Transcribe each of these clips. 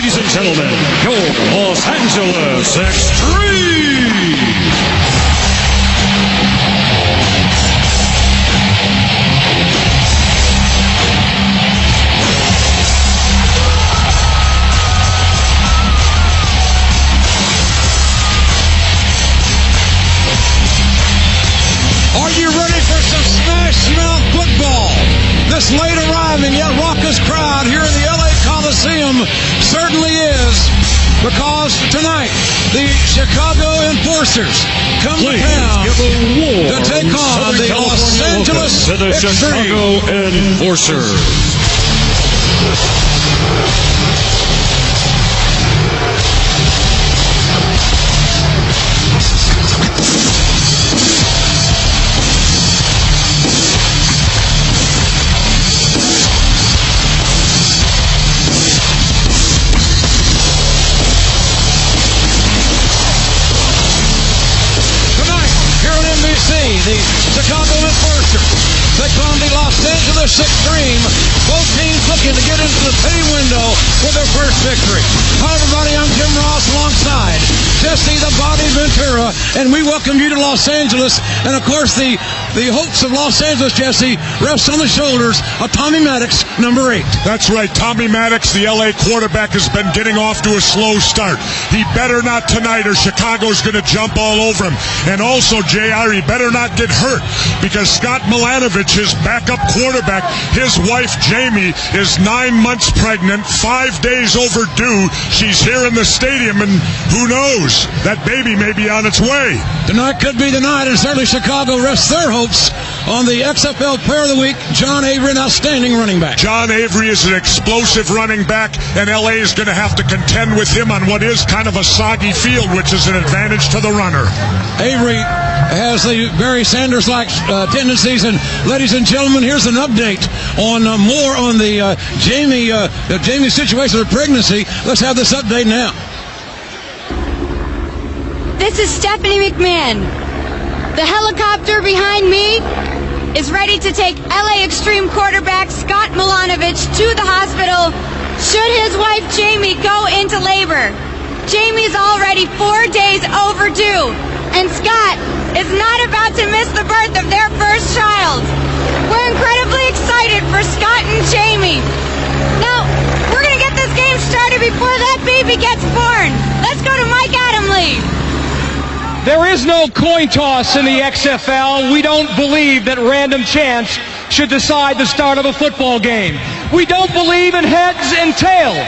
Ladies and gentlemen, your Los Angeles Xtreme! Are you ready for some smash mouth football? This late arriving yet raucous crowd here in the LA Coliseum certainly is, because tonight the Chicago Enforcers come to town to take on the Los Angeles Xtreme. Chicago Enforcers. The Chicago Enforcers take on the Los Angeles Xtreme. Both teams looking to get into the pay window for their first victory. Hi everybody, I'm Jim Ross alongside Jesse the Body Ventura, and we welcome you to Los Angeles. And of course the hopes of Los Angeles, Jesse, rests on the shoulders of Tommy Maddox, number 8. That's right, Tommy Maddox, the LA quarterback, has been getting off to a slow start. He better not tonight or Chicago's going to jump all over him. And also, JR, he better not get hurt, because Scott Milanovich, his backup quarterback, his wife Jamie is 9 months pregnant, 5 days overdue. She's here in the stadium, and who knows, that baby may be on its way. Tonight could be the night, and certainly Chicago rests their hopes on the XFL Player of the Week, John Avery, an outstanding running back. John Avery is an explosive running back, and LA is going to have to contend with him on what is kind of a soggy field, which is an advantage to the runner. Avery has the Barry Sanders-like tendencies, and ladies and gentlemen, here's an update on more on the Jamie situation of pregnancy. Let's have this update now. This is Stephanie McMahon. The helicopter behind me is ready to take LA Xtreme quarterback Scott Milanovich to the hospital should his wife Jamie go into labor. Jamie's already 4 days overdue, and Scott is not about to miss the birth of their first child. We're incredibly excited for Scott and Jamie. Now, we're going to get this game started before that baby gets born. Let's go to Mike Adamle. There is no coin toss in the XFL. We don't believe that random chance should decide the start of a football game. We don't believe in heads and tails.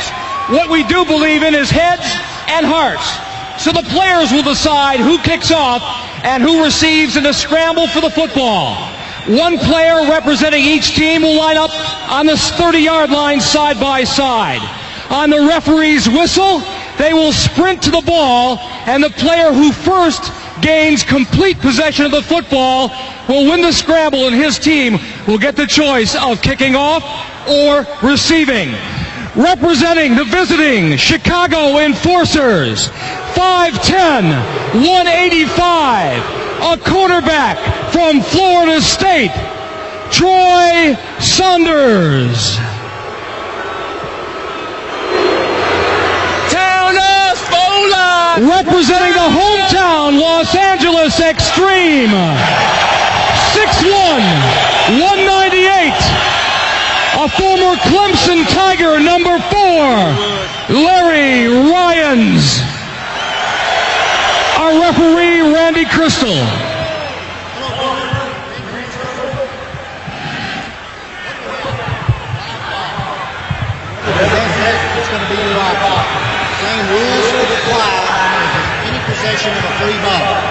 What we do believe in is heads and hearts. So the players will decide who kicks off and who receives in a scramble for the football. One player representing each team will line up on the 30-yard line side by side. On the referee's whistle, they will sprint to the ball, and the player who first gains complete possession of the football will win the scramble, and his team will get the choice of kicking off or receiving. Representing the visiting Chicago Enforcers, 5'10", 185, a quarterback from Florida State, Troy Saunders. Representing the hometown Los Angeles Xtreme, 6'1", 198, a former Clemson Tiger, number 4, Larry Ryans. Our referee, Randy Crystal. It's going to be same rules would apply any possession of a free ball.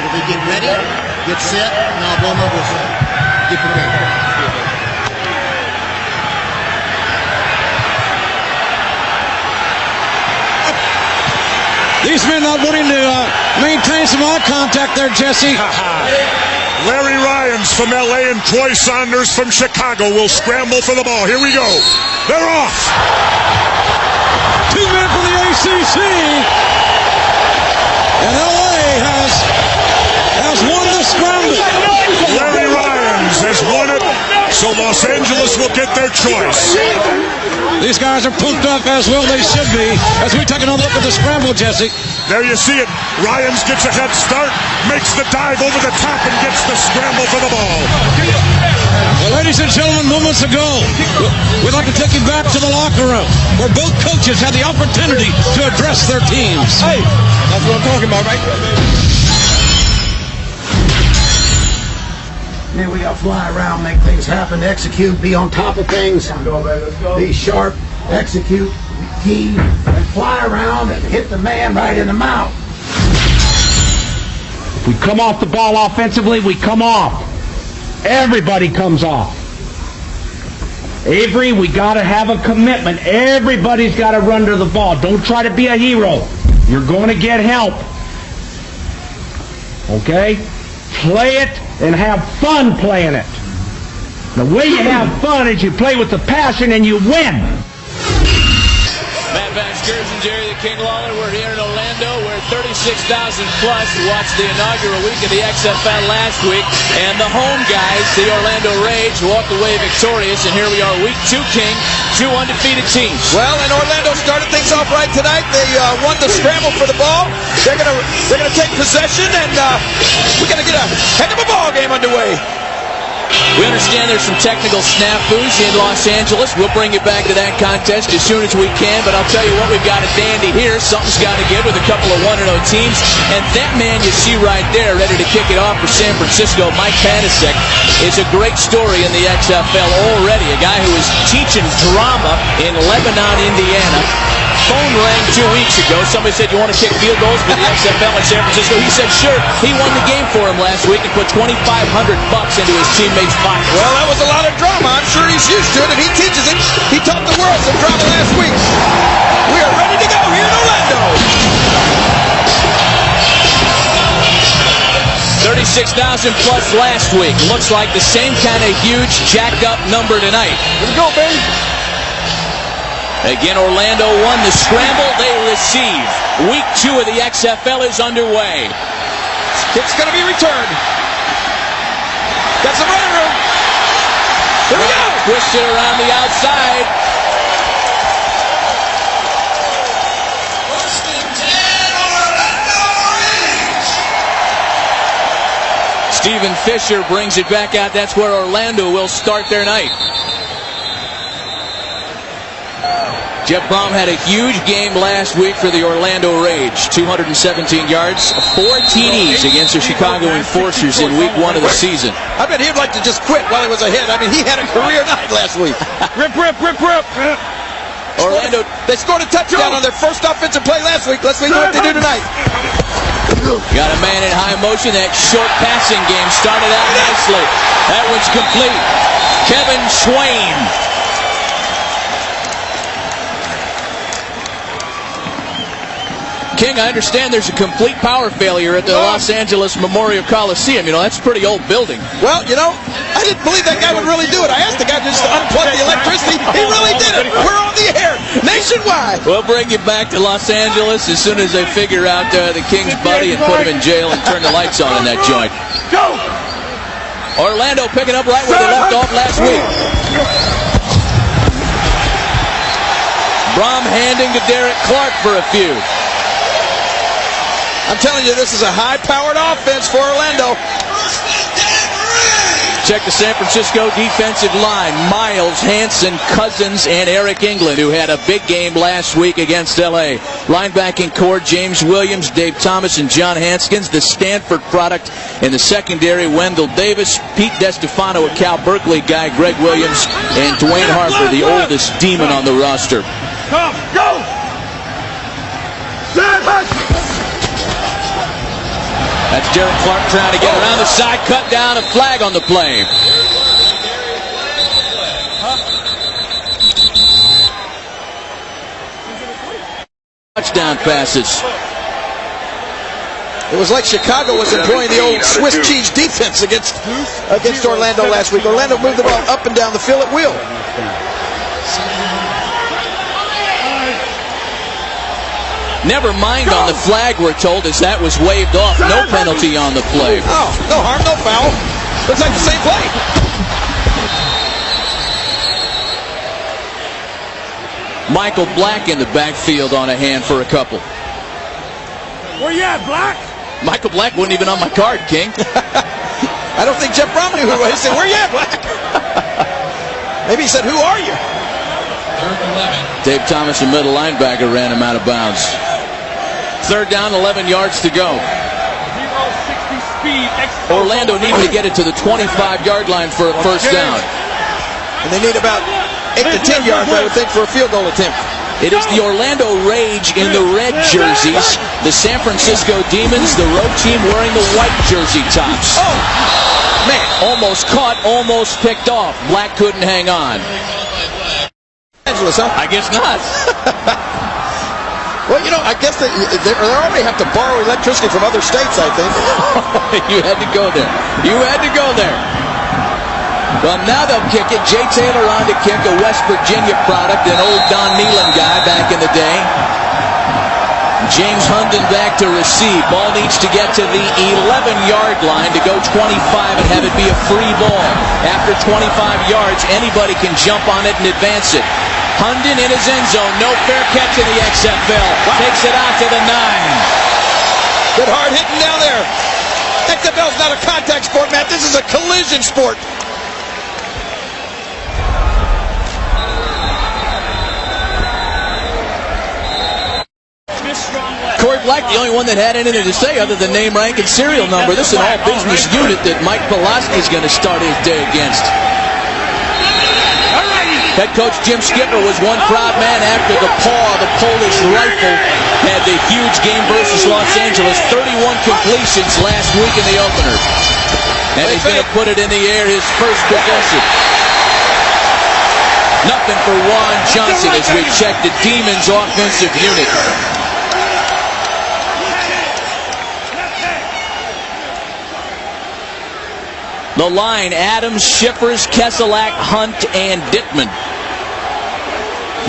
It'll be get ready, get set, and I'll blow my whistle. Get prepared. These men not wanting to maintain some eye contact there, Jesse. Larry Ryans from LA and Troy Saunders from Chicago will scramble for the ball. Here we go. They're off. 2 men from the ACC. And LA has won the scramble. Larry Ryans has won it, so Los Angeles will get their choice. These guys are pumped up, as well they should be, as we take another look at the scramble, Jesse. There you see it. Ryans gets a head start, makes the dive over the top, and gets the scramble for the ball. Well, ladies and gentlemen, moments ago, we'd like to take you back to the locker room, where both coaches had the opportunity to address their teams. Hey, that's what I'm talking about, right? Man, we got to fly around, make things happen, execute, be on top of things, be sharp, execute, key, and fly around and hit the man right in the mouth. If we come off the ball offensively, we come off. Everybody comes off. Avery, we got to have a commitment. Everybody's got to run to the ball. Don't try to be a hero. You're going to get help. Okay? Play it and have fun playing it. The way you have fun is you play with the passion and you win. Matt Vasquez and Jerry the King Lawler, we're here in Orlando where 36,000 plus watched the inaugural week of the XFL last week, and the home guys, the Orlando Rage, walked away victorious, and here we are, week 2, King, 2 undefeated teams. Well, and Orlando started things off right tonight. They won the scramble for the ball. They're gonna take possession, and we're gonna get a heck of a ball game underway. We understand there's some technical snafus in Los Angeles. We'll bring you back to that contest as soon as we can, but I'll tell you what, we've got a dandy here. Something's got to give with a couple of 1-0 teams, and that man you see right there ready to kick it off for San Francisco, Mike Patasek, is a great story in the XFL already. A guy who is teaching drama in Lebanon, Indiana. Phone rang 2 weeks ago. Somebody said, you want to kick field goals for the XFL in San Francisco? He said, sure. He won the game for him last week and put $2,500 into his teammates' pockets. Well, that was a lot of drama. I'm sure he's used to it, and he teaches it. He taught the world some drama last week. We are ready to go here in Orlando. 36,000 plus last week. Looks like the same kind of huge jacked-up number tonight. Let's go, baby. Again, Orlando won the scramble. They receive. Week 2 of the XFL is underway. Kick's going to be returned. Got some running room. Here we go. Pushed it around the outside. Stephen Fisher brings it back out. That's where Orlando will start their night. Jeff Brom had a huge game last week for the Orlando Rage. 217 yards, 4 TDs against the Chicago Enforcers in week 1 of the season. I bet he'd like to just quit while he was ahead. I mean, he had a career night last week. Rip. Orlando, they scored a touchdown on their first offensive play last week. Let's see what they do tonight. Got a man in high motion. That short passing game started out nicely. That one's complete. Kevin Swain. King, I understand there's a complete power failure at the Los Angeles Memorial Coliseum. You know, that's a pretty old building. Well, you know, I didn't believe that guy would really do it. I asked the guy just to unplug the electricity. He really did it. We're on the air nationwide. We'll bring you back to Los Angeles as soon as they figure out the King's buddy and put him in jail and turn the lights on in that joint. Go! Orlando picking up right where they left off last week. Brom handing to Derek Clark for a few. I'm telling you, this is a high-powered offense for Orlando. Check the San Francisco defensive line. Miles, Hanson, Cousins, and Eric England, who had a big game last week against L.A. Linebacking core, James Williams, Dave Thomas, and John Hanskins. The Stanford product in the secondary, Wendell Davis, Pete DeStefano, a Cal Berkeley guy, Greg Williams, and Dwayne Harper, the oldest demon on the roster. Come, go! That's Derek Clark trying to get around the side, cut down, a flag on the play. Touchdown passes. It was like Chicago was employing the old Swiss cheese defense against Orlando last week. Orlando moved the ball up and down the field at will. Never mind on the flag, we're told, as that was waved off. No penalty on the play. Oh, no harm, no foul. Looks like the same play. Michael Black in the backfield on a hand for a couple. Where you at, Black? Michael Black wasn't even on my card, King. I don't think Jeff Brom knew who it was. He said, where you at, Black? Maybe he said, who are you? Dave Thomas, the middle linebacker, ran him out of bounds. Third down, 11 yards to go. Orlando needed to get it to the 25-yard line for a first down. And they need about 8 to 10 yards, I would think, for a field goal attempt. It is the Orlando Rage in the red jerseys. The San Francisco Demons, the road team, wearing the white jersey tops. Oh, man. Almost caught, almost picked off. Black couldn't hang on. Angeles, huh? I guess not. Well, you know, I guess they already have to borrow electricity from other states, I think. You had to go there. You had to go there. Well, now they'll kick it. Jay Taylor on to kick, a West Virginia product, an old Don Nehlen guy back in the day. James Hunden back to receive. Ball needs to get to the 11-yard line to go 25 and have it be a free ball. After 25 yards, anybody can jump on it and advance it. Hunden in his end zone. No fair catch in the XFL. Takes it out to the 9. Good hard hitting down there. XFL's not a contact sport, Matt. This is a collision sport. Corey Black, the only one that had anything to say other than name, rank, and serial number. This is an all-business unit that Mike Pulaski is going to start his day against. Head coach Jim Skipper was one proud man after the Polish rifle, had the huge game versus Los Angeles. 31 completions last week in the opener. And he's going to put it in the air his first possession. Nothing for Juan Johnson as we check the Demons offensive unit. The line, Adams, Shippers, Keselak, Hunt, and Dittman.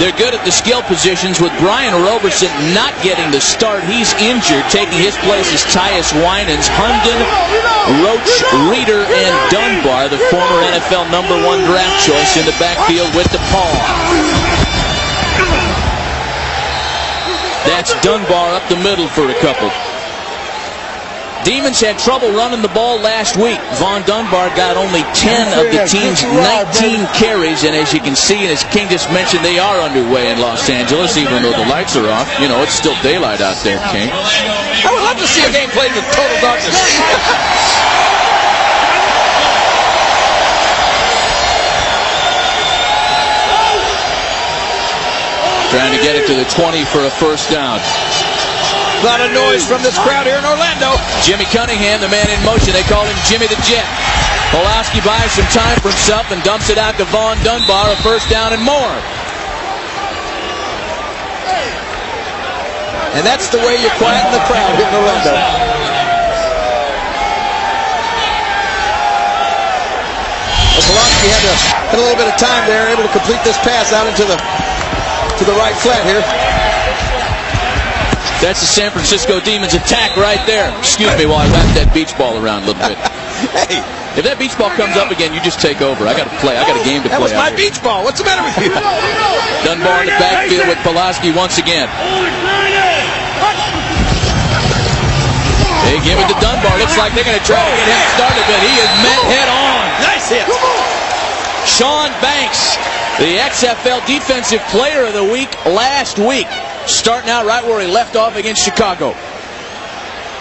They're good at the skill positions with Brian Roberson not getting the start. He's injured. Taking his place is Tyus Winans, Hunden, Roach, Reeder, and Dunbar, the former NFL #1 draft choice, in the backfield with DePaul. That's Dunbar up the middle for a couple. Demons had trouble running the ball last week. Von Dunbar got only 10 of the team's 19 carries, and as you can see, and as King just mentioned, they are underway in Los Angeles, even though the lights are off. You know, it's still daylight out there, King. I would love to see a game played in total darkness. Trying to get it to the 20 for a first down. A lot of noise from this crowd here in Orlando. Jimmy Cunningham, the man in motion. They call him Jimmy the Jet. Pulaski buys some time for himself and dumps it out to Von Dunbar, a first down and more. And that's the way you quieten the crowd here in Orlando. Well, Pulaski had a little bit of time there, able to complete this pass out into the right flat here. That's the San Francisco Demons attack right there. Excuse me while I wrap that beach ball around a little bit. Hey, if that beach ball comes up again, you just take over. I got to play. I got a game to play. That was my beach ball. What's the matter with you? Dunbar in the backfield with Pulaski once again. They give it to Dunbar. Looks like they're going to try to get him started, but he is met head on. Nice hit. Sean Banks, the XFL Defensive Player of the Week last week. Starting out right where he left off against Chicago.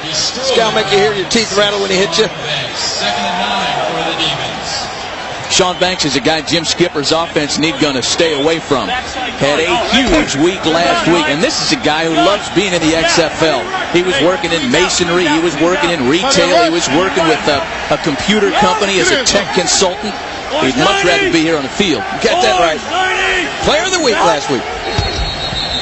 This guy will make you hear your teeth rattle when he hits you. Second and 9 for the Demons. Sean Banks is a guy Jim Skipper's offense need going to stay away from. Had a huge week last week, and this is a guy who loves being in the XFL. He was working in masonry, he was working in retail, he was working with a computer company as a tech consultant. He'd much rather be here on the field. Get that right. Player of the week last week.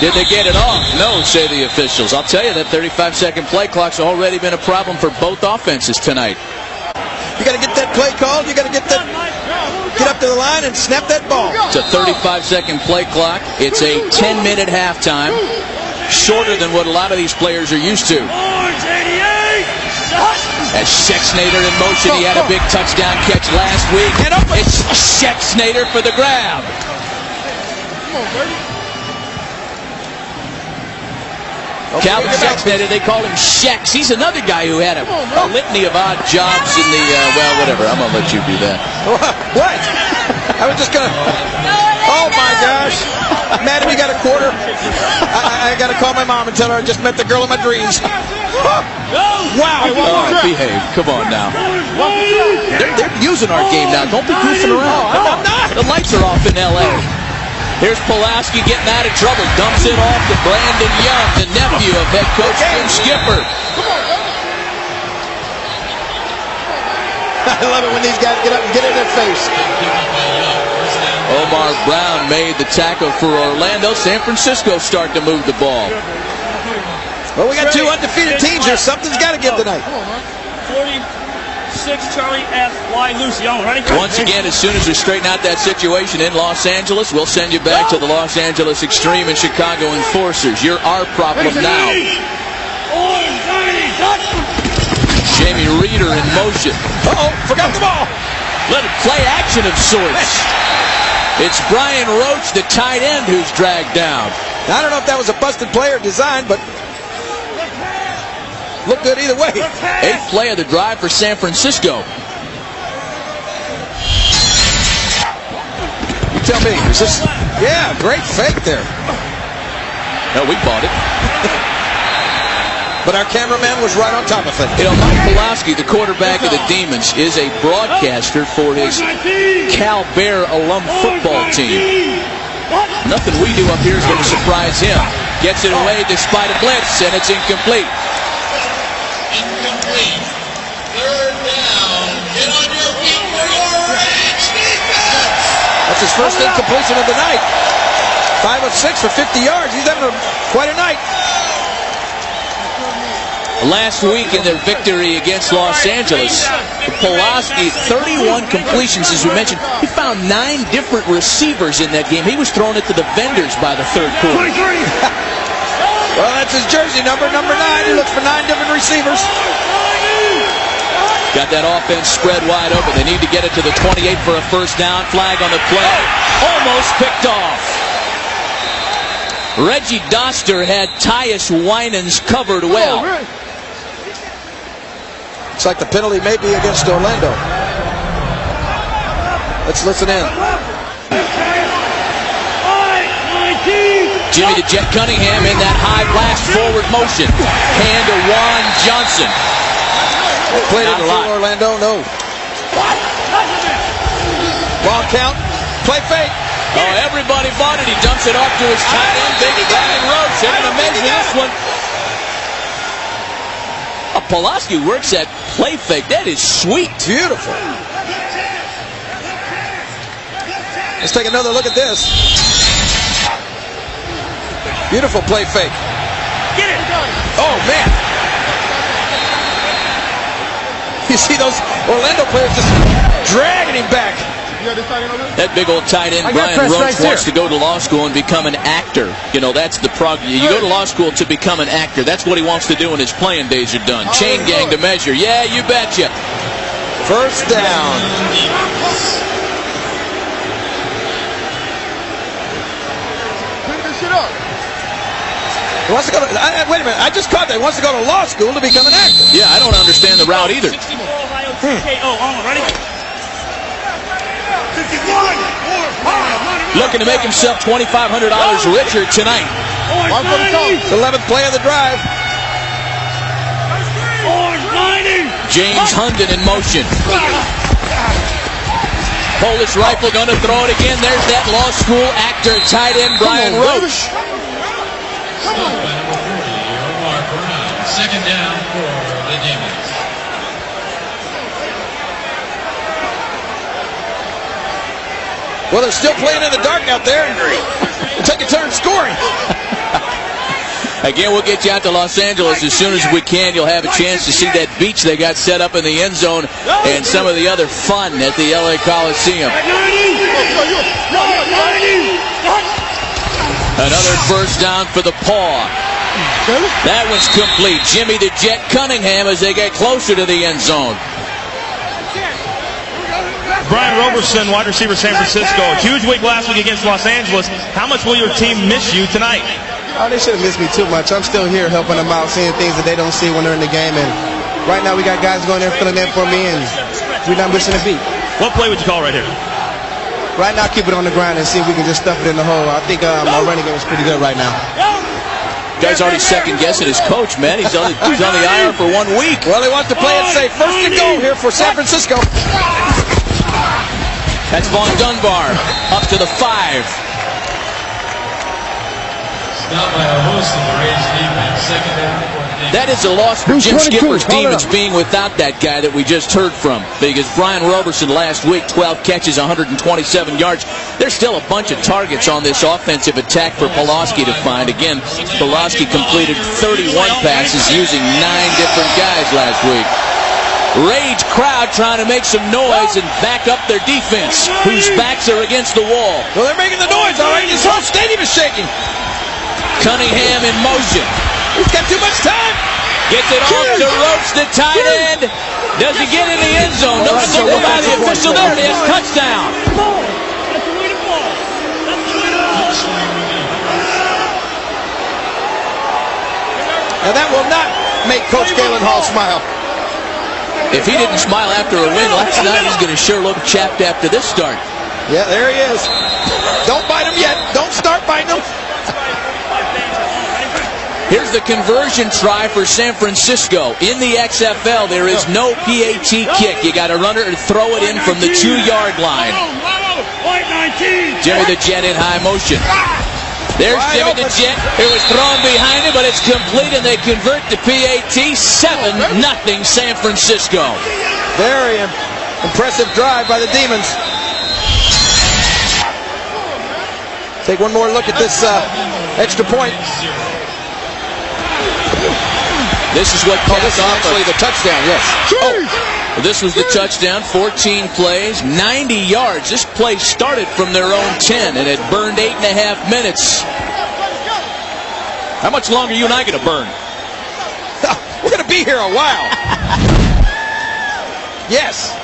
Did they get it off? No, say the officials. I'll tell you, that 35-second play clock's already been a problem for both offenses tonight. You got to get that play called. You got to get up to the line and snap that ball. It's a 35-second play clock. It's a 10-minute halftime, shorter than what a lot of these players are used to. As Schexnayder in motion, he had a big touchdown catch last week. It's Schexnayder for the grab. Come on, baby. Calvin Sexton, they call him Shex. He's another guy who had a litany of odd jobs in the, well, whatever. I'm going to let you do that. What? I was just going to... Oh, my gosh. Madam, you got a quarter? I got to call my mom and tell her I just met the girl of my dreams. Wow. Behave. Come on now. They're using our game now. Don't be goofing around. I'm not. The lights are off in L.A. Here's Pulaski getting out of trouble. Dumps it off to Brandon Young, the nephew of head coach Jim Skipper. I love it when these guys get up and get in their face. Omar Brown made the tackle for Orlando. San Francisco start to move the ball. Well, we got two undefeated teams here. Something's got to give tonight. 46 Charlie F. Y. Lucy. Y'all ready? Once again, as soon as we straighten out that situation in Los Angeles, we'll send you back to the Los Angeles Xtreme and Chicago Enforcers. You're our problem now. Jamie Reeder in motion. Uh-oh, forgot the ball. Let it play action of sorts. It's Brian Roach, the tight end, who's dragged down. I don't know if that was a busted play or design, but looked good either way. 8th play of the drive for San Francisco. You tell me, is this... Yeah, great fake there. No, we bought it. But our cameraman was right on top of it. You know, Mike Pulaski, the quarterback of the Demons, is a broadcaster for his Cal Bear alum football team. Nothing we do up here is going to surprise him. Gets it away despite a blitz, and it's incomplete. Incomplete. Third down. Get on your feet for your Reds defense. That's his first incompletion of the night. 5 of 6 for 50 yards. He's having quite a night. Last week in their victory against Los Angeles, Pulaski, 31 completions, as we mentioned. He found 9 different receivers in that game. He was throwing it to the vendors by the third quarter. Well, that's his jersey number 9. He looks for 9 different receivers. Got that offense spread wide open. They need to get it to the 28 for a first down. Flag on the play. Almost picked off. Reggie Doster had Tyus Winans covered well. Looks like the penalty may be against Orlando. Let's listen in. Jimmy the Jet Cunningham in that high blast forward motion. Hand to Juan Johnson. They played it for Orlando, no. Long count, play fake. Oh, everybody bought it. He dumps it off to his tight end, big Brian Roach. They're going to measure this one. Oh, Pulaski works that play fake. That is sweet. Beautiful. Let's take another look at this. Beautiful play fake. Get it. Oh, man. You see those Orlando players just dragging him back. That big old tight end, Brian Roach, wants to go to law school and become an actor. You know, that's the prog. You go to law school to become an actor. That's what he wants to do when his playing days are done. Chain gang to measure. Yeah, you betcha. First down. He wants to go to, wait a minute, I just caught that. He wants to go to law school to become an actor. Yeah, I don't understand the route either. Ready? Looking to make himself $2,500 richer tonight. It's the 11th play of the drive. James Hunden in motion. Polish rifle going to throw it again. There's that law school actor, tight end Brian Roach. Second down for the Demons. Well, they're still playing in the dark out there. We'll take a turn scoring. Again, we'll get you out to Los Angeles as soon as we can. You'll have a chance to see that beach they got set up in the end zone and some of the other fun at the LA Coliseum. Another first down for the Paw. That one's complete. Jimmy the Jet Cunningham as they get closer to the end zone. Brian Roberson, wide receiver, San Francisco. A huge week last week against Los Angeles. How much will your team miss you tonight? Oh, they should have missed me too much. I'm still here helping them out, seeing things that they don't see when they're in the game. And right now we got guys going there filling in for me, and we're not missing a beat. What play would you call right here? Right now, keep it on the ground and see if we can just stuff it in the hole. I think our running game is pretty good right now. Guy's already second-guessing his coach, man. He's on the IR for 1 week. Well, he wants to play it safe. First and goal here for San Francisco. That's Von Dunbar up to the 5. That is a loss for Jim Skipper's demons being without that guy that we just heard from. Because Brian Roberson last week, 12 catches, 127 yards. There's still a bunch of targets on this offensive attack for Pulaski to find. Again, Pulaski completed 31 passes using 9 different guys last week. Rage crowd trying to make some noise and back up their defense, whose backs are against the wall. Well, they're making the noise, all right. This whole stadium is shaking. Cunningham in motion. He's got too much time. Gets it off to Roach, the tight end. Does he get in the end zone? No signal by the official. There it is. Touchdown. Now that will not make Coach Galen Hall smile. If he didn't smile after a win last night, he's going to sure look chapped after this start. Yeah, there he is. Don't bite him yet. Don't start biting him. Here's the conversion try for San Francisco. In the XFL, there is no PAT kick. You got to run it or throw it in from the 2-yard line. Jimmy the Jet in high motion. There's Jimmy the Jet. It was thrown behind him, but it's complete, and they convert the PAT. 7-0 San Francisco. Very impressive drive by the Demons. Take one more look at this extra point. This is what this is actually the touchdown, yes. Well, this was the touchdown, 14 plays, 90 yards. This play started from their own 10, and it burned 8.5 minutes. How much longer are you and I going to burn? We're going to be here a while. Yes.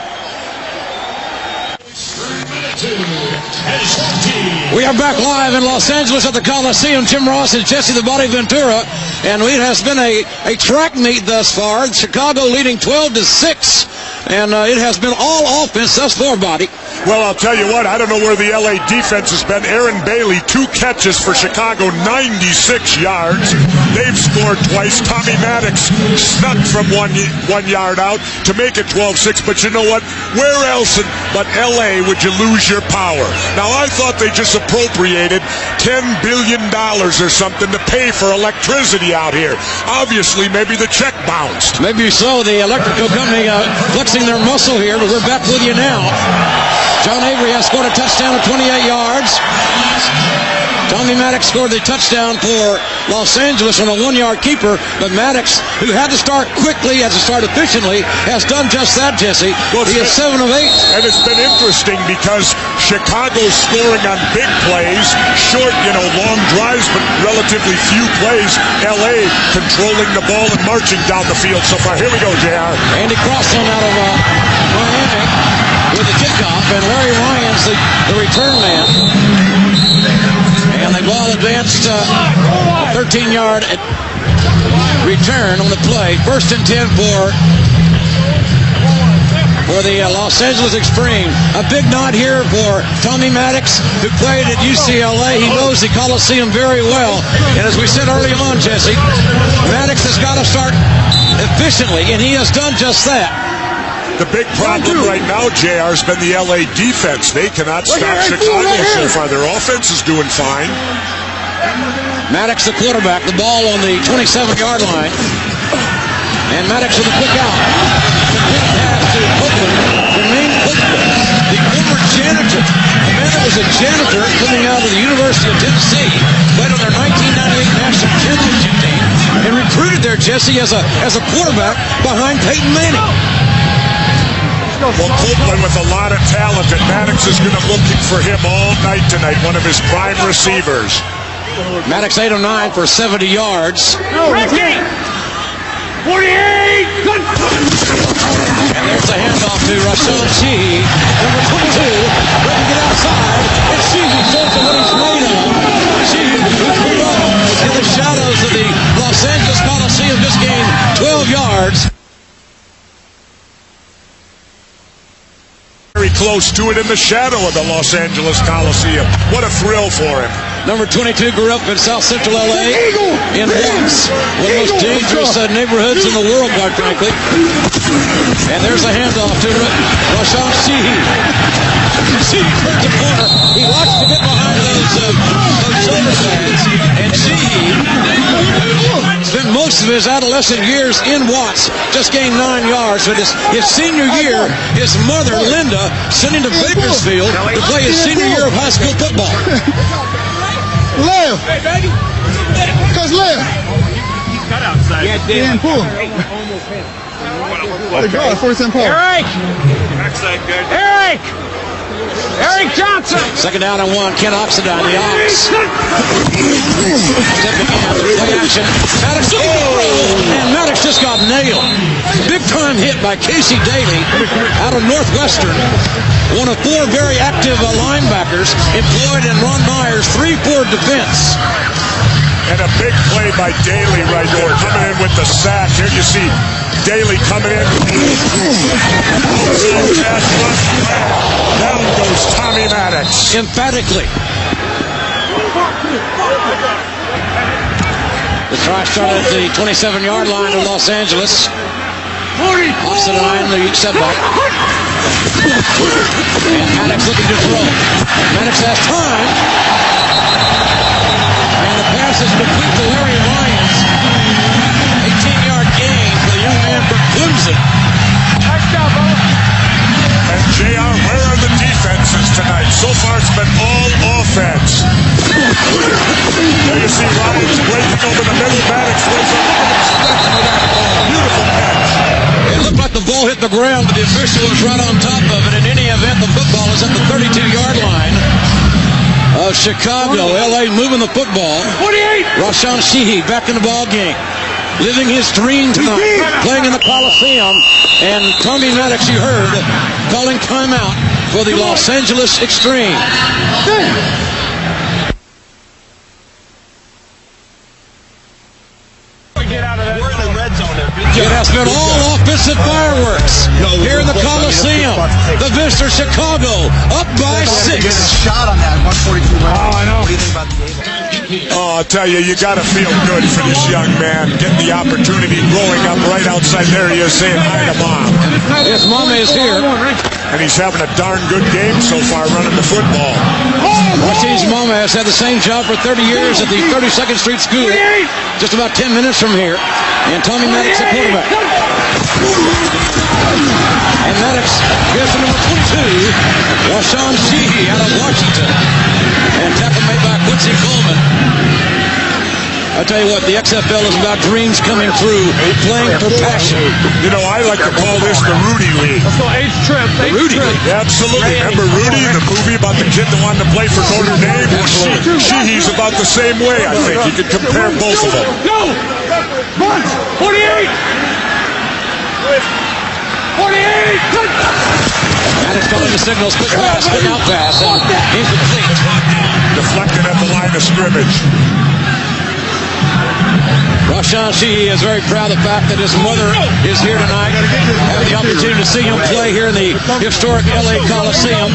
We are back live in Los Angeles at the Coliseum. Jim Ross and Jesse the Body Ventura. And it has been a track meet thus far. Chicago leading 12-6. And it has been all offense thus far, Body. Well, I'll tell you what, I don't know where the LA defense has been. Aaron Bailey, 2 catches for Chicago, 96 yards. They've scored twice. Tommy Maddox snuck from one yard out to make it 12-6. But you know what? Where else but LA would you lose your power? Now, I thought they just appropriated $10 billion or something to pay for electricity out here. Obviously, maybe the check bounced. Maybe so. The electrical company flexing their muscle here, but we're back with you now. John Avery has scored a touchdown of 28 yards. Tommy Maddox scored the touchdown for Los Angeles on a 1-yard keeper, but Maddox, who had to start quickly, had to start efficiently, has done just that, Jesse. Well, he is 7 of 8. And it's been interesting because Chicago's scoring on big plays, short, long drives, but relatively few plays. LA controlling the ball and marching down the field so far. Here we go, JR. Andy Crossan out of Miami with the kickoff, and Larry Ryan's the return man. And the ball advanced 13-yard return on the play. 1st and 10 for the Los Angeles Xtreme. A big nod here for Tommy Maddox, who played at UCLA. He knows the Coliseum very well. And as we said early on, Jesse, Maddox has got to start efficiently, and he has done just that. The big problem right now, JR, has been the LA defense. They cannot stop Chicago so far. Their offense is doing fine. Maddox, the quarterback, the ball on the 27-yard line. And Maddox with a quick out. Complete pass to Copeland. Jermaine Copeland, the former janitor. The man that was a janitor coming out of the University of Tennessee, played on their 1998 national championship team, and recruited there, Jesse, as a quarterback behind Peyton Manning. Well, Copeland with a lot of talent, and Maddox is going to be looking for him all night tonight, one of his prime receivers. Maddox 8 of 9 for 70 yards. 48! And there's the handoff to Rashawn Sheehy, number 22, ready to get outside, and Sheehy shows him what he's made of. Sheehy, who's in the shadows of the Los Angeles Coliseum just gained 12 yards. Very close to it in the shadow of the Los Angeles Coliseum. What a thrill for him. Number 22 grew up in South Central LA in Watts, one of the most dangerous neighborhoods in the world, quite frankly. And there's a handoff to Rashawn Sheehy. Sheehy turns the corner. He wants to get behind those shoulder pads. And Sheehy spent most of his adolescent years in Watts, just gained 9 yards. But his senior year, his mother, Linda, sent him to Bakersfield to play his senior year of high school football. Left. Hey, baby. Cuz left. He's cut outside. Yeah, Dan. Pull. The guard, first and pull. Eric. Backside good. Eric. Eric Johnson. Second down and 1. Ken Oxidine, the Ox. Stepping in. Play action. Maddox looking to throw. And Maddox just got nailed. Big time hit by Casey Daly out of Northwestern. One of 4 very active linebackers employed in Ron Meyer's 3-4 defense. And a big play by Daly right there, coming in with the sack. Here you see Daly coming in. Down goes Tommy Maddox. Emphatically. The try started at the 27-yard line of Los Angeles. Oxidine, the setback. And Maddox looking to throw. Maddox has time. And the pass is complete to Larry Lyons. 18-yard gain for the young man from Clemson. And JR, where are the defenses tonight? So far it's been all offense. There you see Rollins breaking over the middle. Maddox throws a stretch for that ball. Beautiful catch. It looked like the ball hit the ground, but the official was right on top of it. In any event, the football is at the 32-yard line of Chicago. LA moving the football. 48. Rashawn Sheehy back in the ball game. Living his dream tonight, playing in the Coliseum. And Tommy Maddox, you heard, calling timeout for the Los Angeles Xtreme. It has been all offensive fireworks here in the Coliseum. The visitor Chicago up by 6. Shot on that 142 round. Oh, I know. What do you think about the game? Oh, I'll tell you, you got to feel good for this young man. Getting the opportunity, growing up right outside there. He is saying hi to Mom. His mom is here. And he's having a darn good game so far running the football. Rusty's mama has had the same job for 30 years at the 32nd Street School, just about 10 minutes from here. And Tommy Maddox, the quarterback. And Maddox gives to number 22, Rashawn Sheehy out of Washington. And tackle made by Quincy Coleman. I tell you what, the XFL is about dreams coming true, playing for passion. You know, I like to call this the Rudy League. Let's go Xtreme. Rudy League. Yeah, absolutely. Remember Rudy, the movie about the kid that wanted to play for Notre Dame? Well, Sheehy's about the same way, I think. You could compare both of them. Go! 48! 48! Maddox calling the signals, quick pass, quick out pass, and incomplete. Deflected at the line of scrimmage. Rashawn Sheehy is very proud of the fact that his mother is here tonight. Have the opportunity to see him play here in the historic LA Coliseum.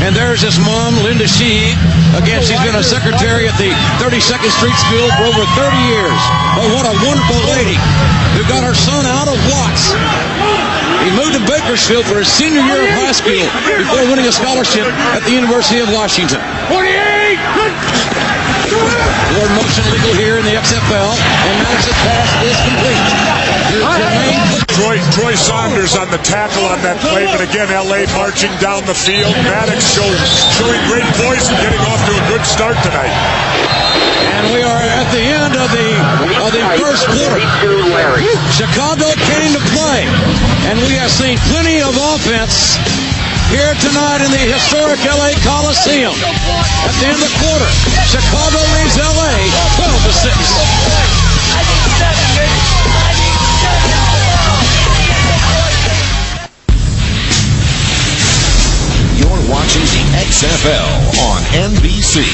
And there's his mom, Linda Sheehy. Again, she's been a secretary at the 32nd Street School for over 30 years. But what a wonderful lady who got her son out of Watts. He moved to Bakersfield for his senior year of high school before winning a scholarship at the University of Washington. 48! Forward motion legal here in the XFL, and Maddox's pass is complete. Troy Saunders on the tackle on that play, but again, LA marching down the field. Maddox showing great poise and getting off to a good start tonight. And we are at the end of the first quarter. Chicago came to play, and we have seen plenty of offense here tonight in the historic LA Coliseum. At the end of the quarter, Chicago leads LA 12-6. You're watching the XFL on NBC.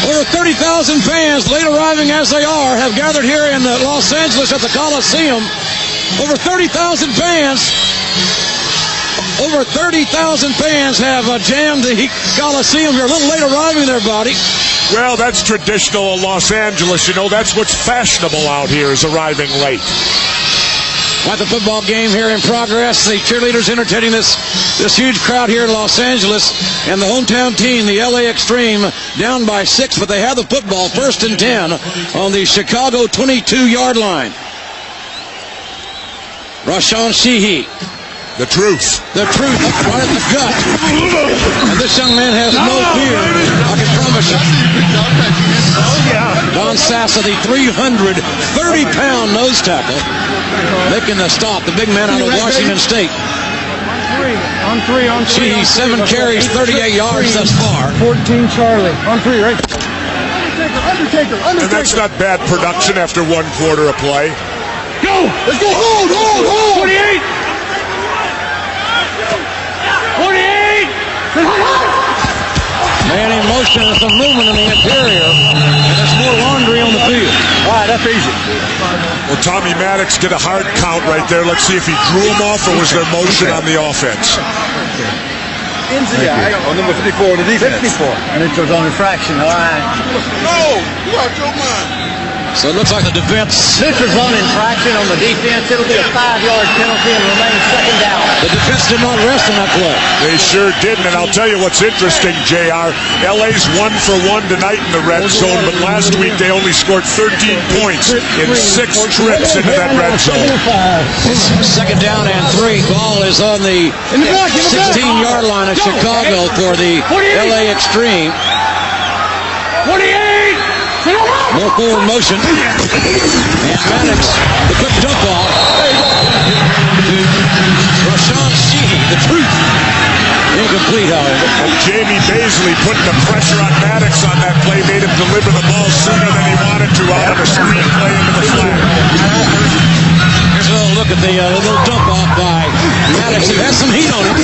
We're Over 30,000 fans, late arriving as they are, have gathered here in Los Angeles at the Coliseum. Over 30,000 fans. Over 30,000 fans have jammed the Coliseum here. A little late arriving there, buddy. Well, that's traditional in Los Angeles. You know, that's what's fashionable out here, is arriving late. Quite the football game here in progress. The cheerleaders entertaining this huge crowd here in Los Angeles. And the hometown team, the LA Xtreme, down by 6, but they have the football 1st and 10 on the Chicago 22-yard line. Rashawn Sheehy. The truth. The truth, right at the gut. And this young man has no fear, I can promise you. Don Sassa, the 330-pound nose tackle, making the stop. The big man out of Washington State. On three. Sheehy, 7 carries, 38 yards thus far. 14 Charlie. On 3, right? Undertaker. And that's not bad production after 1 quarter of play. Go! Let's go! Hold! 28! 48! Man in motion and some movement in the interior. And there's more laundry on the field. All right, that's easy. Well, Tommy Maddox get a hard count right there. Let's see if he drew him off or was there motion on the offense. On number 54 on the defense. 54. And it was on infraction, all right. No! You out your mind. So it looks like the defense. This is on infraction on the defense. It'll be a 5-yard penalty and remain 2nd down. The defense did not rest on that play. They sure didn't, and I'll tell you what's interesting, JR. LA's 1 for 1 tonight in the red zone, but last week they only scored 13 points in 6 trips into that red zone. 2nd down and 3. Ball is on the 16-yard line of Chicago for the LA Xtreme. 48! More forward motion. And Maddox, the quick dump off. Rashawn Sheehy, the truth. Incomplete, however. Jamie Baisley putting the pressure on Maddox on that play made him deliver the ball sooner than he wanted to out of a screen play into the flat. Here's a little look at the little dump off by Maddox. It has some heat on it.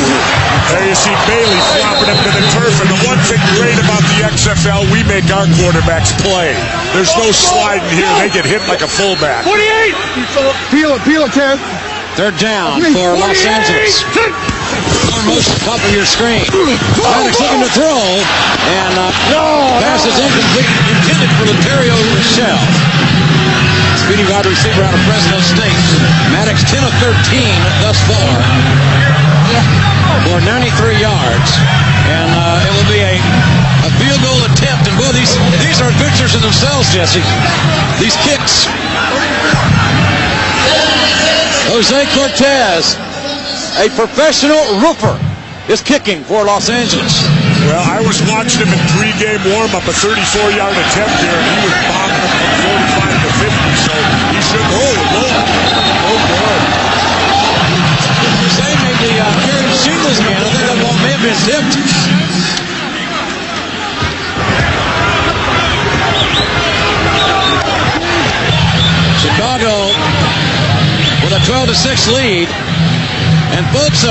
There you see Bailey flopping him to the turf. And the one thing great about the XFL, we make our quarterbacks play. There's no sliding here. They get hit like a fullback. 48! Peel it, Kev. 3rd down for Los Angeles. More motion, top of your screen. Maddox looking to throw. And pass is incomplete. Intended for Ontario Rochelle. Speedy wide receiver out of Fresno State. Maddox 10 of 13 thus far. For 93 yards. And it will be a field goal attempt. And boy, these are adventures in themselves, Jesse. These kicks. Jose Cortez, a professional roofer, is kicking for Los Angeles. Well, I was watching him in pregame warm-up, a 34-yard attempt here, and he was bombing him from 45 to 50, so he should hold it low. Oh, boy. They made the carry shingles again. I think that ball may have been tipped. Chicago with a 12-6 lead. And folks,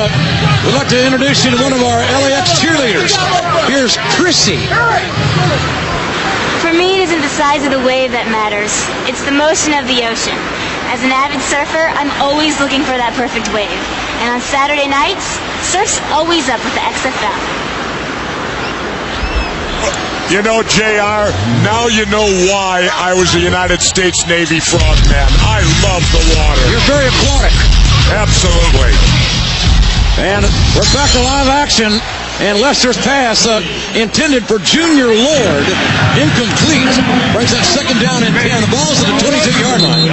we'd like to introduce you to one of our LAX cheerleaders. Here's Chrissy. For me, it isn't the size of the wave that matters. It's the motion of the ocean. As an avid surfer, I'm always looking for that perfect wave. And on Saturday nights, surf's always up with the XFL. You know, JR, now you know why I was a United States Navy frogman. I love the water. You're very aquatic. Absolutely. And we're back to live action. And Lester's pass intended for Junior Lord, incomplete. Brings that 2nd down and 10. The ball's at the 22-yard line.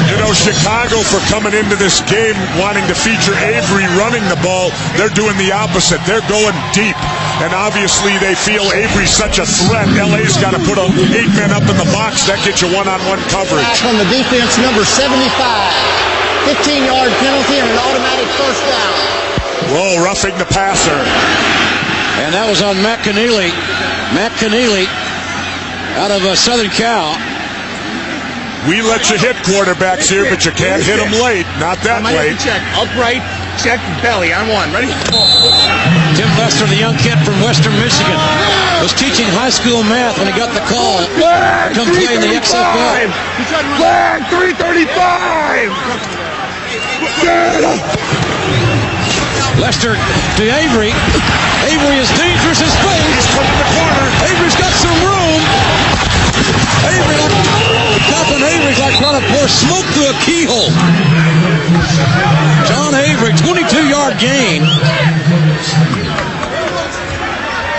You know, Chicago, for coming into this game wanting to feature Avery running the ball, they're doing the opposite. They're going deep. And obviously they feel Avery's such a threat. LA's got to put 8 men up in the box. That gets you one-on-one coverage. Back on the defense, number 75. 15-yard penalty and an automatic 1st down. Whoa, roughing the passer. And that was on Matt Keneally. Matt Keneally out of Southern Cal. We let you hit quarterbacks here, but you can't hit them late. Not that late. Check. Upright, check, belly on 1. Ready? Tim Lester, the young kid from Western Michigan, was teaching high school math when he got the call to come play in the XFL. Flag 335! Lester to Avery. Avery is dangerous as space. He's put in the corner. Avery's got some room. Avery's like trying to pour smoke through a keyhole. John Avery, 22-yard gain.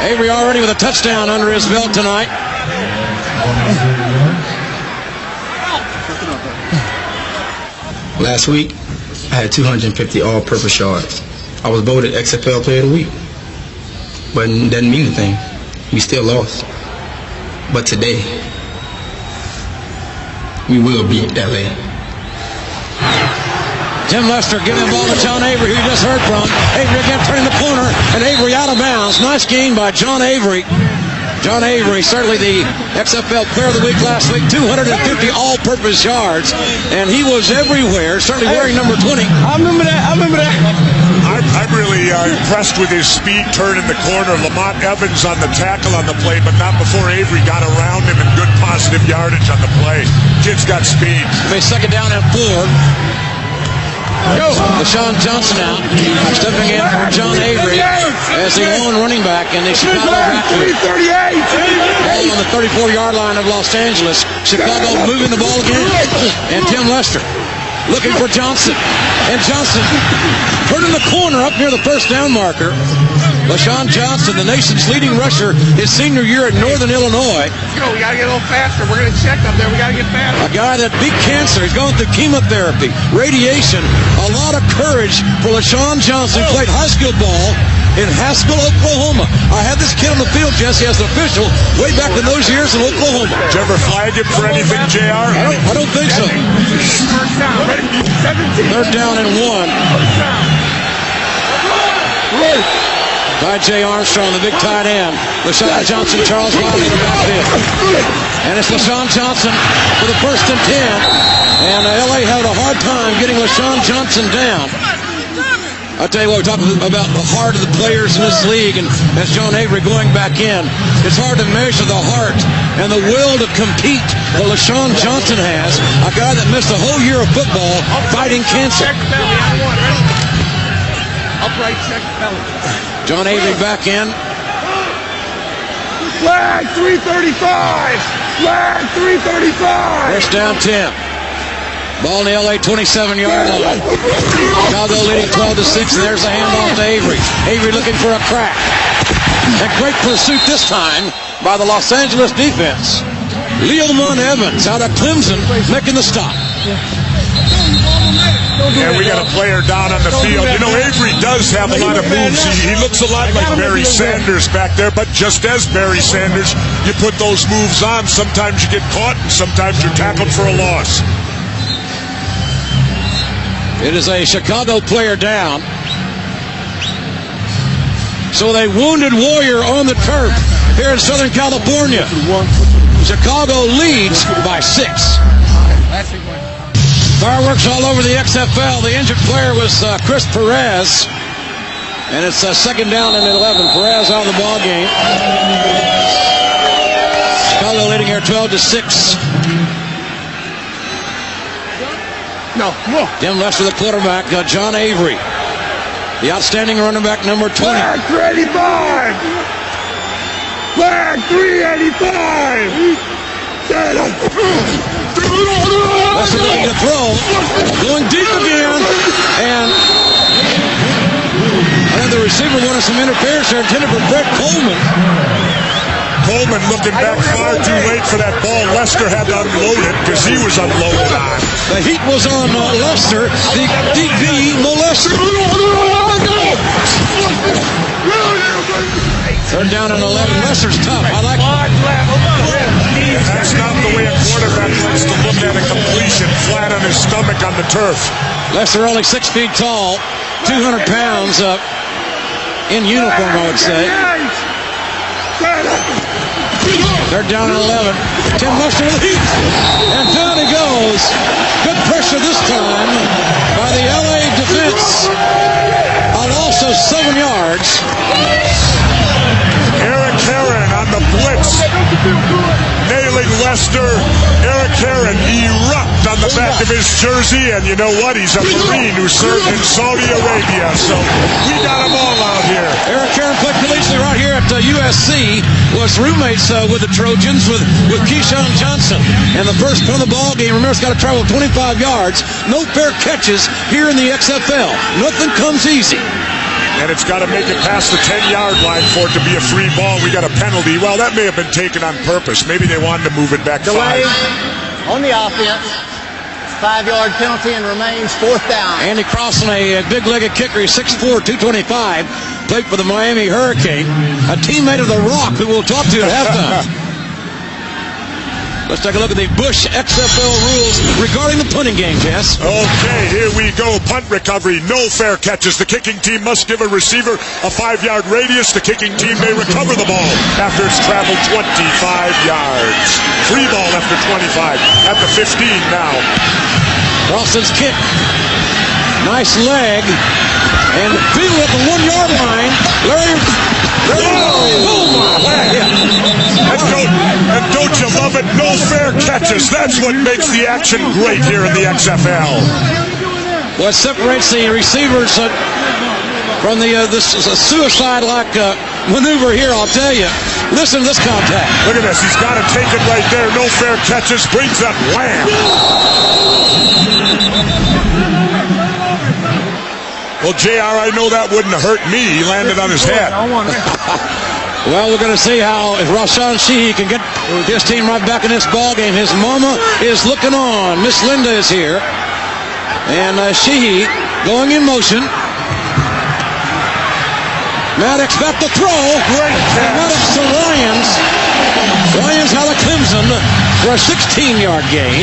Avery already with a touchdown under his belt tonight. Last week, I had 250 all-purpose yards. I was voted XFL Player of the Week. But it doesn't mean anything. We still lost. But today, we will beat LA. Tim Lester giving the ball to John Avery, who you just heard from. Avery again turning the corner, and Avery out of bounds. Nice gain by John Avery. John Avery, certainly the XFL Player of the Week last week, 250 all-purpose yards, and he was everywhere, certainly wearing number 20. I remember that. I'm really impressed with his speed turning the corner. Lamont Evans on the tackle on the play, but not before Avery got around him and good positive yardage on the play. Kid's got speed. Second down and 4. LaShawn Johnson out, stepping in for John Avery as the lone running back in the Chicago backfield. Ball on the 34-yard line of Los Angeles. Chicago moving the ball again. And Tim Lester looking for Johnson. And Johnson turning the corner up near the first down marker. LaShawn Johnson, the nation's leading rusher, his senior year at Northern Illinois. We got to get a little faster. We're going to check up there. We got to get faster. A guy that beat cancer. He's going through chemotherapy, radiation. A lot of courage for LaShawn Johnson. Played high school ball in Haskell, Oklahoma. I had this kid on the field, Jesse, as an official way back in those years in Oklahoma. Did you ever flag him for anything, JR? I don't think so. First down. Ready? 17. Third down and 1. By Jay Armstrong, the big tight end. LaShawn Johnson, Charles Wiley in the backfield. And it's LaShawn Johnson for the first and 10. And LA had a hard time getting LaShawn Johnson down. I'll tell you what, we're talking about the heart of the players in this league, and as John Avery going back in, it's hard to measure the heart and the will to compete that LaShawn Johnson has, a guy that missed a whole year of football fighting cancer. Upright check belly. John Avery back in. Flag 335! Flag 335! First down 10. Ball in the LA 27-yard line. Chicago leading 12-6, and there's a handoff to Avery. Avery looking for a crack. A great pursuit this time by the Los Angeles defense. Leomon Evans out of Clemson making the stop. And we got a player down on the field. You know, Avery does have a lot of moves. He looks a lot like Barry Sanders back there, but just as Barry Sanders, you put those moves on. Sometimes you get caught, and sometimes you're tackled for a loss. It is a Chicago player down. So they wounded Warrior on the turf here in Southern California. Chicago leads by 6. Fireworks all over the XFL. The injured player was Chris Perez. And it's second down and 11. Perez out of the ball game. Chicago leading here 12-6. No. Tim Lester, the quarterback. John Avery, the outstanding running back, number 20. Flag 385! Flag 385! Lester looking to throw, going deep again, and I think the receiver wanted some interference there, intended for Brett Coleman. Coleman looking back far too late for that ball. Lester had to unload it because he was unloaded on. The heat was on Lester, the DB molester. Third down and 11. Lester's tough. I like it. That's not the way a quarterback likes to look at a completion, flat on his stomach on the turf. Lester only 6 feet tall, 200 pounds in uniform, I would say. Third down and 11. Tim Lester with heat. And down he goes. Good pressure this time by the LA defense. Master Eric Heron erupt on the back of his jersey, and you know what? He's a Marine who served in Saudi Arabia, so we got them all out here. Eric Heron played collegiately right here at USC, was roommates with the Trojans with Keyshawn Johnson. And the first from the ball game, remember, it's got to travel 25 yards. No fair catches here in the XFL. Nothing comes easy. And it's got to make it past the 10-yard line for it to be a free ball. We got a penalty. Well, that may have been taken on purpose. Maybe they wanted to move it back Delay 5. on the offense. 5-yard penalty and remains 4th down. Andy Crossan, a big-legged kicker. He's 6'4", 225. Played for the Miami Hurricane. A teammate of The Rock, who we'll talk to at halftime. Let's take a look at the Bush XFL rules regarding the punting game, Jess. Okay, here we go. Punt recovery, no fair catches. The kicking team must give a receiver a 5-yard radius. The kicking team may recover the ball after it's traveled 25 yards. Free ball after 25 at the 15 now. Ralston's kick. Nice leg. And field at the 1-yard line. Larry. Oh, my. And don't you love it? No fair catches. That's what makes the action great here in the XFL. What separates the receivers from this suicide-like maneuver here, I'll tell you. Listen to this contact. Look at this. He's got to take it right there. No fair catches. Brings up Lamb. Well, JR, I know that wouldn't have hurt me. He landed on his head. Well, we're going to see how if Rashawn Sheehy can get his team right back in this ball game. His mama is looking on. Miss Linda is here. And Sheehy going in motion. Maddox back to throw. Great catch. Maddox to Lyons. Lyons out of Clemson for a 16-yard gain.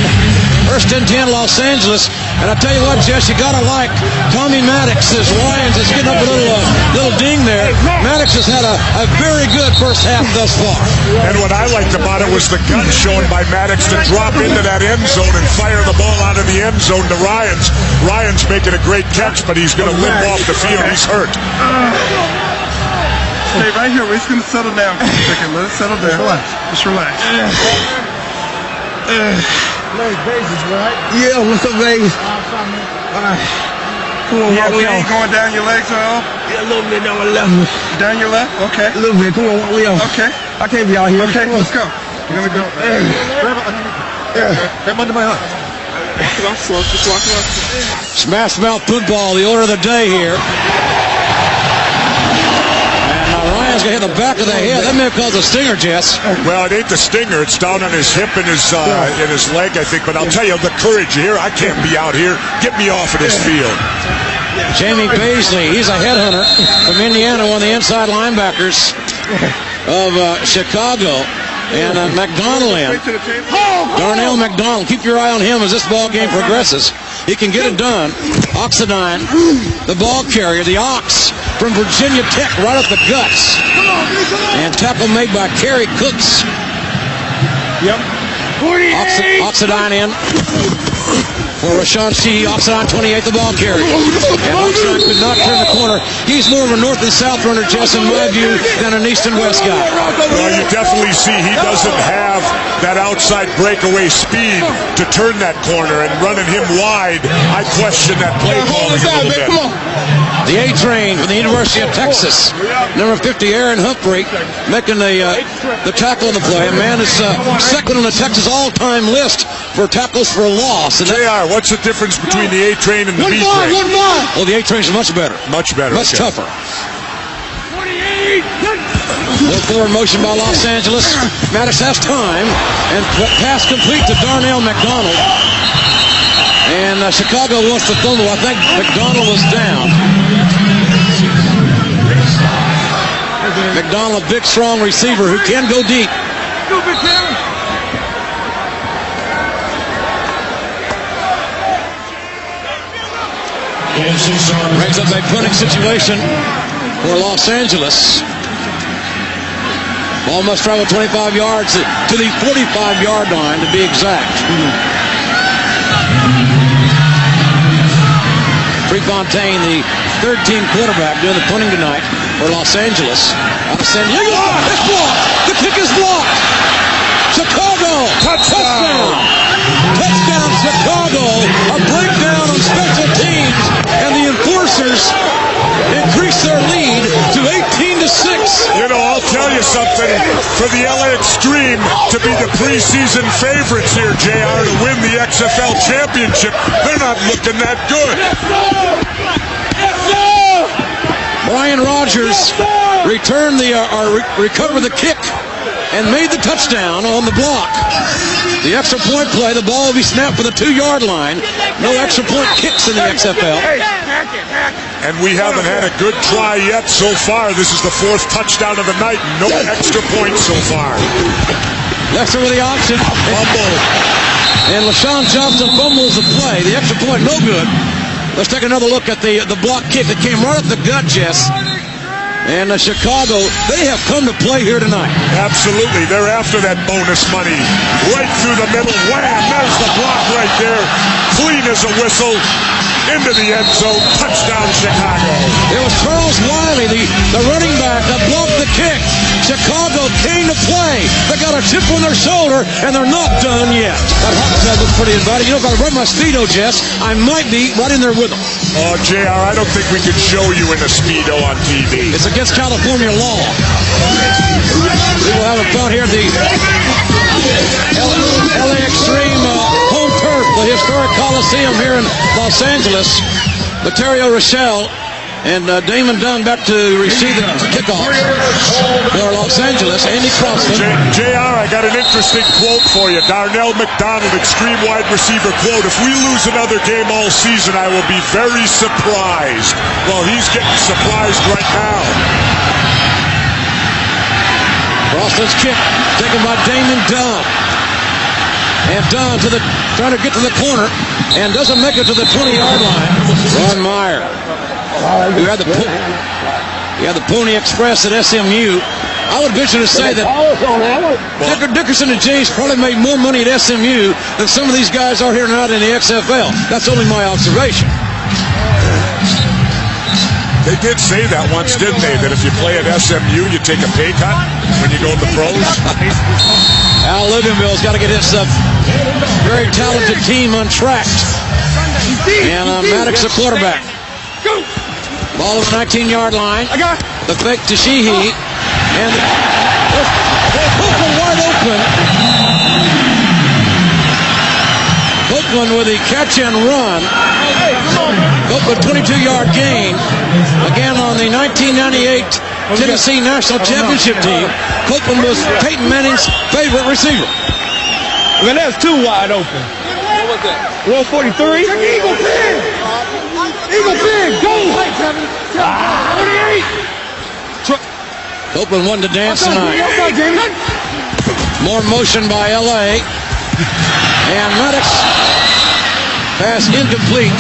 1st and 10, Los Angeles. And I tell you what, Jess, you gotta like Tommy Maddox as Lyons is getting up a little ding there. Maddox has had a very good first half thus far. And what I liked about it was the gun shown by Maddox to drop into that end zone and fire the ball out of the end zone to Ryans. Ryans making a great catch, but he's going to limp off the field. He's hurt. Stay right here. We're just going to settle down for a second. Let it settle down. Just relax. Larry Bases, right? Yeah, what's up, Vegas? All right. Come on, walk me off. Going down your legs, huh? Yeah, a little bit down my left. Down your left? Okay. A little bit. Come on, walk me off. Okay. I can't be out here. Okay, let's go. We're going to go. Grab under my arm. Walk it off slow. Just walk it off. Smash mouth football, the order of the day here. Ryan's going to hit the back of the head. That may have caused a stinger, Jess. Well, it ain't the stinger. It's down on his hip and his leg, I think. But I'll tell you, the courage here. I can't be out here. Get me off of this field. Jamie Paisley, he's a headhunter from Indiana, one of the inside linebackers of Chicago. And McDonald in. Darnell McDonald. Keep your eye on him as this ball game progresses. He can get it done. Oxidine, the ball carrier, the Ox from Virginia Tech, right up the guts. And tackle made by Kerry Cooks. Yep. Oxidine in for Rashawn Sheehy. Oxidine 28, the ball carrier. And Oxidine could not turn the corner. He's more of a north and south runner, Jess, in my view, than an east and west guy. Well, you definitely see he doesn't have that outside breakaway speed to turn that corner, and running him wide, I question that play calling a little bit. The A-Train from the University of Texas. Number 50, Aaron Humphrey, making the tackle on the play. A man is second on the Texas all-time list for tackles for loss. And JR, what's the difference between the A-Train and the B-Train? Well, the A-Train's much better. Much better. Much tougher. Little forward motion by Los Angeles. Maddox has time. And pass complete to Darnell McDonald. And Chicago wants to fumble. I think McDonald was down. McDonald, a big, strong receiver who can go deep. Brings up a punting situation for Los Angeles. Ball must travel 25 yards to the 45-yard line to be exact. Prefontaine, the third-team quarterback, doing the punting tonight for Los Angeles. Out of San Diego. It's blocked. The kick is blocked. Chicago. Touchdown. Touchdown, Chicago. A breakdown on special teams, and the Enforcers increase their lead to 18-6. You know, I'll tell you something. For the LA Xtreme to be the preseason favorites here, JR, to win the XFL championship, they're not looking that good. Brian Rogers returned recovered the kick and made the touchdown on the block. The extra point play, the ball will be snapped for the 2-yard line. No extra point kicks in the XFL. And we haven't had a good try yet so far. This is the 4th touchdown of the night. No extra points so far. Lester with the option. Fumble. And LaShawn Johnson fumbles the play. The extra point, no good. Let's take another look at the block kick that came right up the gut, Jess. And Chicago, they have come to play here tonight. Absolutely. They're after that bonus money. Right through the middle. Wham! There's the block right there. Clean as a whistle. Into the end zone. Touchdown, Chicago. It was Charles Wiley, the running back, that blocked the kick. Chicago came to play. They got a chip on their shoulder, and they're not done yet. That hot tub looks pretty inviting. You know, if I run my Speedo, Jess, I might be right in there with them. Oh, JR, I don't think we can show you in a Speedo on TV. It's against California law. We will have a fun here at the LA Xtreme home turf, the historic Coliseum here in Los Angeles. Materio Rochelle and Damon Dunn back to receive the kickoff for Los Angeles. Andy Crossman. JR, I got an interesting quote for you. Darnell McDonald, Xtreme wide receiver, quote, "If we lose another game all season, I will be very surprised." Well, he's getting surprised right now. Crossman's kick taken by Damon Dunn. And Dunn trying to get to the corner and doesn't make it to the 20-yard line. Ron Meyer, who had the Pony Express at SMU. I would venture to say that Dickerson and James probably made more money at SMU than some of these guys are here tonight in the XFL. That's only my observation. They did say that once, didn't they? That if you play at SMU, you take a pay cut when you go to the pros. Al Ligonville's got to get his very talented team untracked. And Maddox, the quarterback. Ball at the 19-yard line. The fake to Sheehy. And Copeland wide open. Copeland with the catch and run. Copeland 22-yard gain. Again on the 1998 Tennessee National Championship team. Copeland was Peyton Manning's favorite receiver. Well, that's 2 wide open. What was that? 143. Eagle pig! Eagle pig! Go! 48! Copeland won to dance tonight. More motion by LA. And Maddox pass incomplete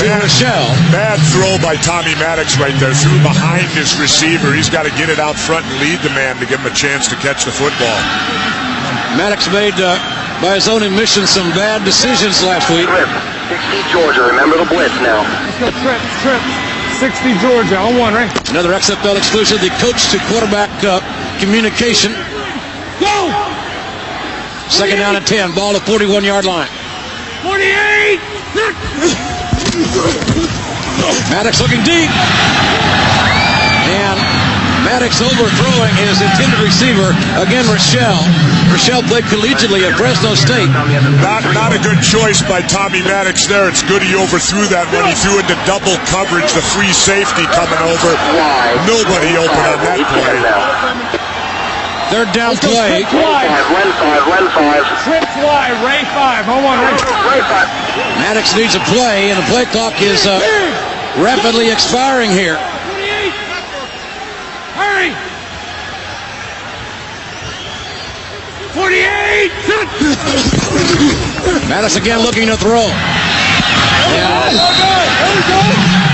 to Rochelle. Bad throw by Tommy Maddox right there. Threw behind his receiver. He's got to get it out front and lead the man to give him a chance to catch the football. Maddox made, by his own admission, some bad decisions last week. 60 Georgia. Remember the blitz now. Trip. 60 Georgia on 1, right? Another XFL exclusive, the coach to quarterback communication. Go! Second down and 10. Ball at 41-yard line. 48! Maddox looking deep. And Maddox overthrowing his intended receiver. Again, Rochelle. Rochelle played collegiately at Fresno State. Not a good choice by Tommy Maddox there. It's good he overthrew that when he threw into double coverage. The free safety coming over. Nobody open on that play. Third down play. Run 5. Trip fly, Ray 5. On 1, Ray 5. Maddox needs a play, and the play clock is rapidly expiring here. 28! Hurry! 48! Maddox again looking to throw.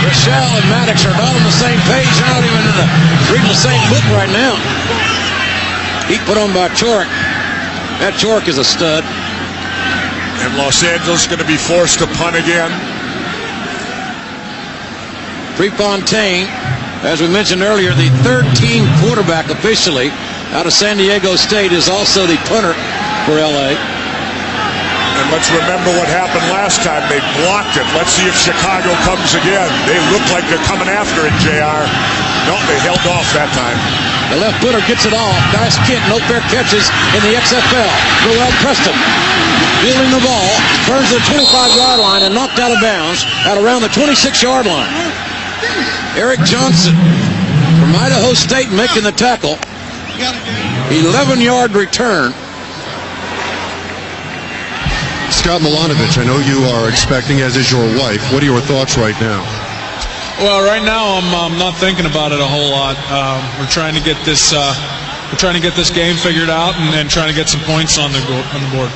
Rochelle and Maddox are not on the same page. They're not even reading the same book right now. Heat put on by Chork. That Chork is a stud. And Los Angeles going to be forced to punt again. Prefontaine, as we mentioned earlier, the third-team quarterback officially out of San Diego State, is also the punter for L.A. And let's remember what happened last time. They blocked it. Let's see if Chicago comes again. They look like they're coming after it, JR. No, they held off that time. The left footer gets it off. Nice kick. No fair catches in the XFL. Roel Preston fielding the ball. Turns the 25-yard line and knocked out of bounds at around the 26-yard line. Eric Johnson from Idaho State making the tackle. 11-yard return. Scott Milanovich, I know you are expecting, as is your wife. What are your thoughts right now? Well, right now I'm not thinking about it a whole lot. We're trying to get this game figured out and trying to get some points on the board.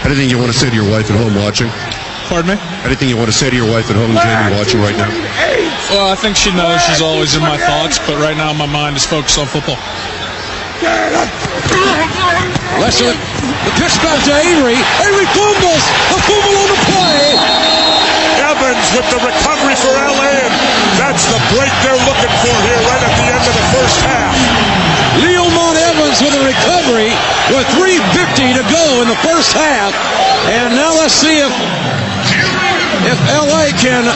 Anything you want to say to your wife at home watching? Pardon me? Anything you want to say to your wife at home, Jamie, watching right now? Well, I think she knows she's always in my thoughts, but right now my mind is focused on football. Lester, the pitch back to Avery. Avery fumbles. A fumble on the play. Evans with the recovery for LA, and that's the break they're looking for here right at the end of the first half. Leomont Evans with a recovery with 3:50 to go in the first half. And now let's see if LA can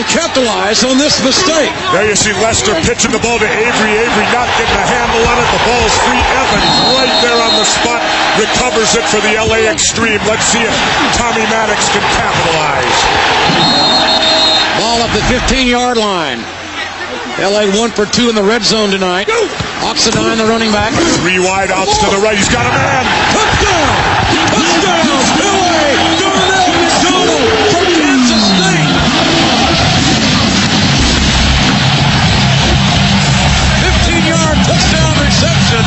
capitalize on this mistake. There you see Lester pitching the ball to Avery. Avery not getting a handle on it. The ball's free. Evans right there on the spot recovers it for the LA Xtreme. Let's see if Tommy Maddox can capitalize. Ball up the 15-yard line. LA 1 for 2 in the red zone tonight. Oxendine, the running back. 3 wide outs to the right. He's got a man. Touchdown! Touchdown! LA! Darnell McDonald from Kansas State. 15-yard touchdown reception.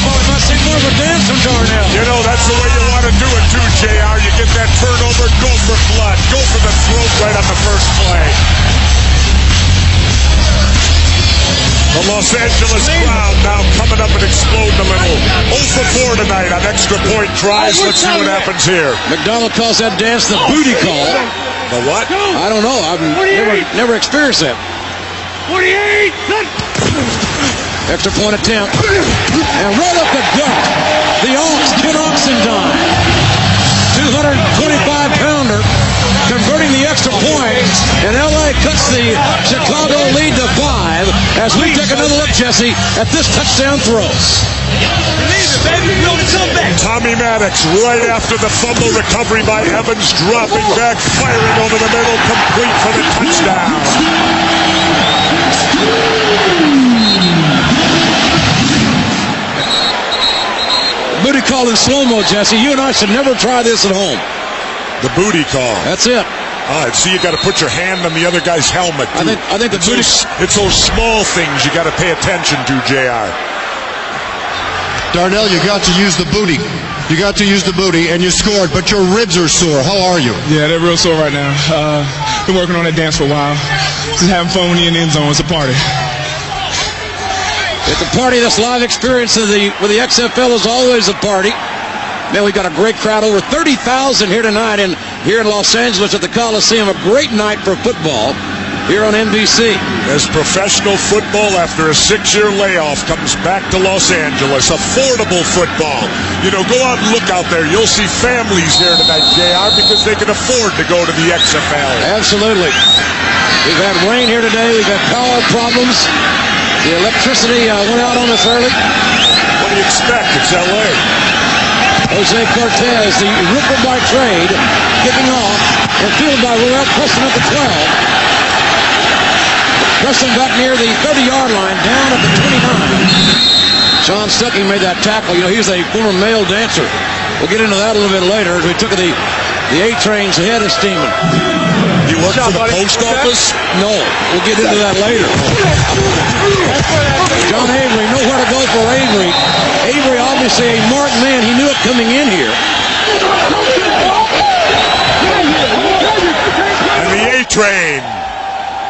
Oh, we must see more of a dance from Darnell. You know, that's the way you want to do it too, JR. You get that turnover, go for blood. Go for the throat right on the first play. The Los Angeles crowd now coming up and exploding a little. 0 for 4 tonight on extra point tries. Let's see what happens here. McDonald calls that dance the booty call. The what? I don't know. I've never experienced that. 48! Extra point attempt. And right up the gut. The Ken Oxendine. 225-pounder. Converting the extra point. And LA cuts the Chicago lead to 5 as we take another look, Jesse, at this touchdown throw. Tommy Maddox right after the fumble recovery by Evans, dropping back, firing over the middle, complete for the touchdown. Booty call in slow-mo, Jesse. You and I should never try this at home. The booty call. That's it. All right, see, you got to put your hand on the other guy's helmet. Too. I think the booty. It's those small things you got to pay attention to, JR. Darnell, you got to use the booty. You got to use the booty, and you scored, but your ribs are sore. How are you? Yeah, they're real sore right now. Been working on that dance for a while. Just having fun when you're in the end zone. It's a party. It's a party. This live experience with the XFL is always a party. Man, we got a great crowd, over 30,000 here tonight, and here in Los Angeles at the Coliseum. A great night for football here on NBC. As professional football, after a 6-year layoff, comes back to Los Angeles. Affordable football. You know, go out and look out there. You'll see families here tonight, JR, because they can afford to go to the XFL. Absolutely. We've had rain here today. We've had power problems. The electricity went out on us early. What do you expect? It's L.A. Jose Cortez, the roofer by trade, kicking off, and fielded by Roel Preston at the 12. Preston back near the 30-yard line, down at the 29. Sean Stuckey made that tackle. You know, he's a former male dancer. We'll get into that a little bit later as we took the A-train's ahead of steaming. You work for the post office? No, we'll get into that later. John Avery, nowhere to go for Avery. Avery, obviously a marked man. He knew it coming in here. And the A-train.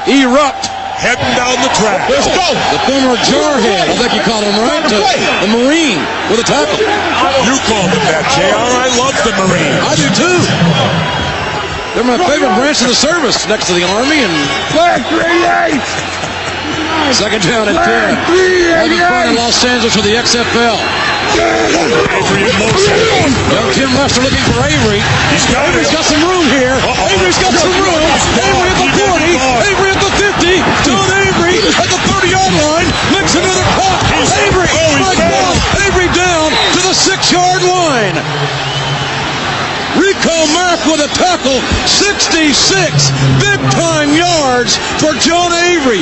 Erupt. Heading down the track. Let's go. The former jarhead, I think you call him, right? The Marine with a tackle. You called him that, JR. I love the Marines. I do too. They're my favorite branch of the service next to the Army and... Flag 38! Second down and 10. Having fun in Los Angeles with the XFL. Avery in motion. Young Tim Lester looking for Avery. Avery's got some room here. Avery's got some room. Avery at the 40. Avery at the 50. John Avery at the 30-yard line. Makes another cut. Avery. Avery down to the 6-yard line. Rico Mack with a tackle, 66 big-time yards for John Avery.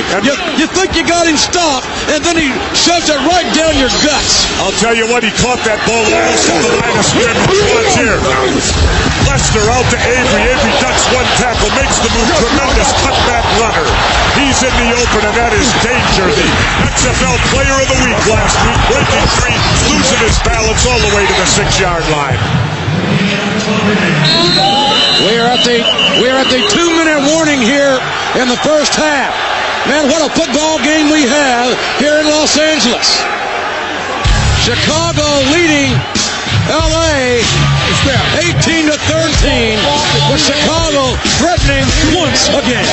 You think you got him stopped, and then he shoves it right down your guts. I'll tell you what, he caught that ball almost on the line of scrimmage. Watch here. Lester out to Avery. Avery ducks one tackle, makes the move. Tremendous cutback runner. He's in the open, and that is danger. The XFL Player of the Week last week, breaking free, losing his balance all the way to the 6-yard line. We're at the 2-minute warning here in the first half. Man, what a football game we have here in Los Angeles. Chicago leading LA 18-13, with Chicago threatening once again.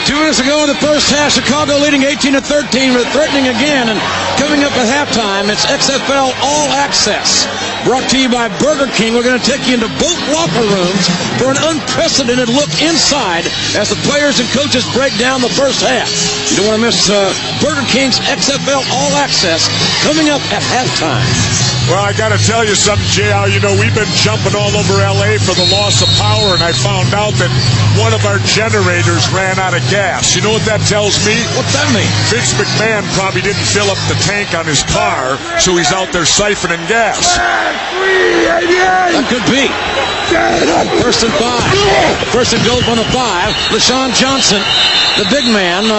2 minutes ago in the first half, Chicago leading 18-13, but threatening again. And coming up at halftime, it's XFL All Access, brought to you by Burger King. We're going to take you into both locker rooms for an unprecedented look inside as the players and coaches break down the first half. You don't want to miss Burger King's XFL All Access coming up at halftime. Well, I got to tell you something, JR. You know, we've been jumping all over L.A. for the loss of power, and I found out that one of our generators ran out of gas. You know what that tells me? What's that mean? Vince McMahon probably didn't fill up the tank on his car, so he's out there siphoning gas. That could be. First and 5. First and goal on the 5. LaShawn Johnson, the big man,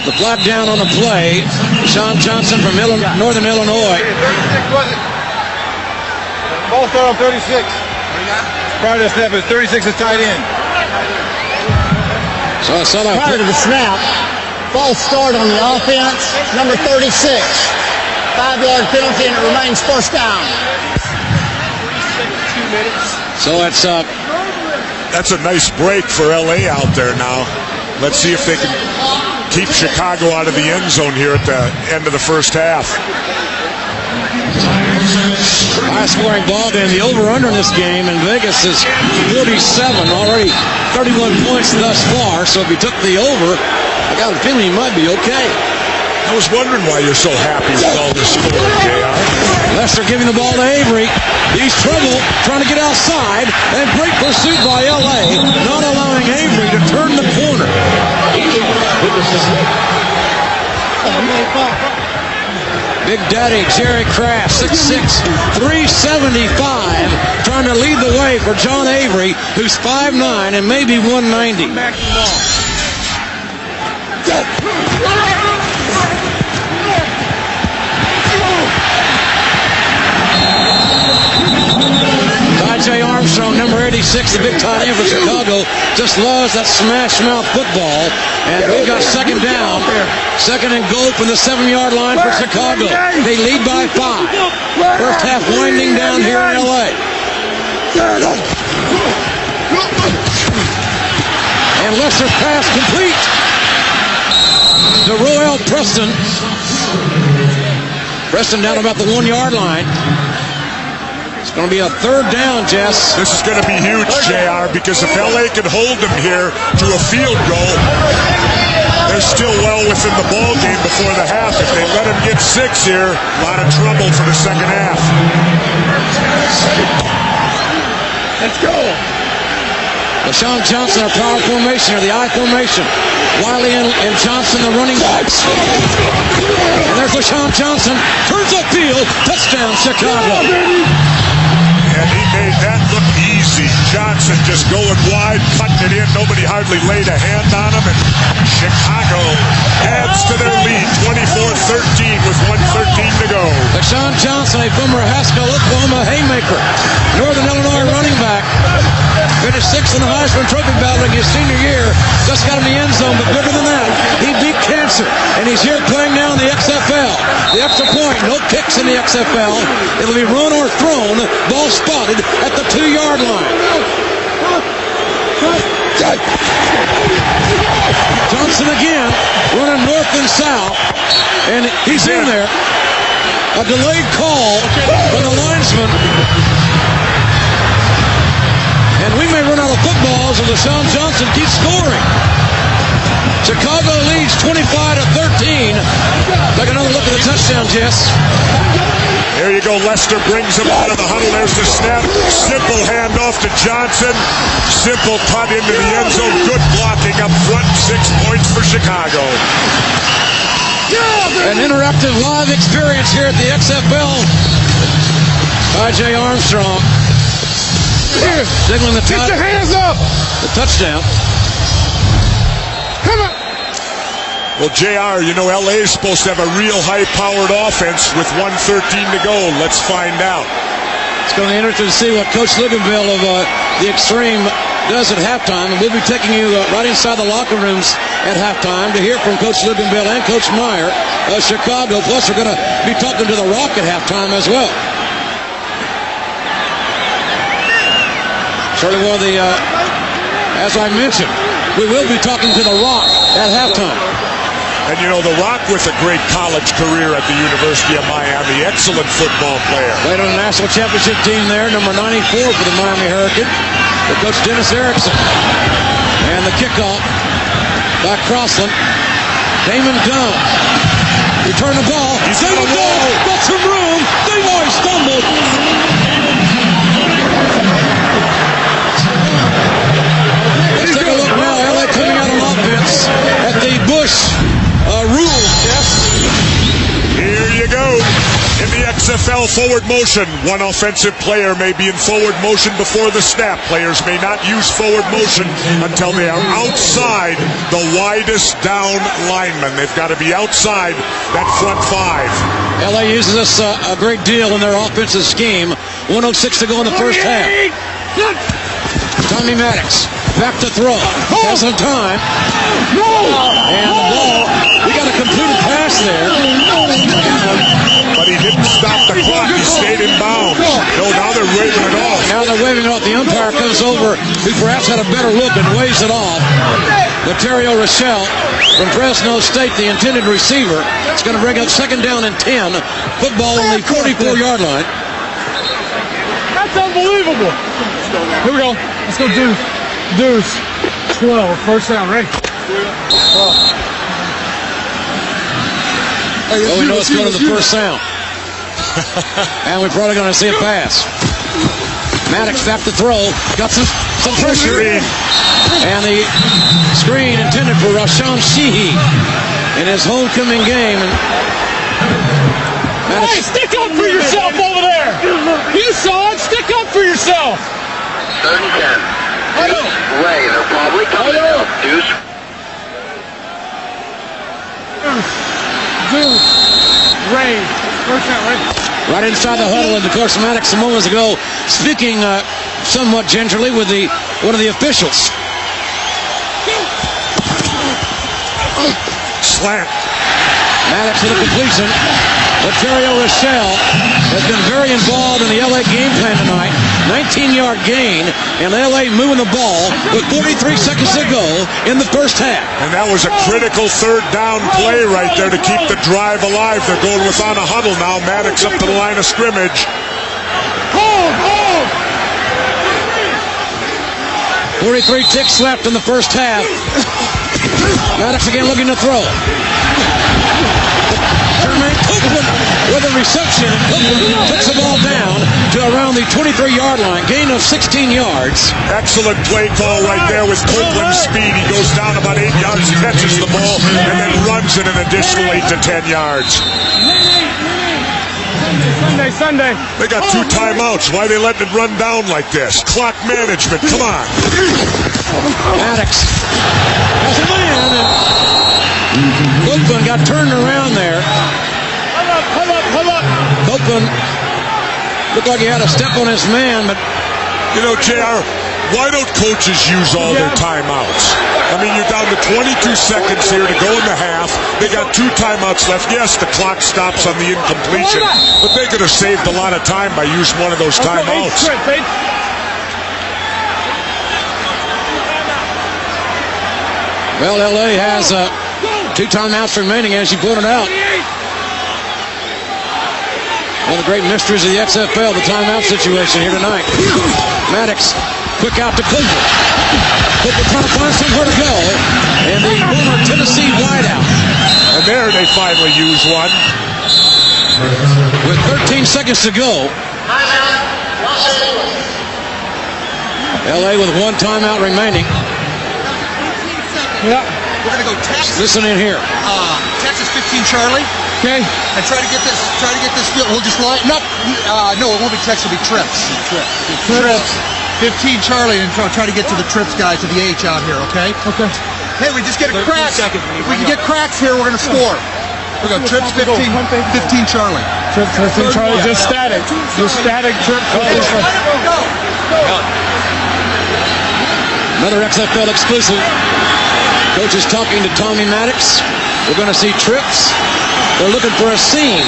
the flag down on the play. LaShawn Johnson from Northern Illinois. Ball start on 36. Prior to the snap, 36 is tight end. So I saw that. Prior to the snap, ball start on the offense, number 36. 5-yard penalty, and it remains first down. So it's that's a nice break for LA out there now. Let's see if they can keep Chicago out of the end zone here at the end of the first half. High-scoring ball game. The over-under in this game in Vegas is 47. Already 31 points thus far. So if he took the over, I got a feeling he might be okay. I was wondering why you're so happy with all this scoring, JR. Lester giving the ball to Avery. He's trouble trying to get outside, and great pursuit by LA, not allowing Avery to turn the corner. Big Daddy Jerry Kraft, 6'6", 375, trying to lead the way for John Avery, who's 5'9", and maybe 190. J. Armstrong, number 86, the big tight end for Chicago, just loves that smash mouth football. And we've got second down. Second and goal from the 7-yard line for Chicago. They lead by 5. First half winding down here in L.A. And Lester pass complete to Roel Preston. Preston down about the 1-yard line. It's going to be a third down, Jess. This is going to be huge, JR, because if LA can hold them here to a field goal, they're still well within the ball game before the half. If they let them get 6 here, a lot of trouble for the second half. Let's go. LaShawn Johnson, our power formation, or the I formation. Wiley and Johnson, the running backs. And there's LaShawn Johnson. Turns upfield. Touchdown, Chicago. And he made that look easy. Johnson just going wide, cutting it in. Nobody hardly laid a hand on him. And Chicago adds to their lead, 24-13 with 1:13 to go. LaShawn Johnson, a former Haskell, Oklahoma haymaker. Northern Illinois running back. Finished 6th in the Heisman Trophy battle his senior year. Just got in the end zone, but bigger than that, he beat cancer. And he's here playing now in the XFL. The extra point, no kicks in the XFL. It'll be run or thrown. Ball spotted at the 2-yard line. Johnson again, running north and south, and he's in there. A delayed call by the linesman. And we may run out of footballs if LaShawn Johnson keeps scoring. Chicago leads 25-13. Take another look at the touchdown, Jess. There you go. Lester brings him out of the huddle. There's the snap. Simple handoff to Johnson. Simple cut into the end zone. Good blocking up front. 6 points for Chicago. An interactive live experience here at the XFL. By Jay Armstrong. Signaling the Get your hands up! The touchdown. Come on! Well, JR, you know, LA is supposed to have a real high-powered offense with 1:13 to go. Let's find out. It's going to be interesting to see what Coach Luganville of the Xtreme does at halftime. And we'll be taking you right inside the locker rooms at halftime to hear from Coach Luganville and Coach Meyer of Chicago. Plus, we're going to be talking to The Rock at halftime as well. Certainly one of the, as I mentioned, we will be talking to The Rock at halftime. And you know, The Rock with a great college career at the University of Miami. Excellent football player. Played on the national championship team there, number 94 for the Miami Hurricane. With Coach Dennis Erickson. And the kickoff by Crossland. Damon Dunn. Return the ball. He's got a wall. Got some room. They always stumbled. Let's take a look now. LA coming out on offense at the Bush rules. Yes. Here you go. In the XFL forward motion, one offensive player may be in forward motion before the snap. Players may not use forward motion until they are outside the widest down lineman. They've got to be outside that front five. LA uses this a great deal in their offensive scheme. 1:06 to go in the first half. Tommy Maddox back to throw. Has some time. And the ball. We got a completed pass there. But he didn't stop the clock. He stayed in bounds. No, now they're waving it off. Now they're waving it off. The umpire comes over, who perhaps had a better look and waves it off. Materio Rochelle from Fresno State, the intended receiver. It's going to bring up second down and 10. Football on the 44-yard line. That's unbelievable. Here we go. Let's go Deuce. Deuce. 12. First down. Ready? Well, we know it's going to the first down. And we're probably going to see a pass. Maddox back to throw. Got some pressure. And the screen intended for Rashawn Sheehy in his homecoming game. And Maddox, hey, stick up for yourself over there. You saw it. Stick up for yourself. 3rd and 10. Deuce, Ray, they're probably coming out. Deuce. Deuce, Ray. First down, Ray. Right inside the huddle, and of course Maddox some moments ago speaking somewhat gingerly with one of the officials. Slant. Maddox with a completion. Materio Rochelle has been very involved in the LA game plan tonight. 19-yard gain, and LA moving the ball with 43 seconds to go in the first half. And that was a critical third down play right there to keep the drive alive. They're going without a huddle now. Maddox up to the line of scrimmage. 43 ticks left in the first half. Maddox again looking to throw. Copeland with a reception. Copeland takes the ball down to around the 23-yard line. Gain of 16 yards. Excellent play call right there with Copeland's speed. He goes down about 8 yards, catches the ball, and then runs it an additional 8 to 10 yards. Sunday. They got 2 timeouts. Why are they letting it run down like this? Clock management. Come on. Maddox has a man, and Copeland got turned around there. Hold up. Copeland looked like he had a step on his man, but you know, JR, why don't coaches use all their timeouts? I mean, you're down to 22 seconds here to go in the half. They got 2 timeouts left. Yes, the clock stops on the incompletion, but they could have saved a lot of time by using one of those timeouts. Well, LA has 2 timeouts remaining, as you pointed out. One of the great mysteries of the XFL, the timeout situation here tonight. Maddox, quick out to Cleveland. Cooper trying to find somewhere to go. And the former Tennessee wideout. And there they finally use one. With 13 seconds to go. LA with 1 timeout remaining. Yeah. We're going to go Texas. Listen in here. Texas 15 Charlie. Okay. And try to get this field. We'll just line. No, it won't be Texas. It'll be trips. Trips. 15 Charlie, and try to get to the trips guys to the H out here. Okay. Okay. Hey, we just get a crack. If we can get cracks here, we're going to score. We're going to trips 15 Charlie. Trips 15 Charlie. Just static. Just static trip. Go. Another XFL exclusive. Coach is talking to Tommy Maddox. We're going to see trips. They're looking for a seam.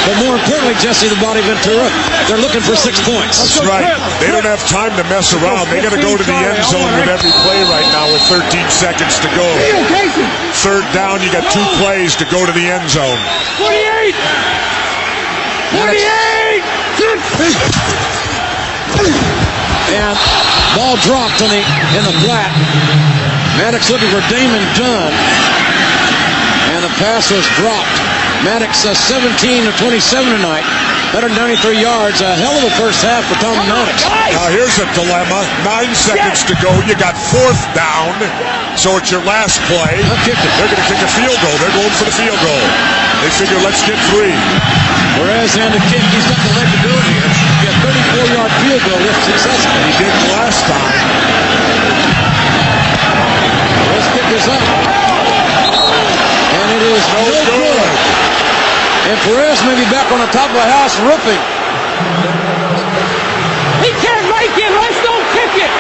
But more importantly, Jesse the Body Ventura, they're looking for 6 points. That's right. They don't have time to mess around. They got to go to the end zone with every play right now with 13 seconds to go. Third down, you got 2 plays to go to the end zone. 48! 48! And ball dropped in the flat. Maddox looking for Damon Dunn. And the pass was dropped. Maddox 17 of 27 tonight. 193 yards. A hell of a first half for Tommy Maddox. Now here's a dilemma. 9 seconds to go. You got 4th down. So it's your last play. They're going to kick a field goal. They're going for the field goal. They figure, let's get 3. Whereas on the kick, he's got the leg to do it here. Get 34-yard field goal if successful. He did last time. Let's kick this up. And it is no good. And Perez may be back on the top of the house roofing. He can't make it. Let's don't kick it.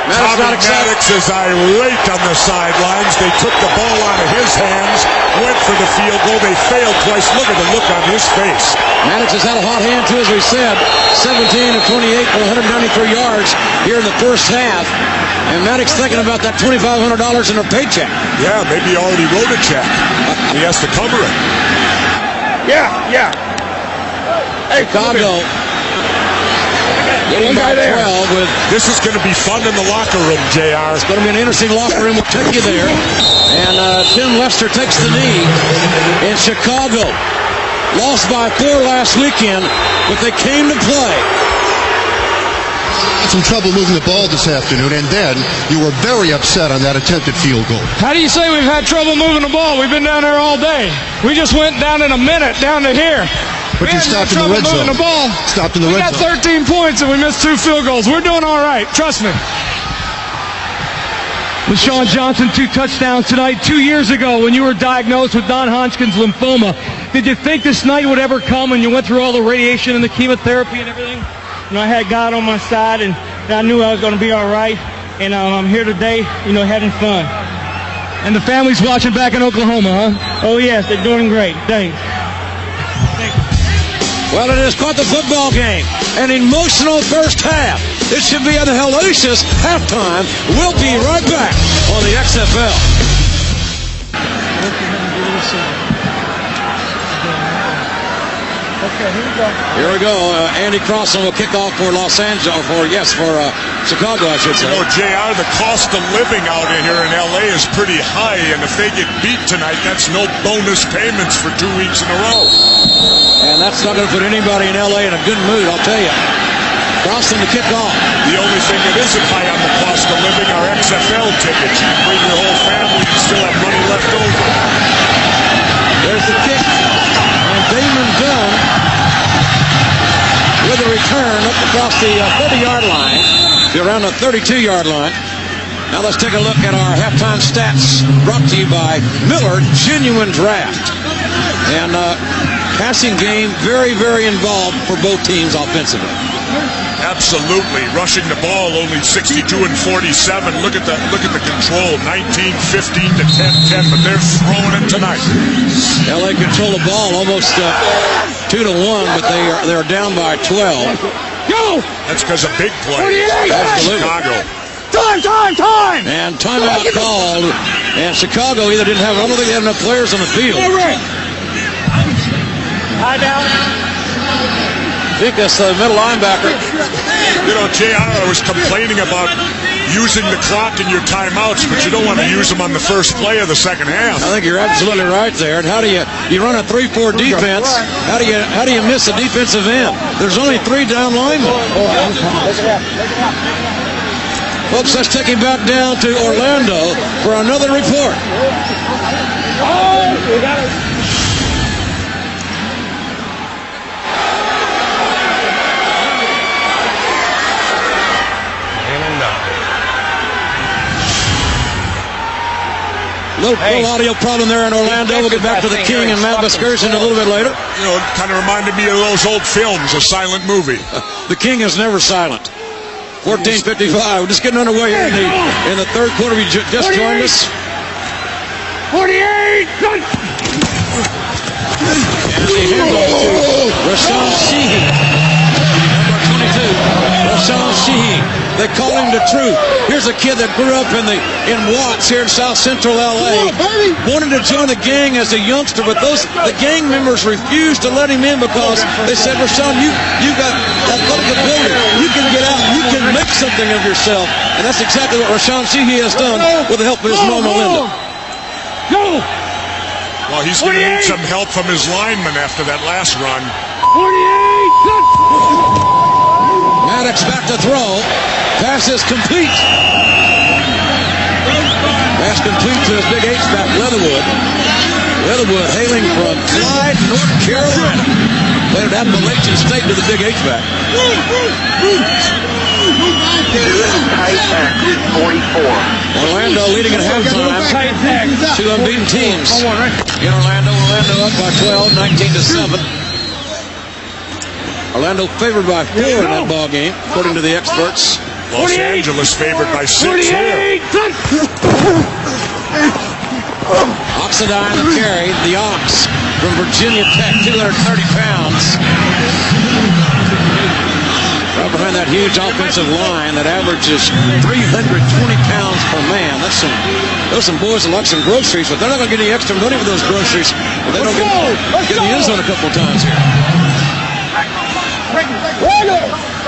Maddox is irate on the sidelines. They took the ball out of his hands, went for the field goal. They failed twice. Look at the look on his face. Maddox has had a hot hand, too, as we said. 17 of 28 for 193 yards here in the first half. And Maddox thinking about that $2,500 in a paycheck. Yeah, maybe he already wrote a check. He has to cover it. Yeah. Hey, Chicago. Getting by 12 with... This is going to be fun in the locker room, JR. It's going to be an interesting locker room. We'll take you there. And Tim Lester takes the knee in Chicago. Lost by 4 last weekend, but they came to play. Had some trouble moving the ball this afternoon, and then you were very upset on that attempted field goal. How do you say we've had trouble moving the ball? We've been down there all day. We just went down in a minute down to here. But you stopped in the red zone. The ball. Stopped in the red zone. We got 13 points and we missed 2 field goals. We're doing all right. Trust me. LaShawn Johnson, 2 touchdowns tonight. 2 years ago when you were diagnosed with non-Hodgkin's lymphoma, did you think this night would ever come when you went through all the radiation and the chemotherapy and everything? You know, I had God on my side and I knew I was going to be all right. And I'm here today, having fun. And the family's watching back in Oklahoma, huh? Oh, yes, they're doing great. Thanks. Well, it is quite the football game. An emotional first half. It should be a hellacious halftime. We'll be right back on the XFL. Okay, here we go. Here we go. Andy Crossan will kick off for Chicago, I should say. JR, the cost of living out in here in LA is pretty high, and if they get beat tonight, that's no bonus payments for 2 weeks in a row. And that's not going to put anybody in LA in a good mood, I'll tell you. Crossan to kick off. The only thing that isn't high on the cost of living are XFL tickets. You can bring your whole family and still have money left over. There's the kick. And Damon Dunn with a return up across the 30-yard line to around the 32-yard line. Now let's take a look at our halftime stats brought to you by Miller Genuine Draft. And passing game very, very involved for both teams offensively. Absolutely. Rushing the ball only 62 and 47. Look at the control. 19, 15 to 10, but they're throwing it tonight. LA control the ball almost 2-1, but they're down by 12. Go! That's because of big plays. Absolutely. Chicago. Time! And timeout called. And Chicago either didn't have, I don't think they had enough players on the field. High down. I think that's the middle linebacker. You know, JR, I was complaining about using the clock in your timeouts, but you don't want to use them on the first play of the second half. I think you're absolutely right there. And how do you run a 3-4 defense? How do you miss a defensive end? There's only 3 down linemen. Folks, let's take him back down to Orlando for another report. Little audio problem there in Orlando. We'll get back to the King and Matt Vasgersian a little bit later. You know, it kind of reminded me of those old films, a silent movie. The King is never silent. 14:55. We're just getting underway here in the third quarter. We just joined us. 48! And the handoff to Rashawn Sheehy. Number 22, Rashawn Sheehy. They call him the Truth. Here's a kid that grew up in Watts here in South Central LA. Wanted to join the gang as a youngster, but the gang members refused to let him in because they said, Rashawn, you got athletic ability. You can get out. You can make something of yourself. And that's exactly what Rashawn Sheehy has done with the help of his mom, Melinda. Go! Well, he's going to need some help from his lineman after that last run. 48! Maddox back to throw. Pass is complete. Pass complete to his big H-back, Leatherwood. Leatherwood hailing from Clyde, North Carolina. Played at Appalachian State to the big H-back. Orlando leading at halftime. 2 unbeaten teams. In Orlando up by 12, 19-7. Orlando favored by 4 in that ball game, according to the experts. Los Angeles favored by 6 here. Oxidine the carry, the Ox from Virginia Tech, 230 pounds. Right behind that huge offensive line that averages 320 pounds per man. Those some boys that like some groceries, but they're not going to get any extra money for those groceries if they don't get in the end zone a couple of times here.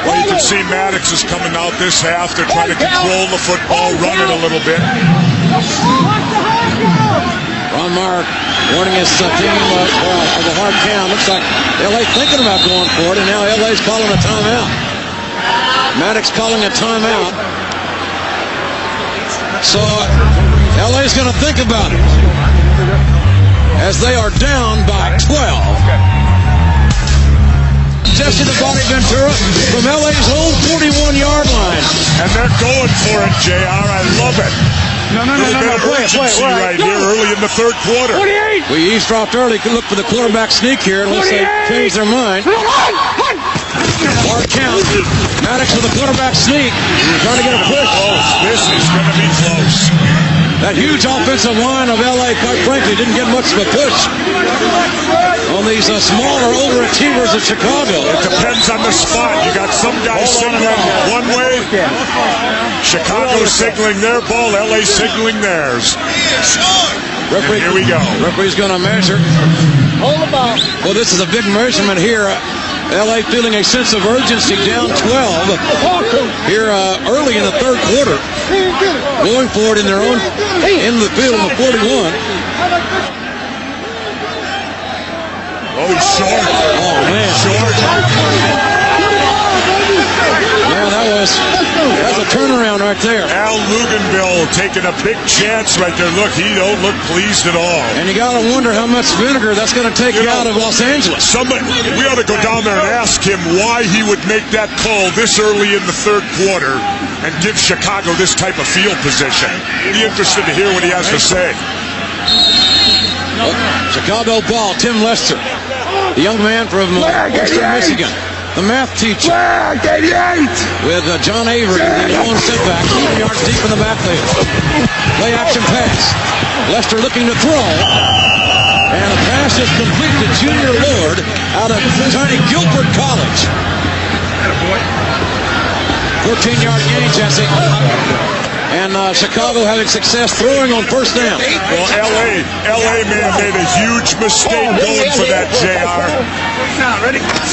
Well, you can see Maddox is coming out this half. They're trying to control the football, run it a little bit. Ron Meyer warning his team of a hard count. Looks like LA thinking about going for it, and now LA's calling a timeout. Maddox calling a timeout. So LA's going to think about it as they are down by 12. Jesse the Body Ventura from LA's own 41-yard line. And they're going for it, JR. I love it. No. Urgency right here early in the third quarter. 48! We eavesdropped early. Could look for the quarterback sneak here unless they change their mind. Hard count. Maddox with the quarterback sneak. Trying to get a push. This is going to be close. That huge offensive line of LA, quite frankly, didn't get much of a push on these smaller, older achievers of Chicago. It depends on the spot. You got some guys signaling one way, Chicago signaling their ball, LA signaling theirs. Referee, here we go. Referee's going to measure. Hold the ball. Well, this is a big measurement here. LA feeling a sense of urgency, down 12 here early in the third quarter. Going for it in their own, in the field on the 41. Oh, short. Oh, man. Short. Yeah, that's a turnaround right there. Al Luganville taking a big chance right there. Look, he don't look pleased at all. And you got to wonder how much vinegar that's going to take you out of Los Angeles. We ought to go down there and ask him why he would make that call this early in the third quarter and give Chicago this type of field position. Be interested to hear what he has to say. Chicago ball, Tim Lester, the young man from Western Michigan. The math teacher with John Avery, the lone setback, 7 yards deep in the backfield. Play action pass. Lester looking to throw. And the pass is complete to Junior Lord out of tiny Guilford College. 14-yard gain, Jesse. And Chicago having success throwing on first down. Well, LA may have made a huge mistake going for that, JR.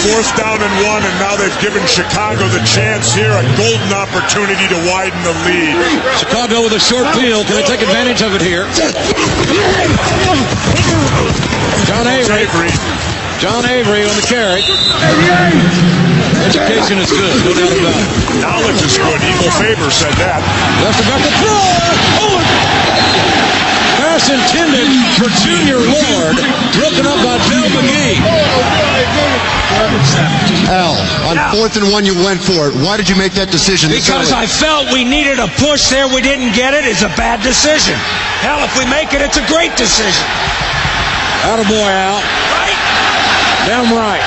Fourth down and 1, and now they've given Chicago the chance here, a golden opportunity to widen the lead. Chicago with a short field. Can they take advantage of it here? John Avery on the carry. Education is good, no doubt about it. Knowledge is good. Eagle Faber said that. Left about to throw. Oh! Pass intended for Junior Lord, broken up by Bill McGee. Al, on 4th and 1, you went for it. Why did you make that decision? Because I felt we needed a push there. We didn't get it. It's a bad decision. Hell, if we make it, it's a great decision. Attaboy, Al. Right? Damn right.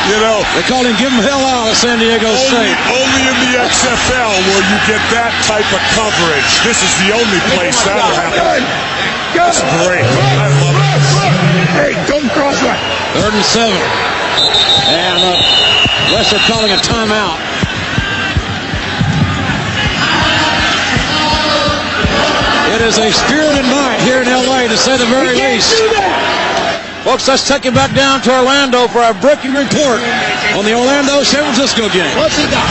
You know, they call him Give Him Hell Out at San Diego State. Only in the XFL will you get that type of coverage. This is the only place that'll happen. That's great. I love it. Hey, don't cross right. 3rd and 7. And Lester calling a timeout. It is a spirited night here in LA, to say the very least. Folks, let's take you back down to Orlando for our breaking report on the Orlando-San Francisco game. What's he got?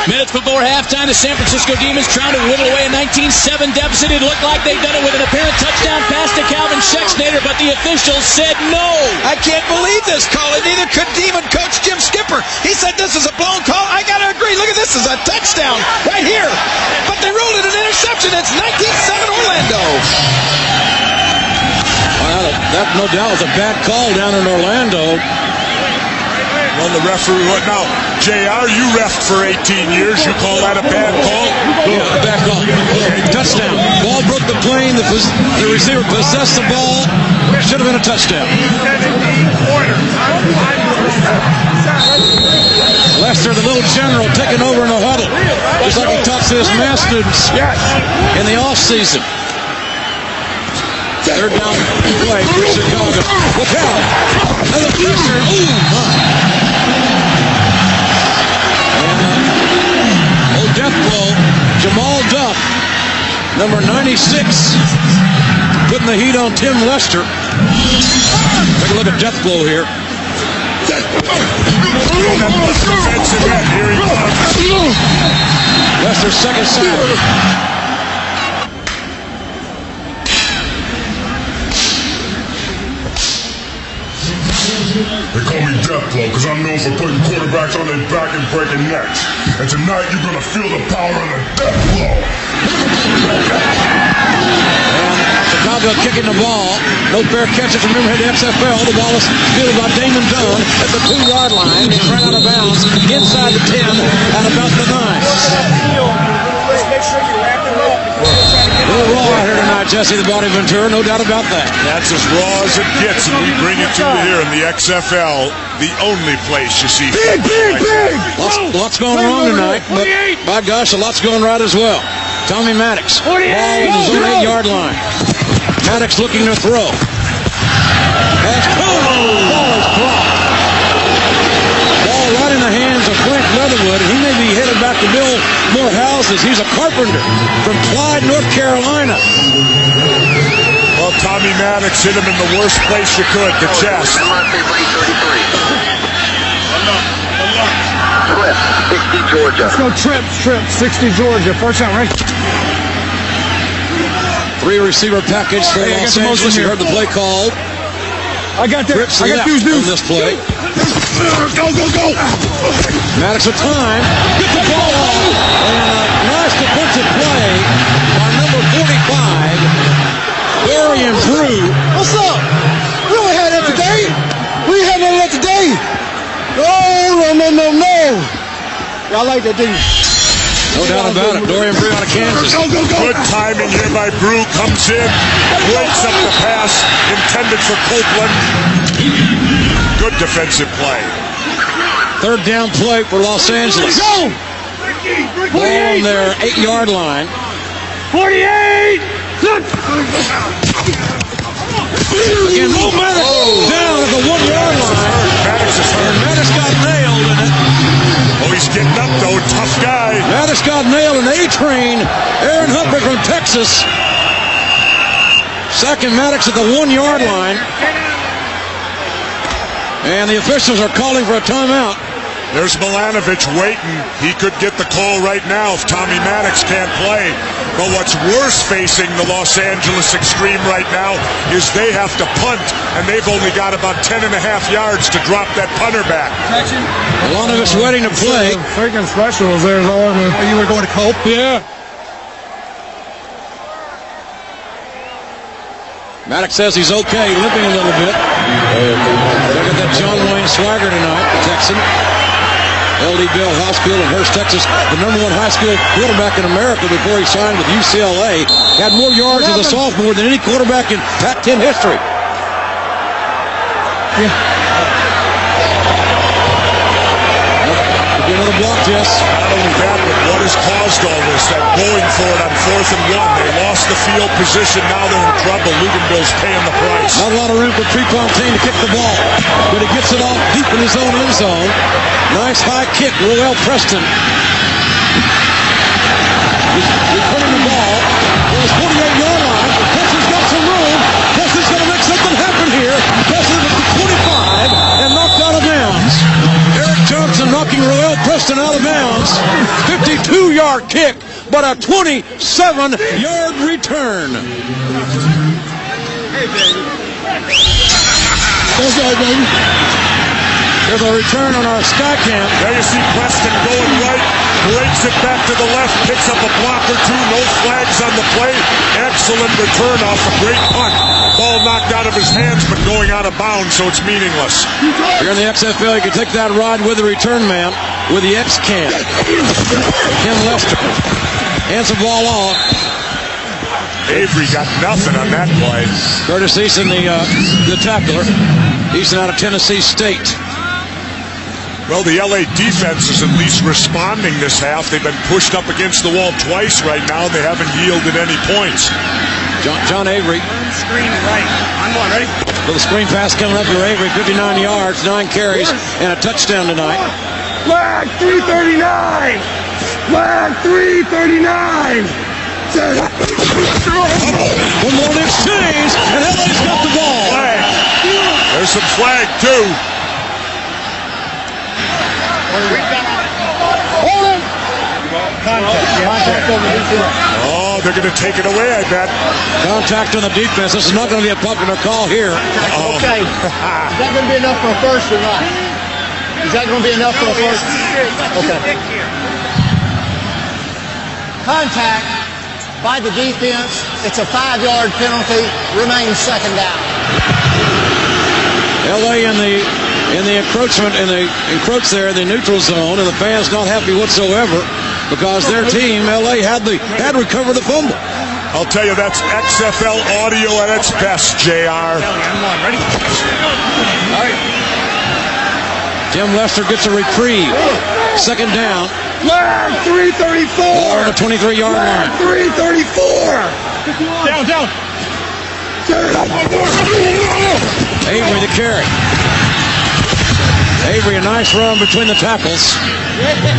Minutes before halftime, the San Francisco Demons trying to whittle away a 19-7 deficit. It looked like they'd done it with an apparent touchdown pass to Calvin Schexnayder, but the officials said no. I can't believe this call, and neither could Demon coach Jim Skipper. He said this is a blown call. I got to agree. Look at this. This is a touchdown right here. But they ruled it an interception. It's 19-7 Orlando. Well, that no doubt was a bad call down in Orlando. Well, the referee, now, JR, you refed for 18 years. You call that a bad call? Yeah, a bad call. Touchdown. Ball broke the plane. The receiver possessed the ball. Should have been a touchdown. Lester, the little general, taking over in the huddle. Just like he talks to his math students in the offseason. 3rd down play for Chicago. Look out! Another pressure. Ooh, my. And death blow. Jamal Duff, number 96, putting the heat on Tim Lester. Take a look at death blow here. Lester's second sack. They call me Death Blow because I'm known for putting quarterbacks on their back and breaking necks. And tonight you're going to feel the power of the Death Blow. And Chicago kicking the ball. No fair catches from Riverhead XFL. The ball is fielded by Damon Dunn at the 2-yard line. It's right out of bounds inside the 10 at about the 9. Make sure you wrap him up. A little raw out here tonight, Jesse the Body Ventura, no doubt about that. That's as raw as it gets, and we bring it to you here in the XFL, the only place you see. Big! Lots going wrong tonight, but by gosh, a lot's going right as well. Tommy Maddox, ball on his own 8-yard line. Maddox looking to throw. Ball is blocked. Ball right in the hands of Frank Leatherwood, and he may be headed back to build more houses. He's a carpenter from Clyde, North Carolina. Well, Tommy Maddox hit him in the worst place you could, the chest. Trip, 60 Georgia. Let's go Trip, 60 Georgia. First down, right? 3-receiver package for Los Angeles. You heard the play called. I got that. Trips I got these on this play. Go! Maddox with time. Get the ball off. And a nice defensive play by number 45, Dorian Brew. What's up? We only had that today. We had that today. No. Y'all like that, didn't you? No doubt about it. Dorian Brew out of Kansas. Go. Good timing here by Brew. Comes in, breaks up the pass intended for Copeland. Good defensive play. 3rd down play for Los Angeles. Go! Ball on their 8-yard line. 48! Again, Maddox down at the 1-yard line. Maddox is hurt. And Maddox got nailed in it. Oh, he's getting up, though. Tough guy. Maddox got nailed in A-Train. Aaron Humphrey from Texas. Second Maddox at the 1-yard line. And the officials are calling for a timeout. There's Milanovich waiting. He could get the call right now if Tommy Maddox can't play. But what's worse facing the Los Angeles Xtreme right now is they have to punt, and they've only got about 10.5 yards to drop that punter back. Milanovich waiting to play. Freaking specials there. You were going to Cope? Yeah. Maddox says he's okay, limping a little bit. Look at that John Wayne swagger tonight, the Texan. L.D. Bell High School in Hurst, Texas, the #1 high school quarterback in America before he signed with UCLA. Had more yards as a sophomore than any quarterback in Pac-10 history. Another block, Jess. Not only that, but what has caused all this? That going for it on 4th and 1. They lost the field position. Now they're in trouble. Luganville's paying the price. Not a lot of room for Prefontaine to kick the ball, but he gets it off deep in his own end zone. Nice high kick, Roel Preston. Returning the ball to his 48-yard line. Preston's got some room. Preston's going to make something happen here. Preston at the 25 and knocked out of bounds. Eric Johnson knocking Roel Preston out of bounds. 52-yard kick, but a 27-yard return. Hey, baby. That's right, baby. There's a return on our Skycam. There you see Preston going right, breaks it back to the left, picks up a block or two, no flags on the play. Excellent return off a great punt. Ball knocked out of his hands, but going out of bounds, so it's meaningless. Here in the XFL, you can take that ride with the return man with the X-Cam. Kim Lester hands the ball off. Avery got nothing on that play. Curtis Easton, the tackler. Easton out of Tennessee State. Well, the LA defense is at least responding this half. They've been pushed up against the wall twice right now. They haven't yielded any points. John Avery. Screen right. I'm one, ready? Little screen pass coming up for Avery. 59 yards, 9 carries, and a touchdown tonight. Flag 339! Flag 339! One more in exchange, and LA's got the ball. Flag. There's some flag, too. Contact over defense. Oh, they're going to take it away, I bet. Contact on the defense. This is not going to be a popular call here. Okay. Is that going to be enough for a first or not? Is that going to be enough for a first? Okay. Contact by the defense. It's a 5-yard penalty. Remains second down. LA in the encroachment, encroach there in the neutral zone, and the fans not happy whatsoever because their team, LA, had recovered the fumble. I'll tell you, that's XFL audio at its best, JR. Ready? All right. Tim Lester gets a reprieve. Second down. Flag 334! Or the 23-yard line. 334! Down. Avery the carry. Avery, a nice run between the tackles.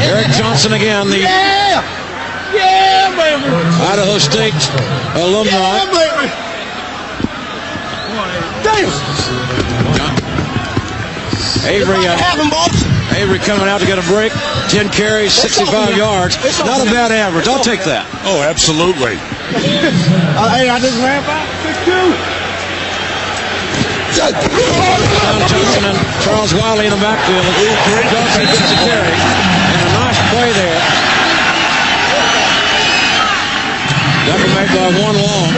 Eric Johnson again, the baby. Idaho State alumni. Baby. Damn. Avery coming out to get a break. 10 carries, 65 yards. Not a bad average. I'll take that. Oh, absolutely. Hey, I just ran by 6'2". John Johnson and Charles Wiley in the backfield. Johnson gets the carry. And a nice play there. That was made by one long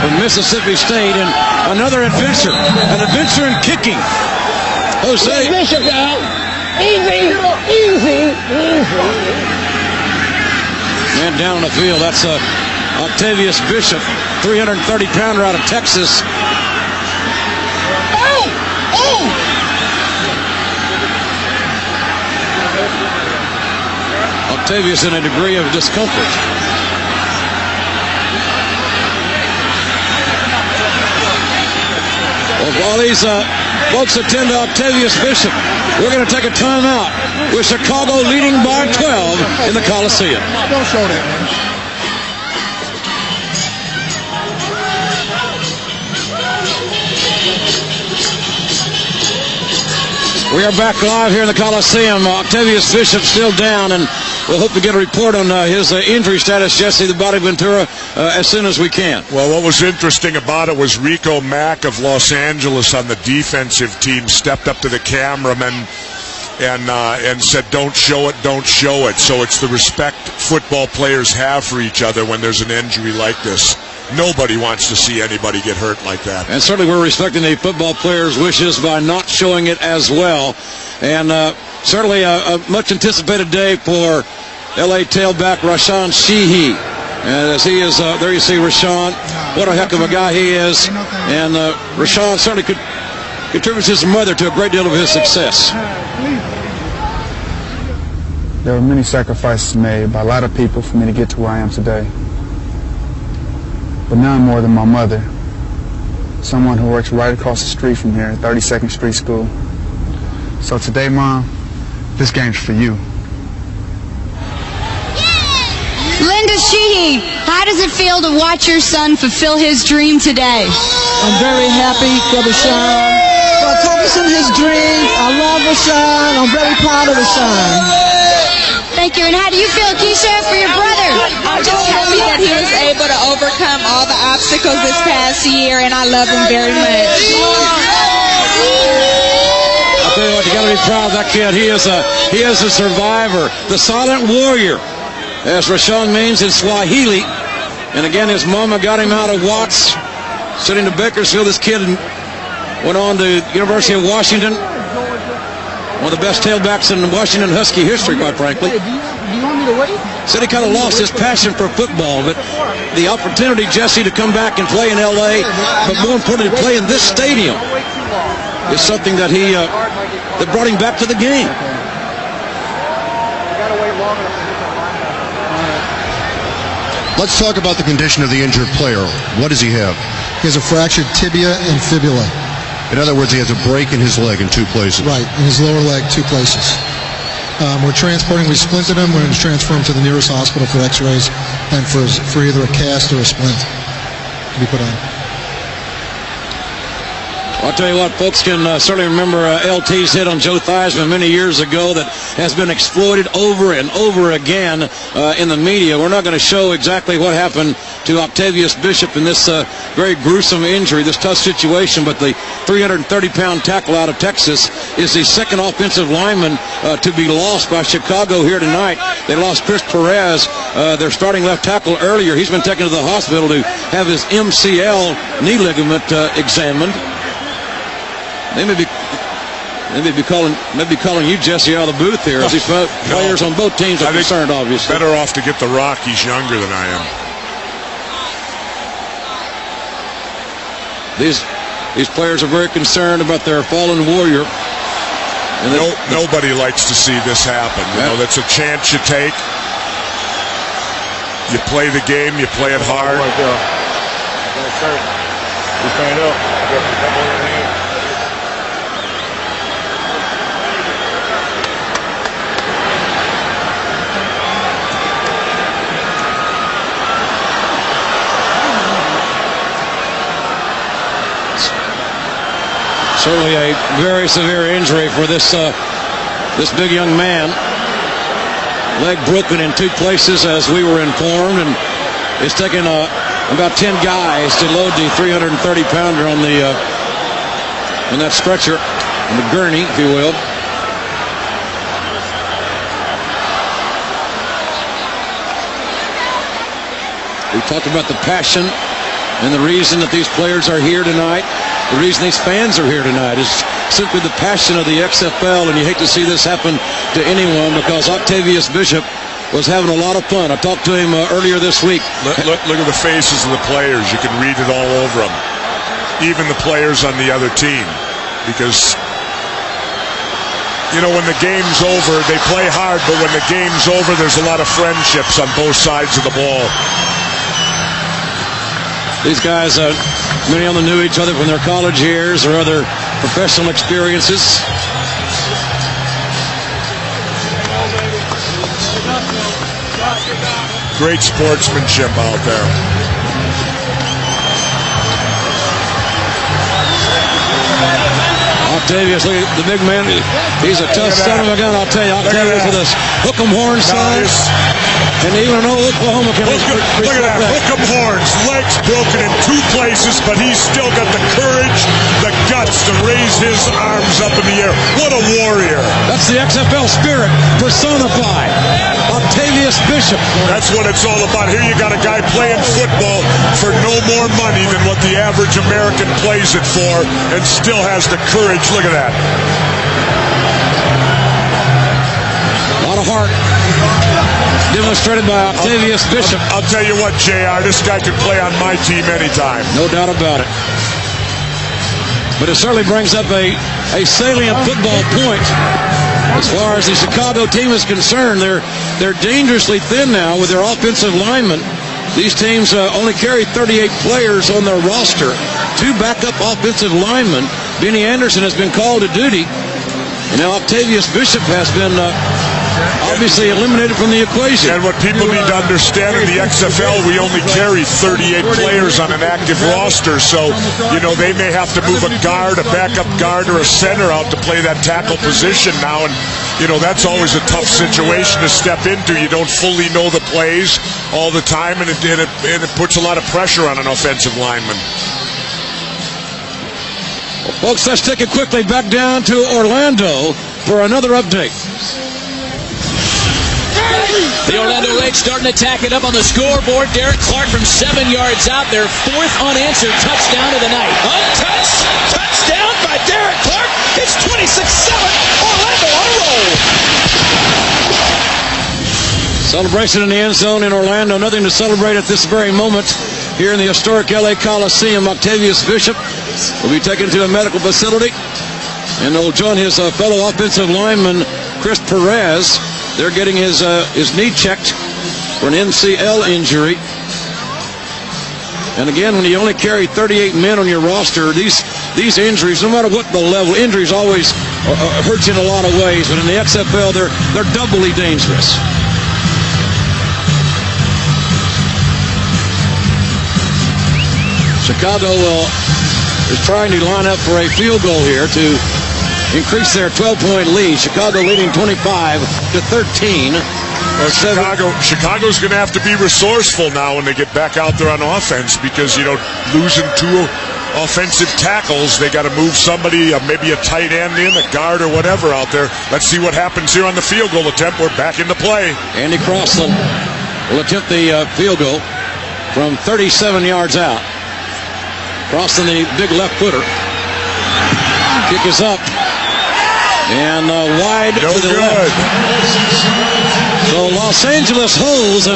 from Mississippi State. And another adventure. An adventure in kicking. Jose Bishop out. Easy. Man down on the field. That's Octavious Bishop, 330-pounder out of Texas. Octavius in a degree of discomfort. while these folks attend to Octavious Bishop, we're going to take a timeout with Chicago leading by 12 in the Coliseum. Don't show that, man. We are back live here in the Coliseum. Octavious Bishop still down, and we'll hope to get a report on his injury status, Jesse the Body Ventura, as soon as we can. Well, what was interesting about it was Rico Mack of Los Angeles on the defensive team stepped up to the cameraman and said, don't show it, don't show it. So it's the respect football players have for each other when there's an injury like this. Nobody wants to see anybody get hurt like that. And certainly we're respecting the football players' wishes by not showing it as well. And certainly a much anticipated day for LA tailback Rashawn Sheehy. And as he is, there you see Rashawn. What a heck of a guy he is. And Rashawn certainly contributes his mother to a great deal of his success. There were many sacrifices made by a lot of people for me to get to where I am today. But none more than my mother, someone who works right across the street from here at 32nd Street School. So today, Mom, this game's for you. Linda Sheehy, how does it feel to watch your son fulfill his dream today? I'm very happy for Rashawn for accomplishing his dream. I love Rashawn. I'm very proud of Rashawn. Thank you. And how do you feel, Keisha, for your brother? I'm just happy that he was able to overcome all the obstacles this past year, and I love him very much. I'll tell you what, you got to be proud of that kid. He is a survivor, the silent warrior, as Rashawn means in Swahili. And again, his mama got him out of Watts, sent him to Bakersfield. This kid went on to University of Washington. One of the best tailbacks in Washington Husky history, quite frankly. Do you want me to wait? Said he kind of lost his passion for football, but the opportunity, Jesse, to come back and play in L.A., but more importantly, to play in this stadium, is something that that brought him back to the game. Let's talk about the condition of the injured player. What does he have? He has a fractured tibia and fibula. In other words, he has a break in his leg in 2 places. Right, in his lower leg, 2 places. We splinted him. We're going to transfer him to the nearest hospital for x-rays and for either a cast or a splint to be put on. I'll tell you what, folks can certainly remember LT's hit on Joe Theismann many years ago that has been exploited over and over again in the media. We're not going to show exactly what happened to Octavious Bishop in this very gruesome injury, this tough situation, but the 330-pound tackle out of Texas is the second offensive lineman to be lost by Chicago here tonight. They lost Chris Perez, their starting left tackle, earlier. He's been taken to the hospital to have his MCL knee ligament examined. They may be calling you, Jesse, out of the booth here, as these players on both teams are concerned, obviously. Better off to get the rock. He's younger than I am. These players are very concerned about their fallen warrior. And nobody likes to see this happen. You know, that's a chance you take. You play the game. You play it hard. You stand up. Certainly a very severe injury for this big young man. Leg broken in 2 places, as we were informed, and it's taken about 10 guys to load the 330-pounder on that stretcher, on the gurney, if you will. We talked about the passion and the reason that these players are here tonight. The reason these fans are here tonight is simply the passion of the XFL, and you hate to see this happen to anyone because Octavious Bishop was having a lot of fun. I talked to him earlier this week. Look at the faces of the players. You can read it all over them. Even the players on the other team. Because, you know, when the game's over, they play hard, but when the game's over, there's a lot of friendships on both sides of the ball. These guys, many of them knew each other from their college years or other professional experiences. Great sportsmanship out there. Octavious, look at the big man. He's a tough son of a gun, I'll tell you. Octavious with his hook-em horn sign. And even an old Oklahoma can look at that. Hook-em horns, legs broken in 2 places, but he's still got the courage, the guts to raise his arms up in the air. What a warrior. That's the XFL spirit personified. Octavious Bishop. That's what it's all about. Here you got a guy playing football for no more money than what the average American plays it for and still has the courage. Look at that. A lot of heart demonstrated by Octavious Bishop. I'll tell you what, JR, this guy could play on my team anytime. No doubt about it. But it certainly brings up a salient football point. As far as the Chicago team is concerned, they're dangerously thin now with their offensive linemen. These teams only carry 38 players on their roster. 2 backup offensive linemen. Benny Anderson has been called to duty. And now Octavious Bishop has been obviously eliminated from the equation. And what people need to understand in the XFL, we only carry 38 players on an active roster. So, they may have to move a guard, a backup guard, or a center out to play that tackle position now. And, that's always a tough situation to step into. You don't fully know the plays all the time, and it puts a lot of pressure on an offensive lineman. Well, folks, let's take it quickly back down to Orlando for another update. The Orlando Rage starting to tack it up on the scoreboard. Derek Clark from 7 yards out, their 4th unanswered touchdown of the night. Untouched, touchdown by Derek Clark. It's 26-7, Orlando on a roll. Celebration in the end zone in Orlando. Nothing to celebrate at this very moment here in the historic LA Coliseum. Octavious Bishop will be taken to a medical facility, and they'll join his fellow offensive lineman, Chris Perez. They're getting his knee checked for an MCL injury. And again, when you only carry 38 men on your roster, these injuries, no matter what the level, injuries always hurt you in a lot of ways. But in the XFL, they're doubly dangerous. Chicago is trying to line up for a field goal here to increase their 12-point lead. Chicago leading 25-13. Well, Chicago's going to have to be resourceful now when they get back out there on offense because, losing 2 offensive tackles, they got to move somebody, maybe a tight end in, a guard or whatever out there. Let's see what happens here on the field goal attempt. We're back into play. Andy Crossland will attempt the field goal from 37 yards out. Crossland, the big left footer. Kick is up. And wide to the left. So Los Angeles holds, and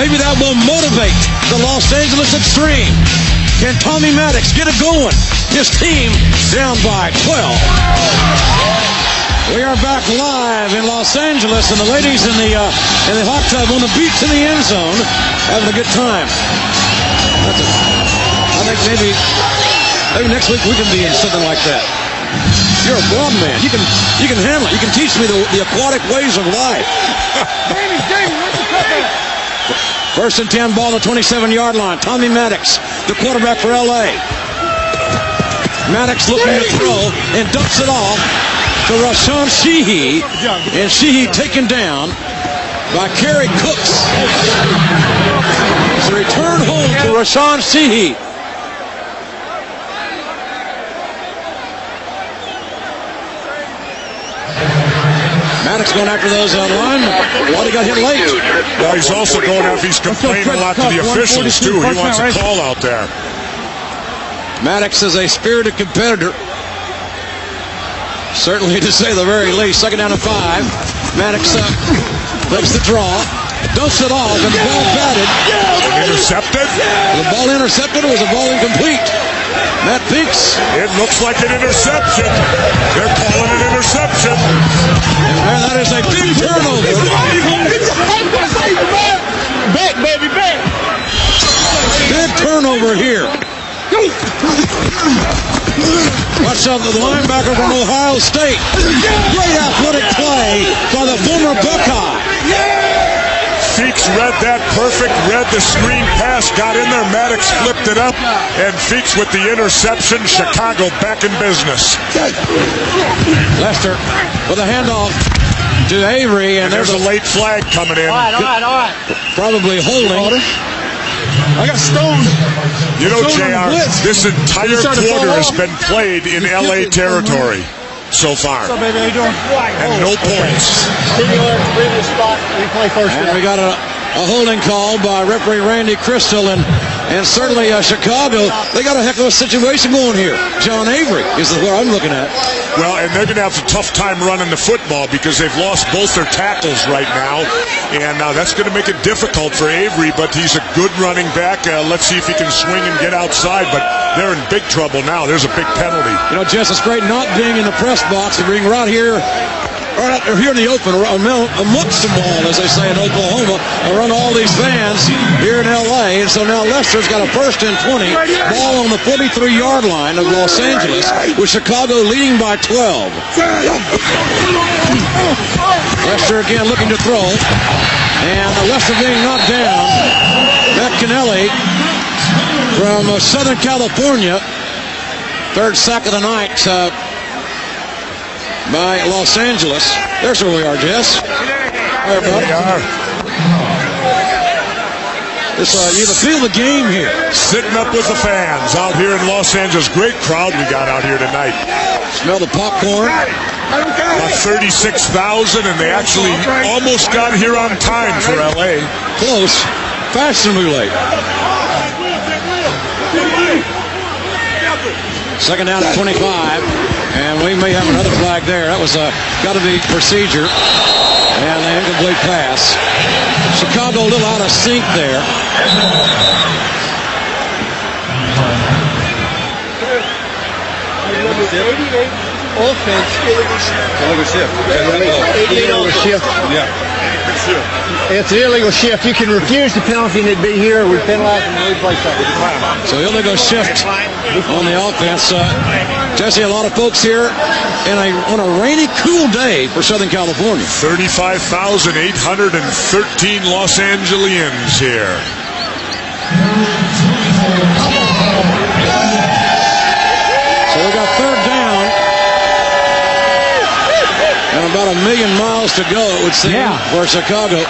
maybe that will motivate the Los Angeles Xtreme. Can Tommy Maddox get it going? His team down by 12. We are back live in Los Angeles, and the ladies in the hot tub on the beach in the end zone having a good time. I think maybe next week we can be in something like that. You're a blonde man. You can handle it. You can teach me the aquatic ways of life. First and 10, ball on the 27-yard line. Tommy Maddox, the quarterback for LA. Maddox looking to throw and dumps it off to Rashawn Sheehy. And Sheehy taken down by Kerry Cooks. It's a return home to Rashawn Sheehy. Maddox going after those linemen. Well, he got hit late. Well, he's also going after, he's complaining a lot to the officials, too. He wants a call out there. Maddox is a spirited competitor. Certainly, to say the very least. Second down to 5. Maddox takes the draw. Dumps it off, and the ball batted. Intercepted? The ball intercepted, or was the ball incomplete? Matt Peaks. It looks like an interception. They're calling it interception. And that is a big turnover. Back, baby, back. Big turnover turnover here. Watch out for the linebacker from Ohio State. Great athletic play by the former Buckeye. Feeks read that perfect, read the screen pass, got in there, Maddox flipped it up, and Feeks with the interception. Chicago back in business. Lester with a handoff to Avery, and there's a late flag coming in. All right. Probably holding. I got stoned. You know, JR, this entire quarter has been played in LA territory so far. What's up, baby? How you doing? And no points. Previous spot. We play first. And we got a holding call by referee Randy Crystal, and certainly Chicago, they got a heck of a situation going here. John Avery is what I'm looking at. Well, and they're going to have a tough time running the football because they've lost both their tackles right now, and that's going to make it difficult for Avery, but he's a good running back. Let's see if he can swing and get outside, but they're in big trouble now. There's a big penalty. You know, Jess, it's great not being in the press box and being right here in the open, amongst them all, as they say in Oklahoma, around all these fans here in L.A. And so now Lester's got a 1st and 20, ball on the 43-yard line of Los Angeles, with Chicago leading by 12. Lester again looking to throw, and Lester being knocked down. Matt Kennelly from Southern California, 3rd sack of the night by Los Angeles. There's where we are, Jess. There we are. You can feel the game here. Sitting up with the fans out here in Los Angeles. Great crowd we got out here tonight. Smell the popcorn. About 36,000, and they actually almost got here on time for LA. Close. Fashionably late. 2nd down at 25, and we may have another flag there. That was got to be procedure, and the incomplete pass. Chicago a little out of sync there. Offense. Illegal shift. 88 illegal shift. Yeah. It's an illegal shift. You can refuse the penalty and it'd be here. We penalize and replay something. So illegal shift on the offense. Jesse, a lot of folks here on a rainy, cool day for Southern California. 35,813 Los Angeles here. So we got 3rd down. And about 1 million miles to go, it would seem, for Chicago.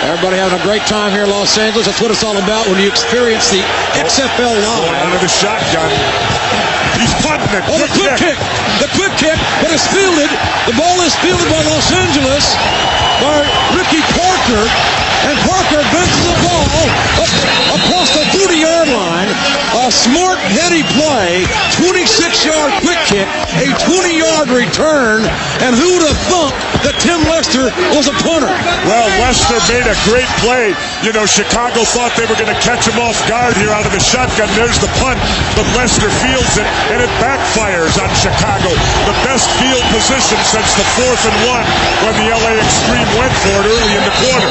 Everybody having a great time here in Los Angeles. That's what it's all about when you experience the XFL live. Out of the shotgun. He's punting it. Oh, the quick kick. The quick kick, but it's fielded. The ball is fielded by Los Angeles by Ricky Parker. And Parker benches the ball across the 40-yard line. A smart, heady play. 26-yard quick kick. A 20-yard return. And who would have thunk that Tim Lester was a punter? Well, Lester made a great play. You know, Chicago thought they were going to catch him off guard here out of the shotgun. There's the punt, but Lester fields it, and it backfires on Chicago. The best field position since the 4th and 1 when the LA Xtreme went for it early in the quarter.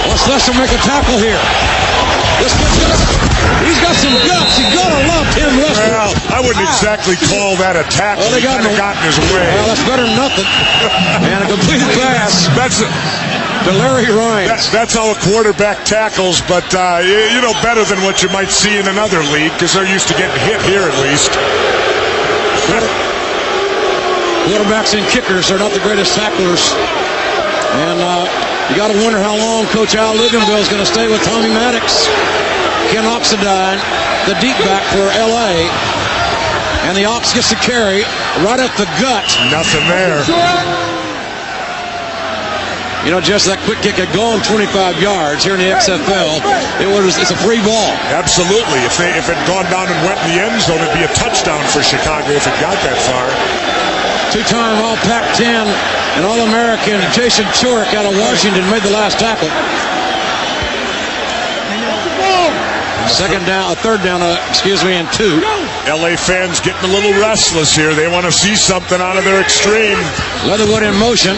Let's Lester make a tackle here. He's got some guts. You gotta love Tim Lester. Well, I wouldn't exactly call that a tackle. Well, he kind of got in his way. Well, that's better than nothing. And a completed pass. To Larry Ryan. That's how a quarterback tackles, but better than what you might see in another league because they're used to getting hit here at least. Quarterbacks and kickers are not the greatest tacklers. And you got to wonder how long Coach Al Luganville is going to stay with Tommy Maddox. Ken Oxendine, the deep back for L.A. And the Ox gets to carry right up the gut. Nothing there. You know, just that quick kick had gone 25 yards here in the XFL. It's a free ball. Absolutely. If it had gone down and went in the end zone, it'd be a touchdown for Chicago if it got that far. Two-time All-Pac-10 and All-American Jason Church out of Washington made the last tackle. 3rd down, and 2. LA fans getting a little restless here. They want to see something out of their Xtreme. Leatherwood in motion.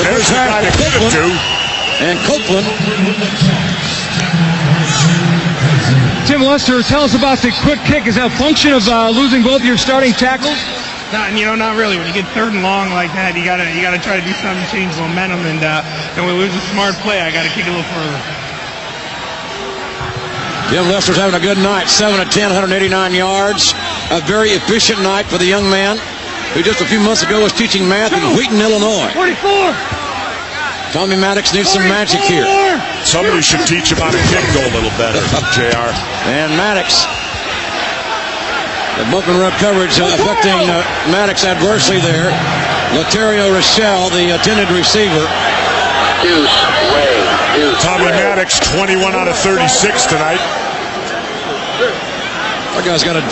There's the guy to get it to. And Copeland. Tim Lester, tell us about the quick kick. Is that a function of losing both your starting tackles? Not really. When you get 3rd and long like that, you gotta try to do something to change momentum. And when we lose a smart play, I gotta kick a little further. Tim Lester's having a good night. 7 of 10, 189 yards. A very efficient night for the young man who just a few months ago was teaching math in Wheaton, Illinois. 44. Tommy Maddox needs some magic here. Somebody should teach him how to kick goal a little better, JR. And Maddox. The bump and run coverage affecting Maddox adversely there. Laterio Rochelle, the attended receiver. Tommy Maddox, 21 out of 36 tonight. That guy's got a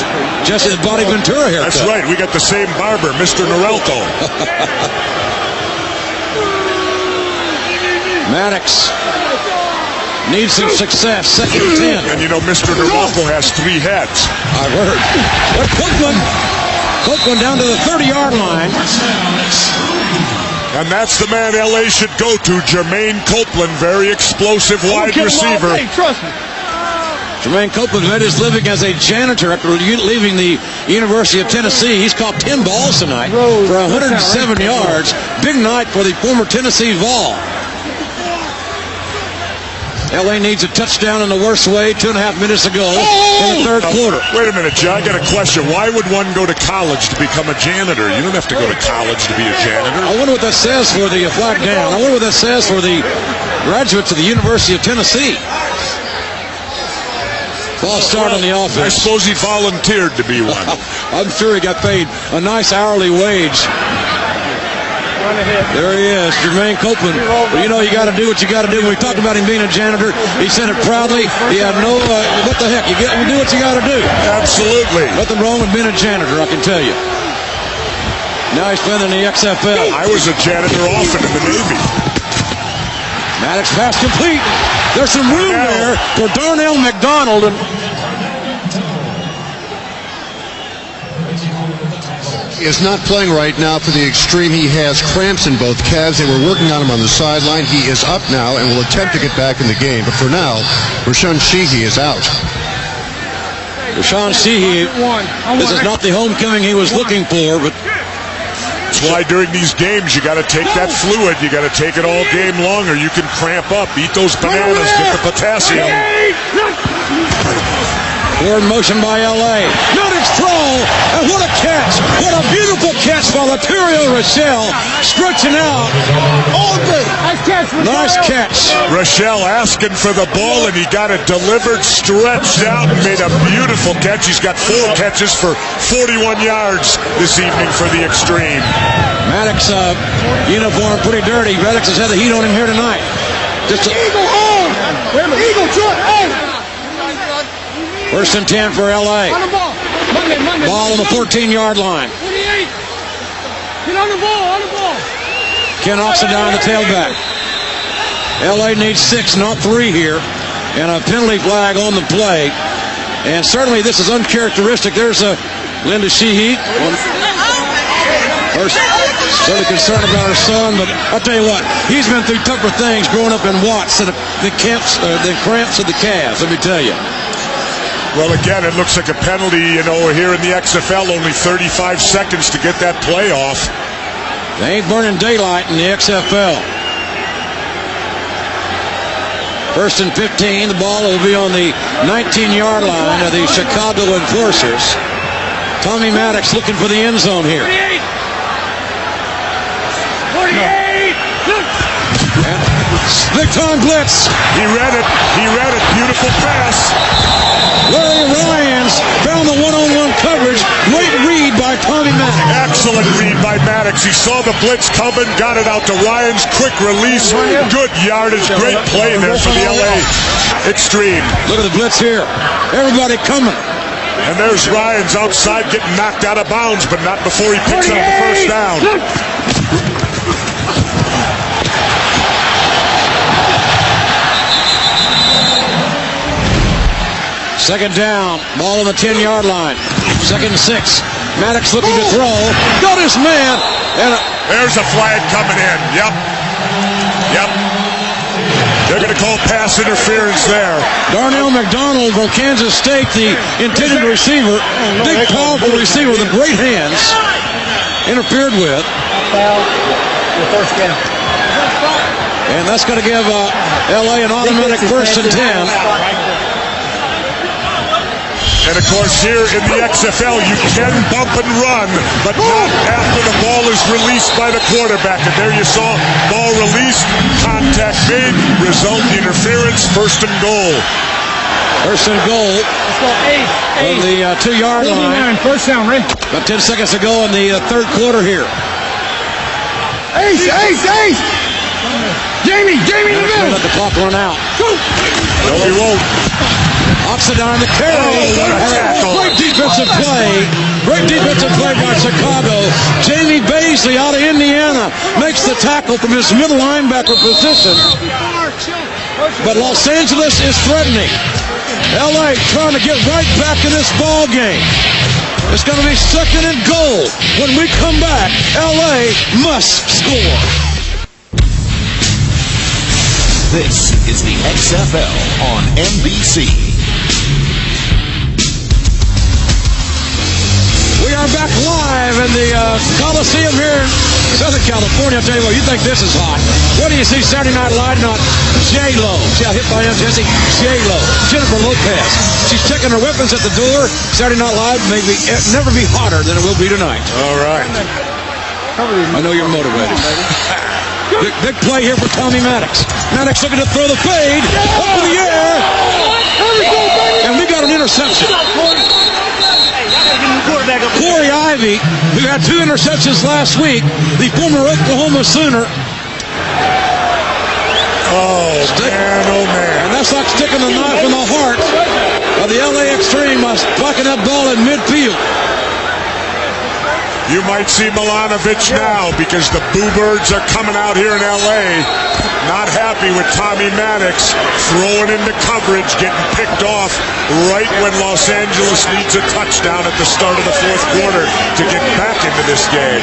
Jesse the Body Ventura haircut. That's right. We got the same barber, Mr. Norelco. Maddox needs some success. 2nd and 10. And you know, Mr. Norelco has 3 heads. I've heard. But Copeland down to the 30-yard line. And that's the man LA should go to, Jermaine Copeland, very explosive wide receiver. Trust me. Jermaine Copeland made his living as a janitor after leaving the University of Tennessee. He's caught 10 balls tonight for 107 yards. Big night for the former Tennessee Vol. LA needs a touchdown in the worst way 2.5 minutes ago in the 3rd quarter. Wait a minute, John. I got a question. Why would one go to college to become a janitor? You don't have to go to college to be a janitor. I wonder what that says for the flag down. I wonder what that says for the graduates of the University of Tennessee. False start on the offense. I suppose he volunteered to be one. I'm sure he got paid a nice hourly wage. There he is, Jermaine Copeland. Well, you know, you got to do what you got to do. When we talked about him being a janitor, he said it proudly. He had no, what the heck, you do what you got to do. Absolutely. Nothing wrong with being a janitor, I can tell you. Now he's playing in the XFL. I was a janitor often in the Navy. Maddox pass complete. There's some room there for Darnell McDonald. And He is not playing right now for the Xtreme. He has cramps in both calves. They were working on him on the sideline. He is up now and will attempt to get back in the game. But for now, Rashawn Sheehy is out. Rashawn Sheehy, this is not the homecoming he was looking for, but that's why during these games you got to take that fluid. You got to take it all game long, or you can cramp up. Eat those bananas, get the potassium. Forward motion by LA. Notice throw, and what a catch! What a beautiful catch by Laterio Rochelle, stretching out. Nice catch. Rochelle asking for the ball, and he got it delivered, stretched out, and made a beautiful catch. He's got 4 catches for 41 yards this evening for the Xtreme. Maddox uniform pretty dirty. Maddox has had the heat on him here tonight. Just Eagle home! Eagle joint! Hey! 1st and 10 for LA. Ball on the 14-yard line. 28. Get on the ball, Ken Oxendine, the tailback. LA needs 6, not 3 here. And a penalty flag on the play. And certainly this is uncharacteristic. There's Linda Sheehy. Certainly concerned about her son, but I'll tell you what, he's been through tougher things growing up in Watts than the cramps of the calves, let me tell you. Well, again, it looks like a penalty, you know, here in the XFL, only 35 seconds to get that play off. They ain't burning daylight in the XFL. 1st and 15, the ball will be on the 19-yard line of the Chicago Enforcers. Tommy Maddox looking for the end zone here. 48! And big time blitz. He read it. Beautiful pass. Larry Ryans found the one-on-one coverage. Great read by Tommy Maddox. Excellent read by Maddox. He saw the blitz coming, got it out to Ryans. Quick release. Good yardage. Great play there for the LA Xtreme. Look at the blitz here. Everybody coming. And there's Ryans outside getting knocked out of bounds, but not before he picks up the first down. Second down, ball on the 10-yard line. 2nd and 6. Maddox looking to throw. Got his man. And there's a flag coming in. Yep. pass interference there. Darnell McDonald from Kansas State, the intended receiver, big, powerful receiver with great hands, interfered with. And that's going to give LA an automatic 1st and 10. And of course, here in the XFL, you can bump and run, but not after the ball is released by the quarterback. And there you saw, ball released, contact made, result interference, 1st and goal. 1st and goal. Let's go, On the 2-yard line. 1st down, Ray. About 10 seconds to go in the 3rd quarter here. Ace! Jamie in the middle. Let the clock run out. No, he won't. Oxidine the carry. Great defensive play. Great defensive play by Chicago. Jamie Baisley out of Indiana makes the tackle from his middle linebacker position. But Los Angeles is threatening. LA trying to get right back in this ball game. It's going to be 2nd and goal. When we come back, LA must score. This is the XFL on NBC. We are back live in the Coliseum here in Southern California. I'll tell you what, you think this is hot. What do you see Saturday Night Live on J-Lo? See how hip I am, Jesse? J-Lo. Jennifer Lopez. She's checking her weapons at the door. Saturday Night Live may never be hotter than it will be tonight. All right. I know you're motivated. Big play here for Tommy Maddox. Maddox looking to throw the fade. Up in the air. And we got an interception. Corey Ivy, who had 2 interceptions last week, the former Oklahoma Sooner. Oh, man. And that's like sticking the knife in the heart of the LA Xtreme by spiking that ball in midfield. You might see Milanovich now because the Boo Birds are coming out here in LA. Not happy with Tommy Maddox throwing into coverage, getting picked off right when Los Angeles needs a touchdown at the start of the 4th quarter to get back into this game.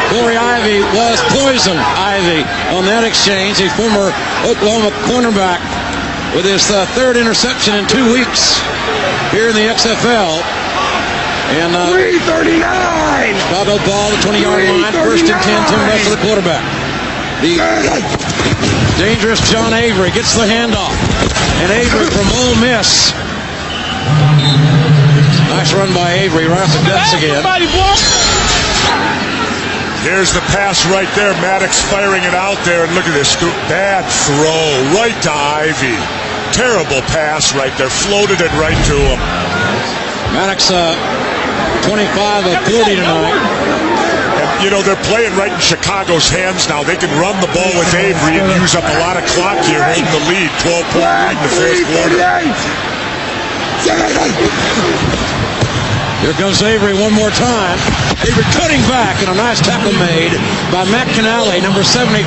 Corey Ivy was Poison Ivy on that exchange, a former Oklahoma cornerback with his 3rd interception in 2 weeks here in the XFL. And 339. Chicago ball, the 20-yard line, 1st and 10, 10 left for the quarterback. The dangerous John Avery gets the handoff. And Avery from Ole Miss. Nice run by Avery right off the guts again. Here's the pass right there. Maddox firing it out there. And look at this. Bad throw right to Ivy. Terrible pass right there. Floated it right to him. Maddox 25 of 40 tonight. And, you know, they're playing right in Chicago's hands now. They can run the ball with Avery and use up a lot of clock here, holding the lead. 12-point lead in the 4th quarter. Here comes Avery one more time. Avery cutting back, and a nice tackle made by Matt Canale, number 75,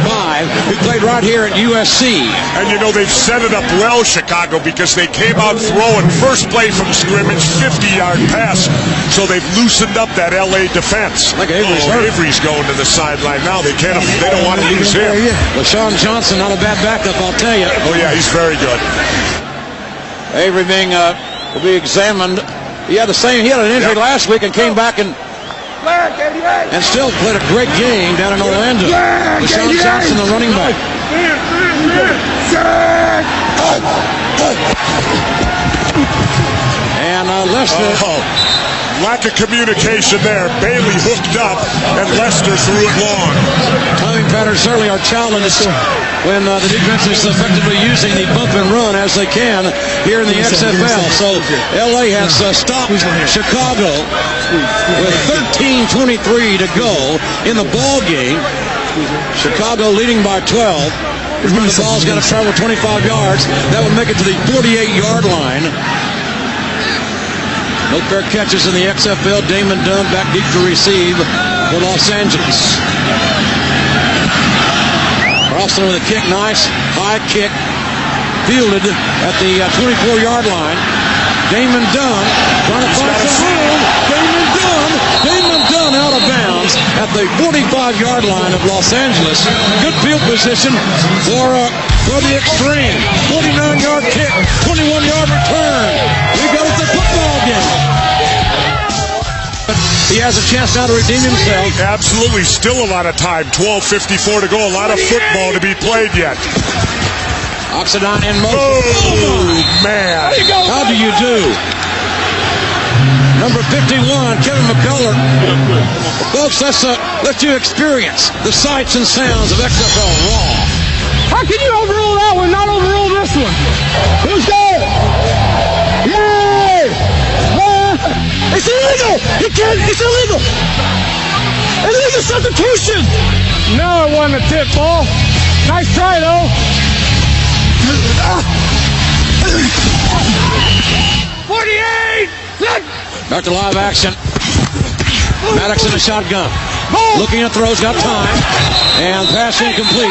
who played right here at USC. And you know, they've set it up well, Chicago, because they came out throwing first play from scrimmage, 50-yard pass. So they've loosened up that LA defense. Like Avery's going to the sideline now. They don't want to lose him. LaShawn Johnson, not a bad backup, I'll tell you. Oh yeah, he's very good. Avery will be examined. He had an injury last week and came back and still played a great game down in Orlando. LaShawn Johnson, the running back. And Lester. Lack of communication there. Bailey hooked up, and Lester threw it long. Timing patterns certainly are challenged when the defense is effectively using the bump and run as they can here in the XFL. So LA has stopped Chicago with 13:23 to go in the ball game. Chicago leading by 12. The ball's going to travel 25 yards. That would make it to the 48-yard line. No fair catches in the XFL. Damon Dunn back deep to receive for Los Angeles. Carlson with a kick, nice high kick, fielded at the 24-yard line. Damon Dunn trying to find some room. Damon Dunn out of bounds at the 45-yard line of Los Angeles. Good field position for for the Xtreme. 49-yard kick, 21-yard return. We go to the football game. He has a chance now to redeem himself. Absolutely. Still a lot of time. 12:54 to go. A lot of football to be played yet. Oxidine in motion. Oh, man. How do you do? Number 51, Kevin McCullough. Folks, let's you experience the sights and sounds of XFL Raw. How can you overrule that one, not overrule this one? Who's that? Yay! It's illegal! It's illegal! Illegal substitution! No, it wasn't a tip ball. Nice try, though. 48! Back to live action. Maddox in the shotgun. Looking at throws, got time. And pass incomplete.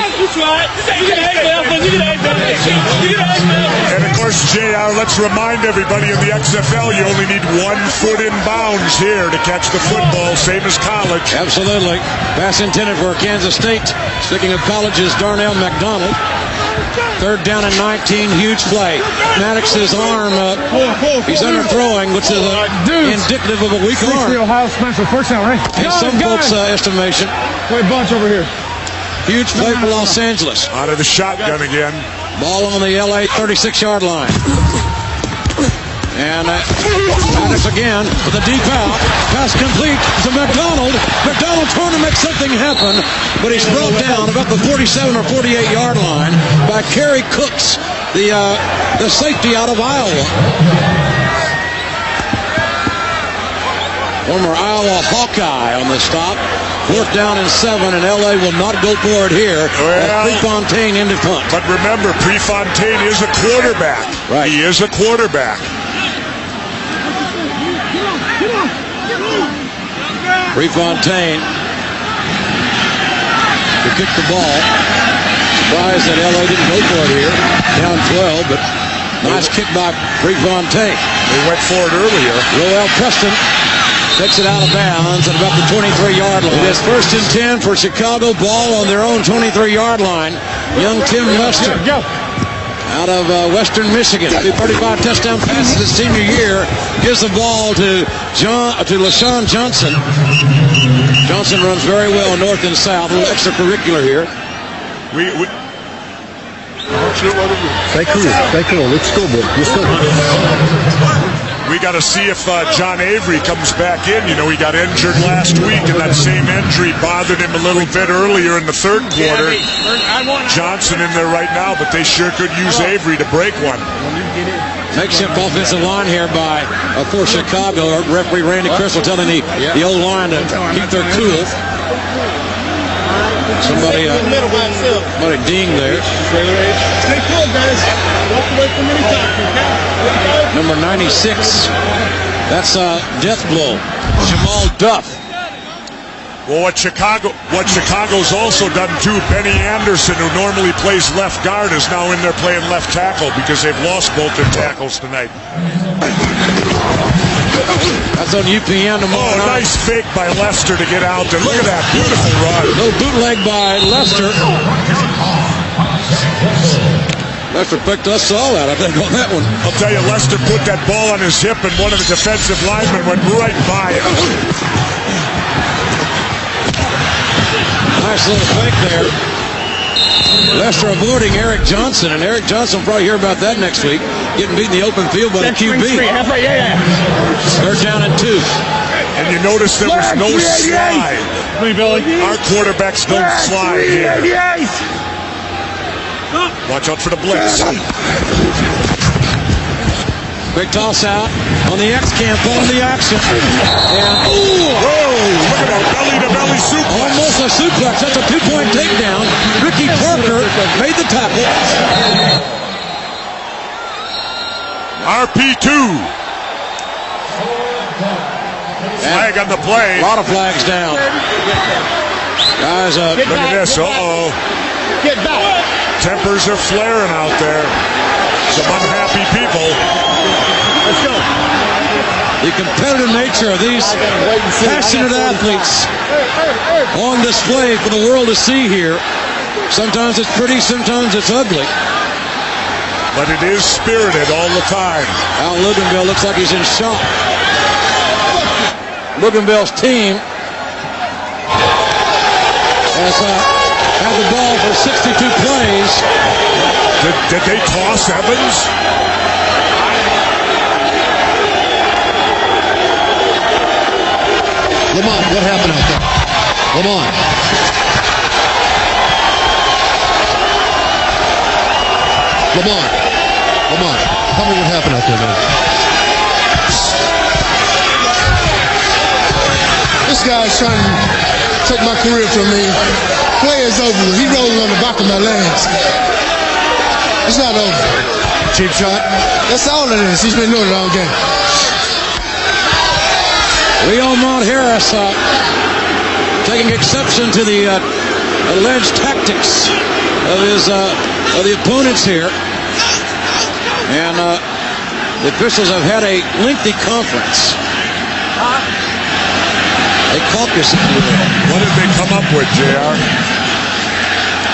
And of course, JR, let's remind everybody in the XFL, you only need 1 foot in bounds here to catch the football, same as college. Absolutely. Pass intended for Kansas State. Speaking of colleges, Darnell McDonald. 3rd down and 19, huge play. Maddox's arm, he's underthrowing, which is indicative of a weak arm. Ohio Spencer, first down, right? In some folks' estimation. Wait, bunch over here. Huge play for Los Angeles. Out of the shotgun again. Ball on the LA 36-yard line. And Maddox again with a deep out. Pass complete to McDonald. McDonald trying to make something happen, but he's brought down about the 47 or 48-yard line by Kerry Cooks, the safety out of Iowa. Former Iowa Hawkeye on the stop. 4th down and 7, and LA will not go for it here. Well, Prefontaine into punt. But remember, Prefontaine is a quarterback. Right. He is a quarterback. Prefontaine to kick the ball. Surprised that LA didn't go for it here. Down 12, but nice kick by Prefontaine. They went for it earlier. Roel Preston takes it out of bounds at about the 23-yard line. It is 1st and 10 for Chicago. Ball on their own 23-yard line. Young Tim Lester out of Western Michigan. 35 touchdown passes his senior year. Gives the ball to LaShawn Johnson. Johnson runs very well north and south. A little extracurricular here. Stay cool. Let's go, boy. Let's go. We got to see if John Avery comes back in. You know, he got injured last week, and that same injury bothered him a little bit earlier in the 3rd quarter. Johnson in there right now, but they sure could use Avery to break one. Makeshift offensive line here for Chicago. Referee Randy Crystal telling the old line to keep their cool. Somebody dinged there. Stay cool, guys. Walk away from any talking, okay? Number 96. That's death blow. Jamal Duff. Well, what Chicago's also done too, Benny Anderson, who normally plays left guard, is now in there playing left tackle because they've lost both their tackles tonight. That's on UPN tomorrow night. Nice fake by Lester to get out there. Look at that beautiful run. Little bootleg by Lester. Lester picked us all out, I think, on that one. I'll tell you, Lester put that ball on his hip, and one of the defensive linemen went right by him. Nice little fake there. Lester avoiding Eric Johnson, and Eric Johnson will probably hear about that next week. Getting beat in the open field by the QB. 3rd down and 2. And you notice there was no slide. Our quarterbacks don't slide here. Watch out for the blitz. Big toss out on the X-Cam, pulling the action. And, whoa, look at that belly-to-belly suplex. Almost a suplex. That's a 2-point takedown. Ricky Parker made the tackle. RP2. Flag on the play. A lot of flags down. Guys, look at this. Uh-oh. Get back. Tempers are flaring out there. Some unhappy people. Let's go. The competitive nature of these passionate athletes on display for the world to see here. Sometimes it's pretty, sometimes it's ugly. But it is spirited all the time. Al Luganville looks like he's in shock. Luganville's team has had the ball for 62 plays. Did they toss Evans? Lamont, what happened out there? Lamont. Lamont, tell me what happened out there, man. This guy's trying to take my career from me. Play is over. He rolling on the back of my legs. It's not over. Cheap shot? That's all it is. He's been doing it all game. Leo Harris taking exception to the alleged tactics of the opponents here. And the officials have had a lengthy conference. A caucus, if you will. What did they come up with, JR?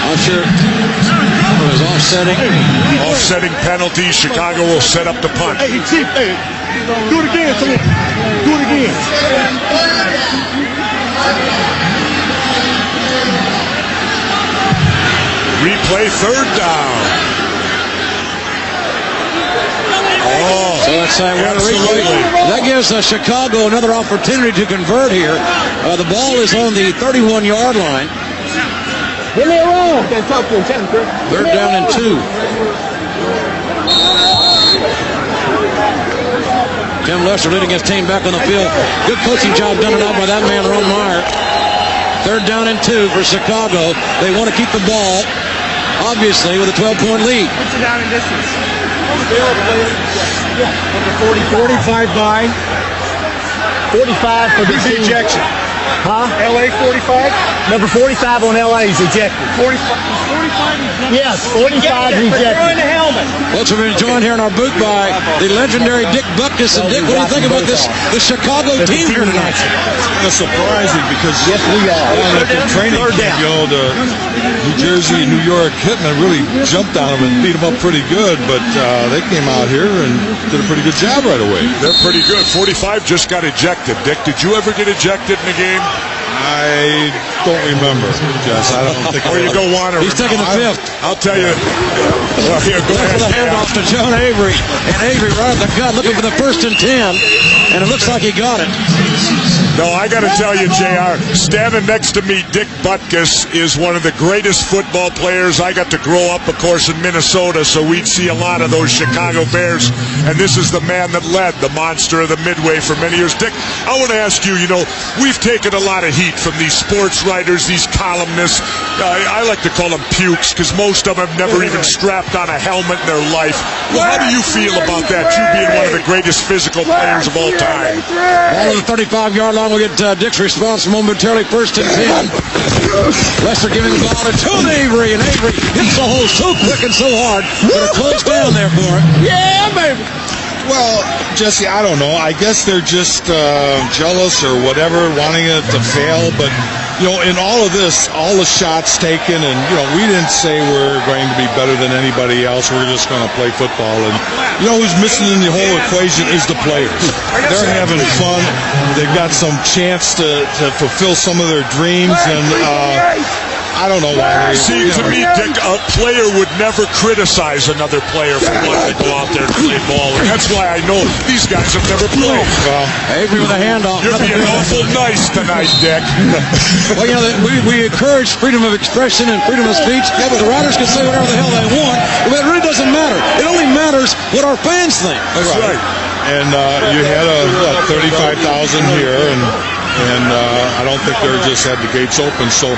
I'm sure it was offsetting. Offsetting penalties. Chicago will set up the punt. Hey, Chief, hey, do it again, Tony. Do it again. Replay, third down. Oh, so that's that gives Chicago another opportunity to convert here. The ball is on the 31-yard line. Give me a roll. Third down and 2. Tim Lester leading his team back on the field. Good coaching job done tonight by that man, Ron Meyer. Third down and 2 for Chicago. They want to keep the ball, obviously, with a 12-point lead. What's the down and distance? 45 by 45 for the ejection. Huh? LA 45? Number 45 on LA is ejected. 45 ejected? Yes, 45 ejected. Throwing the helmet. Folks, we've been joined here in our booth by the legendary Dick Butkus. And Dick, what do you think about this Chicago team here tonight? It's surprising because yes, we are. At the training camp, the New Jersey and New York hitmen really jumped on them and beat them up pretty good, but they came out here and did a pretty good job right away. They're pretty good. 45 just got ejected. Dick, did you ever get ejected in a game? I don't remember, Jess. I don't think. Or you don't want to. He's taking the fifth. I'll tell you. Well, here, go ahead. The handoff to John Avery, and Avery right at the gun, looking for the 1st and 10, and it looks like he got it. No, I got to tell you, JR, standing next to me, Dick Butkus is one of the greatest football players. I got to grow up, of course, in Minnesota, so we'd see a lot of those Chicago Bears, and this is the man that led the monster of the Midway for many years. Dick, I want to ask you, we've taken a lot of heat from these sports writers, these columnists. I like to call them pukes, because most of them have never even strapped on a helmet in their life. Well, how do you feel about that, you being one of the greatest physical players of all time? Ball on the 35-yard line. We'll get Dick's response momentarily. 1st and 10. Lester giving the ball to Avery, and Avery hits the hole so quick and so hard that it closed down there for him. Yeah, baby. Well, Jesse, I don't know. I guess they're just jealous or whatever, wanting it to fail. But, in all of this, all the shots taken, and, we didn't say we're going to be better than anybody else. We're just going to play football. And, who's missing in the whole equation is the players. They're having fun. They've got some chance to fulfill some of their dreams. And, I don't know why. See, to me, Dick, a player would never criticize another player for wanting to go out there and play ball. And that's why I know these guys have never played. Well, Avery with a handoff. You're being awful nice tonight, Dick. Well, we encourage freedom of expression and freedom of speech. Yeah, but the writers can say whatever the hell they want. But it really doesn't matter. It only matters what our fans think. That's right. And you had 35,000 here, and I don't think they just had the gates open. So,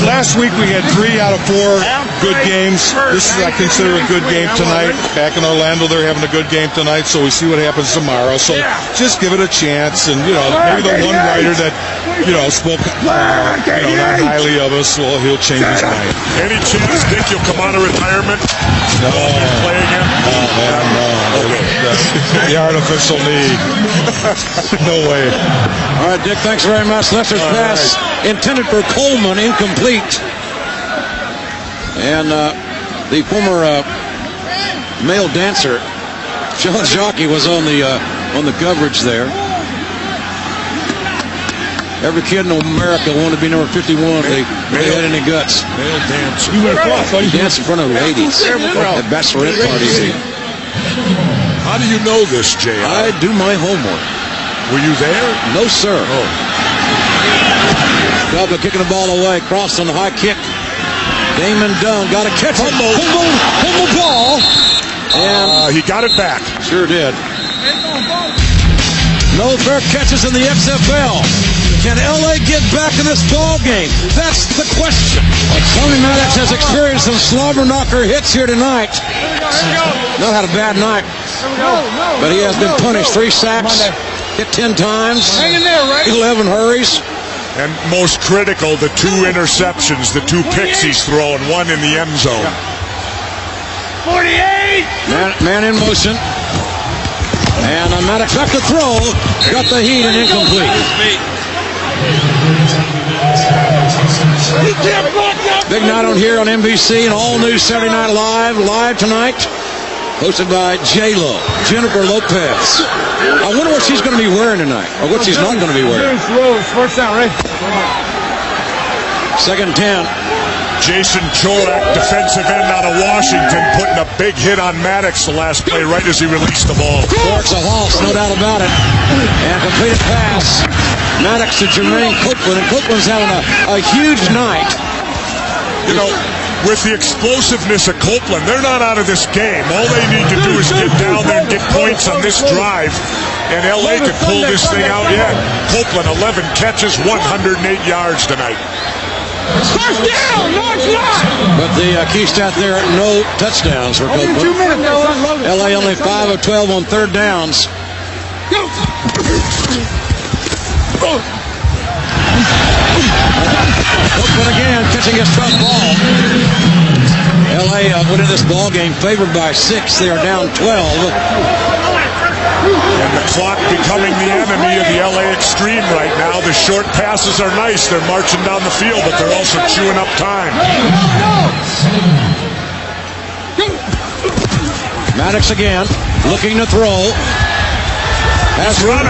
last week we had 3 out of 4 good games. This is, I consider, a good game tonight. Back in Orlando, they're having a good game tonight, so we see what happens tomorrow. So just give it a chance, and, maybe the one writer that, spoke, not highly of us, well, he'll change his mind. Any chance, Dick, you'll come out of retirement? No. Play again? Oh, man, no. Okay. The artificial knee. No way. All right, Dick, thanks very much. Lester's pass intended for Coleman, incomplete. And the former male dancer, John Jockey, was on the coverage there. Every kid in America wanted to be number 51 if they had any guts. Male dancer. You went across. He danced in front of ladies at bachelorette parties. How do you know this, Jay? I do my homework. Were you there? No, sir. Oh. Gubba kicking the ball away. Cross on the high kick. Damon Dunn got a catch. Fumble ball. And he got it back. Sure did. No fair catches in the XFL. Can LA get back in this ball game? That's the question. Tony Maddox has experienced some slobber knocker hits here tonight. Not had a bad night, but he has been punished. 3 sacks, hit 10 times, 11 hurries. And most critical, the 2 interceptions, the 2 picks he's thrown, 1 in the end zone. 48! Man in motion. And Maddox back to throw. Got the heat and incomplete. Big night on here on NBC and all new Saturday Night Live tonight. Hosted by J-Lo, Jennifer Lopez. I wonder what she's going to be wearing tonight, or what she's not going to be wearing. First down, right? 2nd and 10. Jason Chorak, defensive end out of Washington, putting a big hit on Maddox the last play right as he released the ball. Forks a halt, no doubt about it. And completed pass. Maddox to Jermaine Copeland, and Copeland's having a huge night. You know, with the explosiveness of Copeland, they're not out of this game. All they need to do is get down there and get points on this drive, and LA could pull this thing out yet. Copeland, 11 catches, 108 yards tonight. First down! No, it's not! But the key stat there, no touchdowns for Copeland. 2 minutes, unloaded. LA only 5 of 12 on 3rd downs. Copeland again catching his tough ball. LA winning this ball game favored by 6. They are down 12. And the clock becoming the enemy of the LA Xtreme right now. The short passes are nice. They're marching down the field, but they're also chewing up time. Maddox again, looking to throw. Has run,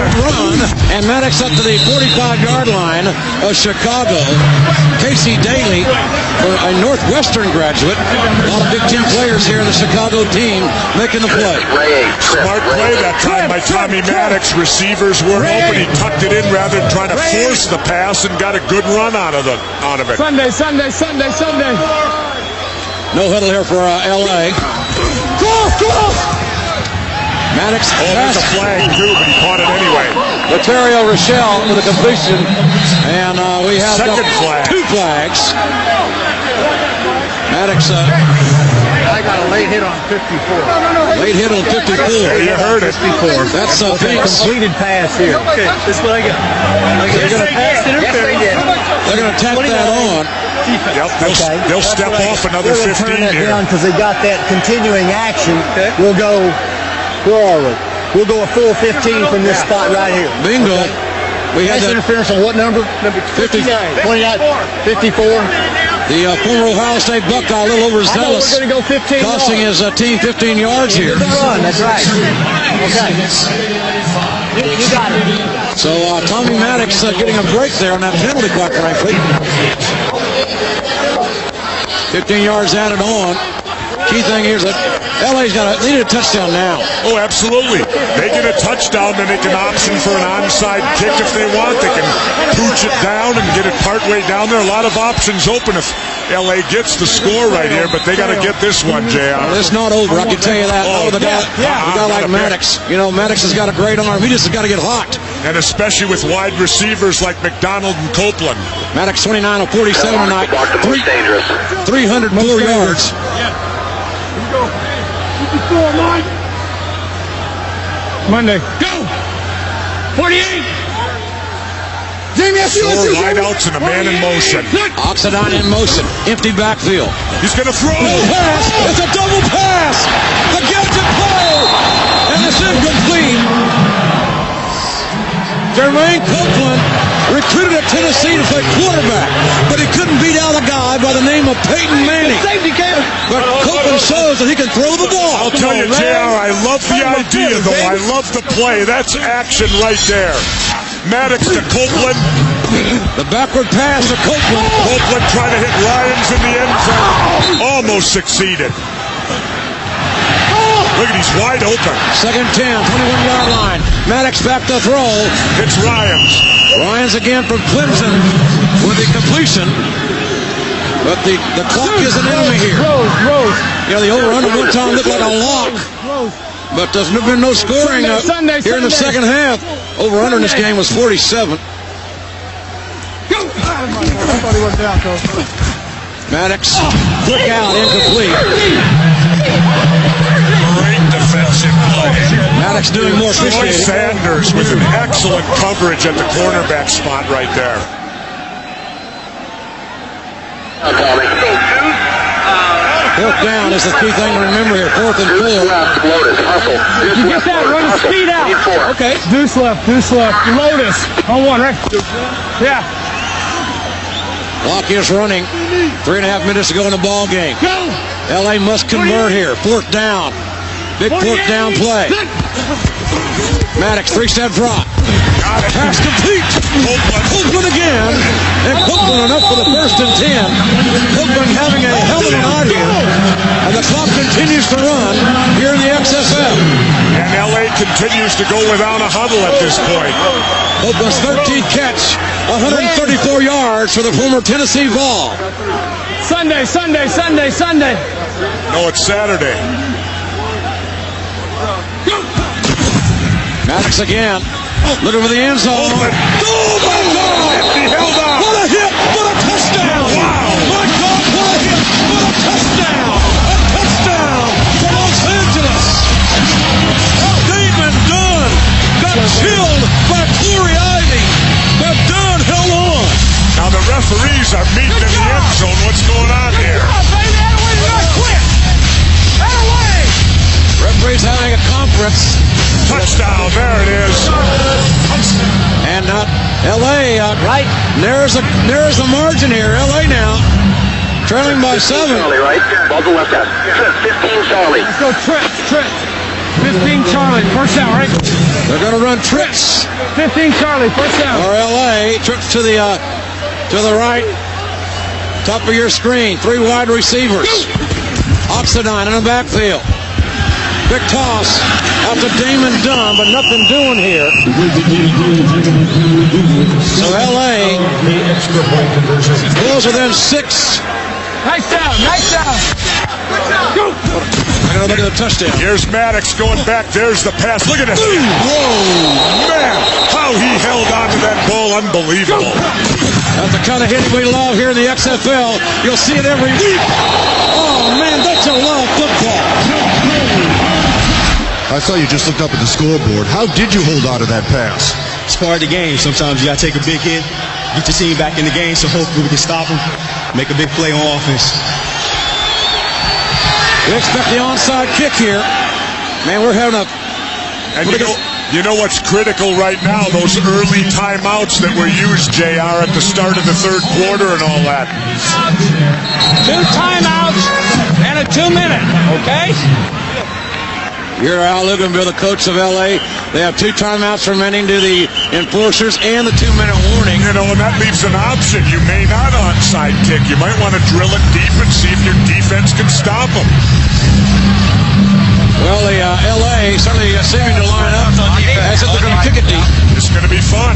and Maddox up to the 45-yard line of Chicago. Casey Daly, a Northwestern graduate. A lot of Big Ten players here in the Chicago team making the play. Smart play that time by Tommy Maddox. Receivers weren't open. He tucked it in rather than trying to force the pass and got a good run out of it. Sunday. No huddle here for LA. Maddox. There's a flag too, but he caught it anyway. Laterio Rochelle with a completion, and we have 2nd flag. 2 flags. Maddox. I got a late hit on 54. Late hit on 54. You heard it. 54. That's a completed pass here. Okay, this is what I got. They're going to pass interference. They're going to tack that on. Yep, they'll step off another 15 here. Because they got that continuing action. We'll go. Where are we? We'll go a full 15 from this spot right here. Bingo. Okay. We had that interference on what number? Number 59. 29. 54. The former Ohio State Buckeye a little overzealous. We're going to go 15. Costing his team 15 yards here. Good run, that's right. Okay. You got it. So Tommy Maddox getting a break there on that penalty, quite frankly. 15 yards added on. Key thing here is that LA's needed a touchdown now. Oh, absolutely. They get a touchdown, then they can option for an onside kick if they want. They can pooch it down and get it partway down there. A lot of options open if LA gets the score right here, but they got to get this one, JR. It's not over, I can tell you that. A guy like Maddox. You know, Maddox has got a great arm. He just has got to get hot. And especially with wide receivers like McDonald and Copeland. Maddox 29 of 47 tonight. 304 yards. Monday. Go! 48! Four wideouts and a man in motion. Oxidine in motion. Empty backfield. He's going to throw. Pass. It's a double pass. The gadget play. And it's incomplete. Jermaine Copeland recruited at Tennessee to play quarterback, but he couldn't beat out a guy by the name of Peyton Manning. But Copeland shows that he can throw the ball. I'll tell you, JR, I love the idea, though. I love the play. That's action right there. Maddox to Copeland. The backward pass to Copeland. Copeland trying to hit Ryans in the end zone. Almost succeeded. Look at, he's wide open. Second 10, 21-yard line. Maddox back to throw. It's Ryans. Ryans again from Clemson with the completion. But the clock is an enemy here. Rose. You know, the over-under one time looked like a lock. But there's been no scoring here in the second half. Over-under in this game was 47. I thought he went down, Coach. Maddox, quick out, incomplete. Great defensive play. Maddox doing more Troy Sanders with an excellent coverage at the cornerback spot right there. Fourth down is the key thing to remember here. 4th and 4. Did you get that? Run the speed out. Okay. Deuce left. Lotus. On one, right? Yeah. Clock is running. 3.5 minutes to go in the ball game. LA must convert here. 4th down. Big 4th down play. Maddox, 3-step drop. Pass complete. Copeland again. And Copeland enough for the 1st and 10. Copeland having a hell of a night here. And the clock continues to run here in the XFL. And LA continues to go without a huddle at this point. Copeland's 13th catch. 134 yards for the former Tennessee Vol. Sunday. No, it's Saturday. Maddox again. Looking for the end zone. Oh, my God! He held on. What a hit! What a touchdown! Wow! My God, what a hit! What a touchdown! A touchdown for Los Angeles! Damon Dunn got chilled by Corey Ivy, but Dunn held on. Now the referees are meeting in the end zone. What's going on here? Referees having a conference. Touchdown, there it is. And LA right narrows the margin here. LA now trailing by 7. Charlie, right? Ball to left side. 15 Charlie. Let's go trips. 15 Charlie, first down, right? They're going to run trips. 15 Charlie, first down. Or LA trips to the right. Top of your screen. 3 wide receivers. Oxidine in the backfield. Big toss out to Damon Dunn, but nothing doing here. So LA goes within 6. Nice down. I gotta look at the touchdown. Here's Maddox going back. There's the pass. Look at this. Whoa, man. How he held on to that ball. Unbelievable. That's the kind of hitting we love here in the XFL. You'll see it every week. Oh, man, that's a lot of football. I saw you just looked up at the scoreboard. How did you hold on to that pass? It's part of the game. Sometimes you got to take a big hit, get your team back in the game, so hopefully we can stop them, make a big play on offense. We expect the onside kick here. Man, we're having a... And you know what's critical right now? Those early timeouts that were used, JR, at the start of the third quarter and all that. 2 timeouts and a 2-minute, okay? Here are Al Luganville, the coach of LA. They have 2 timeouts remaining to the enforcers and the 2-minute warning. You know, and that leaves an option. You may not onside kick. You might want to drill it deep and see if your defense can stop them. Well, the LA certainly seeming to line up as if they're going to kick it deep. It's going to be fun.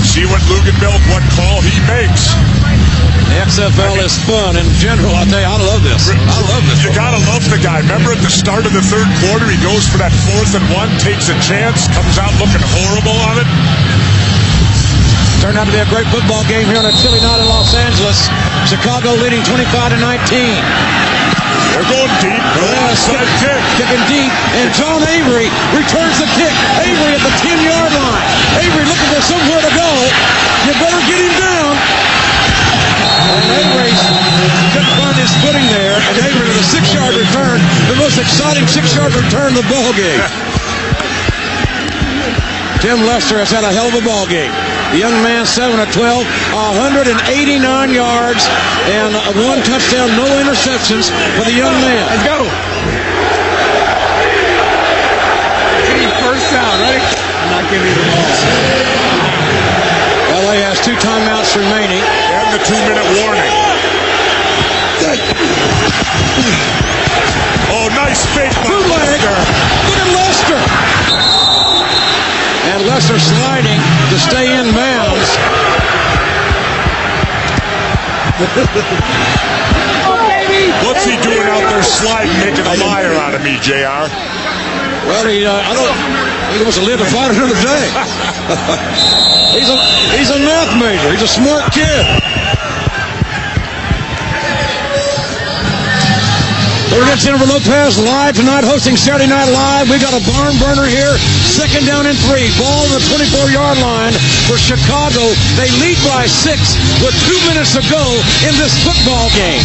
See what Luganville, what call he makes. The XFL is fun in general. I'll tell you, I love this. You gotta love the guy. Remember at the start of the third quarter, he goes for that 4th and 1, takes a chance, comes out looking horrible on it. Turned out to be a great football game here on a chilly night in Los Angeles. Chicago leading 25-19. They're going deep. Onside kick. Kicking deep. And John Avery returns the kick. Avery at the 10-yard line. Avery looking for somewhere to go. You better get him down. And Avery couldn't find his footing there. And Avery with a 6-yard return. The most exciting 6-yard return of the ball game. Tim Lester has had a hell of a ball game. The young man 7 of 12, 189 yards, and 1 touchdown, no interceptions for the young man. Let's go. First down, ready? I'm not giving you the ball. LA has 2 timeouts remaining. And the 2-minute warning. Oh, nice fake by Lester. Look at Lester. And Lester sliding to stay in bounds. What's he doing out there sliding, making a liar out of me, JR? Well, he wants to live to fight another day. He's a math major. He's a smart kid. Jennifer Lopez live tonight, hosting Saturday Night Live. We got a barn burner here. 2nd down and 3. Ball on the 24-yard line for Chicago. They lead by 6 with 2 minutes to go in this football game.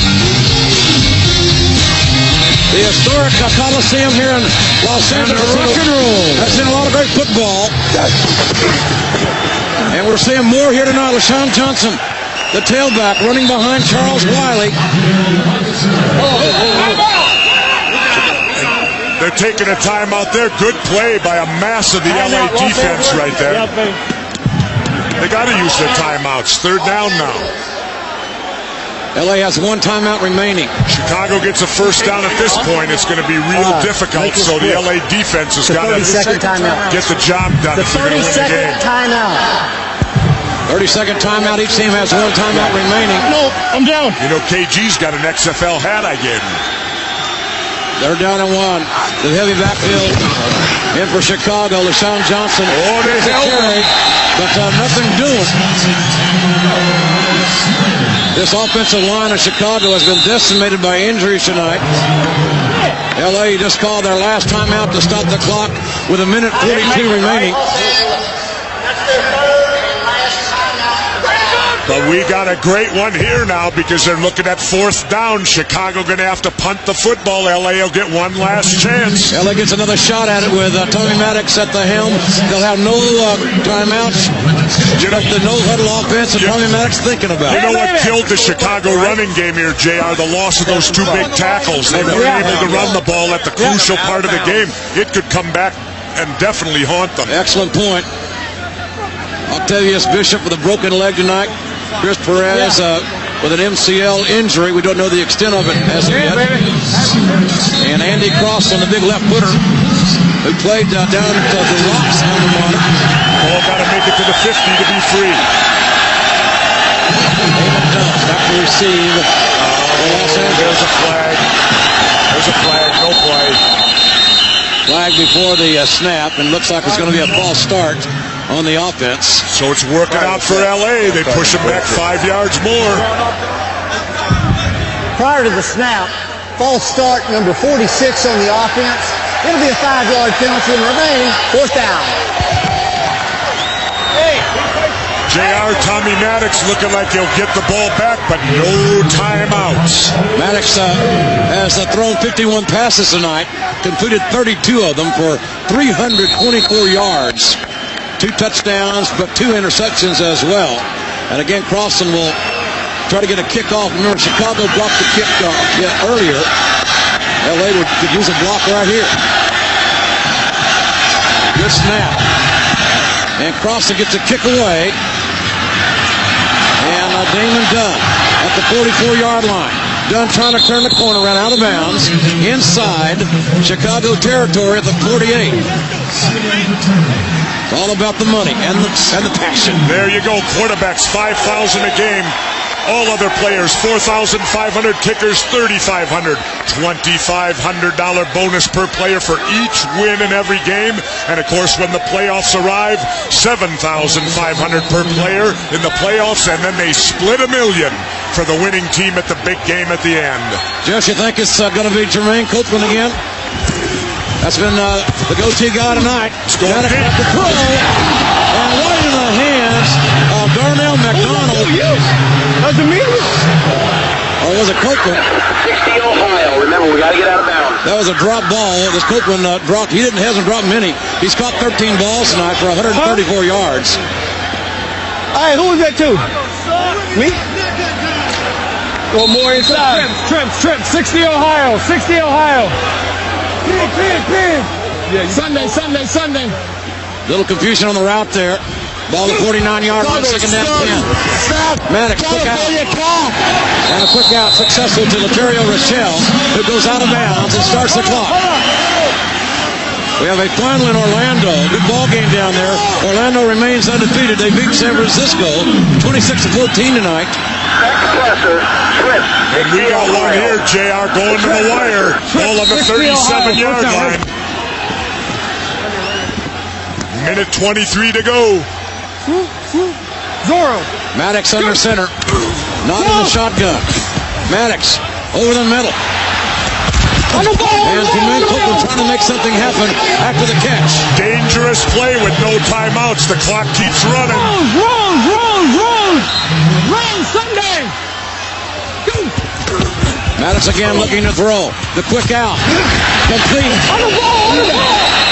The historic Coliseum here in Los Angeles. Rock and roll. Has seen a lot of great football. And we're seeing more here tonight. LaShawn Johnson, the tailback, running behind Charles Wiley. They're taking a timeout there. Good play by a mass of the LA defense right there. They got to use their timeouts. 3rd down now. LA has 1 timeout remaining. Chicago gets a first down at this point. It's going to be real difficult, so the LA defense has got to get the job done if they're going to win the game. 30-second timeout. Each team has 1 timeout remaining. No, I'm down. You know, KG's got an XFL hat I gave him. They're down at 1. The heavy backfield in for Chicago. LaShawn Johnson. Oh, they held him. But nothing doing. This offensive line of Chicago has been decimated by injuries tonight. LA just called their last timeout to stop the clock with 1:42 remaining. But we got a great one here now because they're looking at 4th down. Chicago going to have to punt the football. LA will get one last chance. LA gets another shot at it with Tommy Maddox at the helm. They'll have no timeouts. But the no-huddle offense and Tommy Maddox thinking about it. You know what killed the Chicago running game here, JR? The loss of those 2 big tackles. They weren't able to run the ball at the crucial part of the game. It could come back and definitely haunt them. Excellent point. Octavious Bishop with a broken leg tonight. Chris Perez with an MCL injury. We don't know the extent of it as of yet. And Andy Cross on the big left footer who played down to the Rocks alma mater. Oh, got to make it to the 50 to be free. David Dunn back to receive. There's a flag. There's a flag. No play. Flag before the snap, and looks like it's going to be a false start on the offense. So it's working out for LA. They push him back 5 yards more. Prior to the snap, false start number 46 on the offense. It'll be a 5-yard penalty and remaining 4th down. JR, Tommy Maddox looking like he'll get the ball back, but no timeouts. Maddox has thrown 51 passes tonight, completed 32 of them for 324 yards. 2 touchdowns, but 2 interceptions as well. And again, Crossan will try to get a kickoff. Remember, Chicago blocked the kick earlier. LA could use a block right here. Good snap. And Crossan gets a kick away. And Damon Dunn at the 44-yard line. Dunn trying to turn the corner, ran out of bounds inside Chicago territory at the 48. It's all about the money and the passion. There you go. Quarterbacks, $5,000 a game. All other players, $4,500. Kickers, $3,500. $2,500 bonus per player for each win in every game. And of course, when the playoffs arrive, $7,500 per player in the playoffs, and then they split $1 million for the winning team at the big game at the end. Jess, you think it's going to be Jermaine Copeland again? That's been the go-to guy tonight. It's going deep. The throw, and right in the hands of Darnell McDonald. That's a mean. Or was it Copeland? 60 Ohio. Remember, we got to get out of bounds. That was a drop ball. This Copeland dropped. He hasn't dropped many. He's caught 13 balls tonight for 134 yards. Hey, who was that to? Me? Or more inside? Trips. 60 Ohio. Pin. Yeah, Sunday. Little confusion on the route there. Ball to 49-yard line, second down 10. Maddox quick out. And a quick out successful to Laterio Rochelle, who goes out of bounds and starts the clock. We have a final in Orlando. Good ball game down there. Orlando remains undefeated. They beat San Francisco 26-14 tonight. And we got one here, JR, going to the wire. Ball on the 37-yard line. Minute 23 to go. Zorro. Maddox under center. Not in the shotgun. Maddox over the middle. And Jermaine Copeland trying to make something happen after the catch. Dangerous play with no timeouts. The clock keeps running. Run, Sunday. Maddox again looking to throw. The quick out. Complete.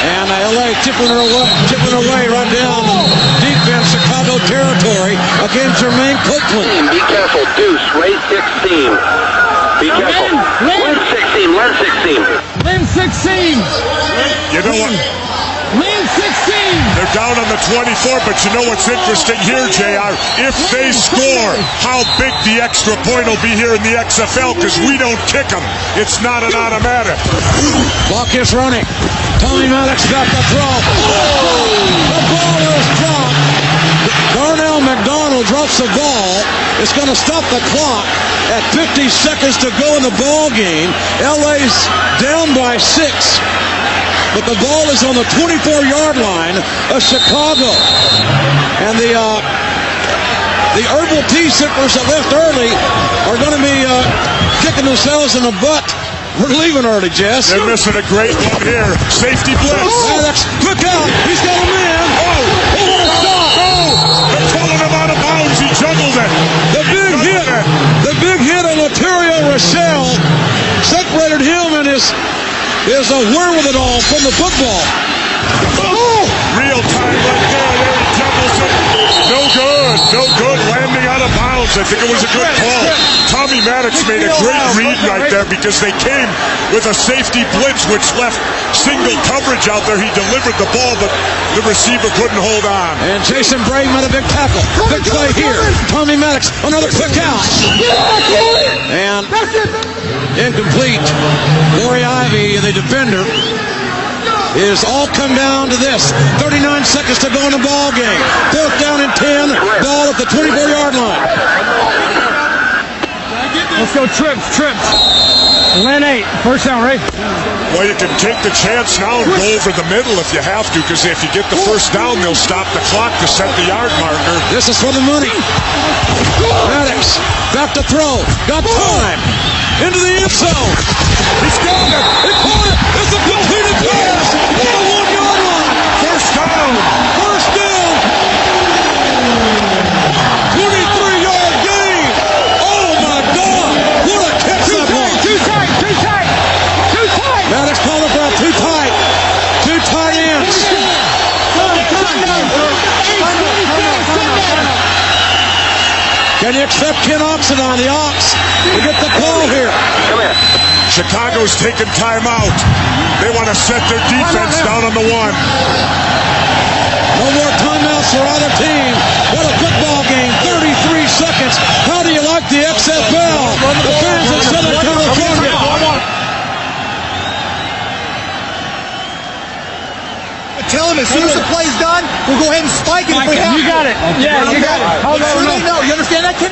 And LA tipping away right down deep in Chicago territory against Jermaine Copeland. Be careful, Deuce, race 16. Be careful. Lynn 16. You know what? Lynn 16. They're down on the 24, but you know what's interesting here, JR? If they score, how big the extra point will be here in the XFL, because we don't kick them. It's not an automatic. Clock is running. Tommy Maddox got the throw. The ball is dropped. Darnell McDonald drops the ball. It's going to stop the clock at 50 seconds to go in the ball game. LA's down by 6. But the ball is on the 24-yard line of Chicago. And the herbal tea sippers that left early are going to be kicking themselves in the butt. We're leaving early, Jess. They're missing a great one here. Safety blitz. Maddox, look out. He's got a man. What a stop. They're pulling him out of bounds. He juggled it. The big hit on Laterio Rochelle separated him and his wherewithal from the football. Real time right there. There he juggles it. No good. Landing out of bounds. I think it was a good call. Tommy Maddox made a great read right there because they came with a safety blitz which left single coverage out there. He delivered the ball, but the receiver couldn't hold on. And Jason Bragg made a big tackle. Big play here. Tommy Maddox, another quick out. And incomplete. Lori Ivy, the defender, is all come down to this. 39 seconds to go in the ball game. 4th down and 10. Ball at the 24-yard line. Let's go trips. Lynn 8. First down, right? Well, you can take the chance now and go over the middle if you have to, because if you get the first down, they'll stop the clock to set the yard marker. This is for the money. Maddox back to throw. Got time. Into the end zone. He's got it. He caught it. It's a completed pass. On the 1-yard line. First down. 23-yard gain. Oh, my God. What a catch that was. Too tight. Maddox called it that. Too tight. Two tight ends. Can you accept Ken Oxendine, the Ox, to get the call here? Chicago's taking time out. They want to set their defense down on the 1. No more timeouts for either team. What a football game. 33 seconds. How do you like the XFL? The fans of Southern California. Tell him as soon as the play's done, we'll go ahead and spike it if we have to. You got it. Yeah, you got it. Hold on. No, you understand that, kid?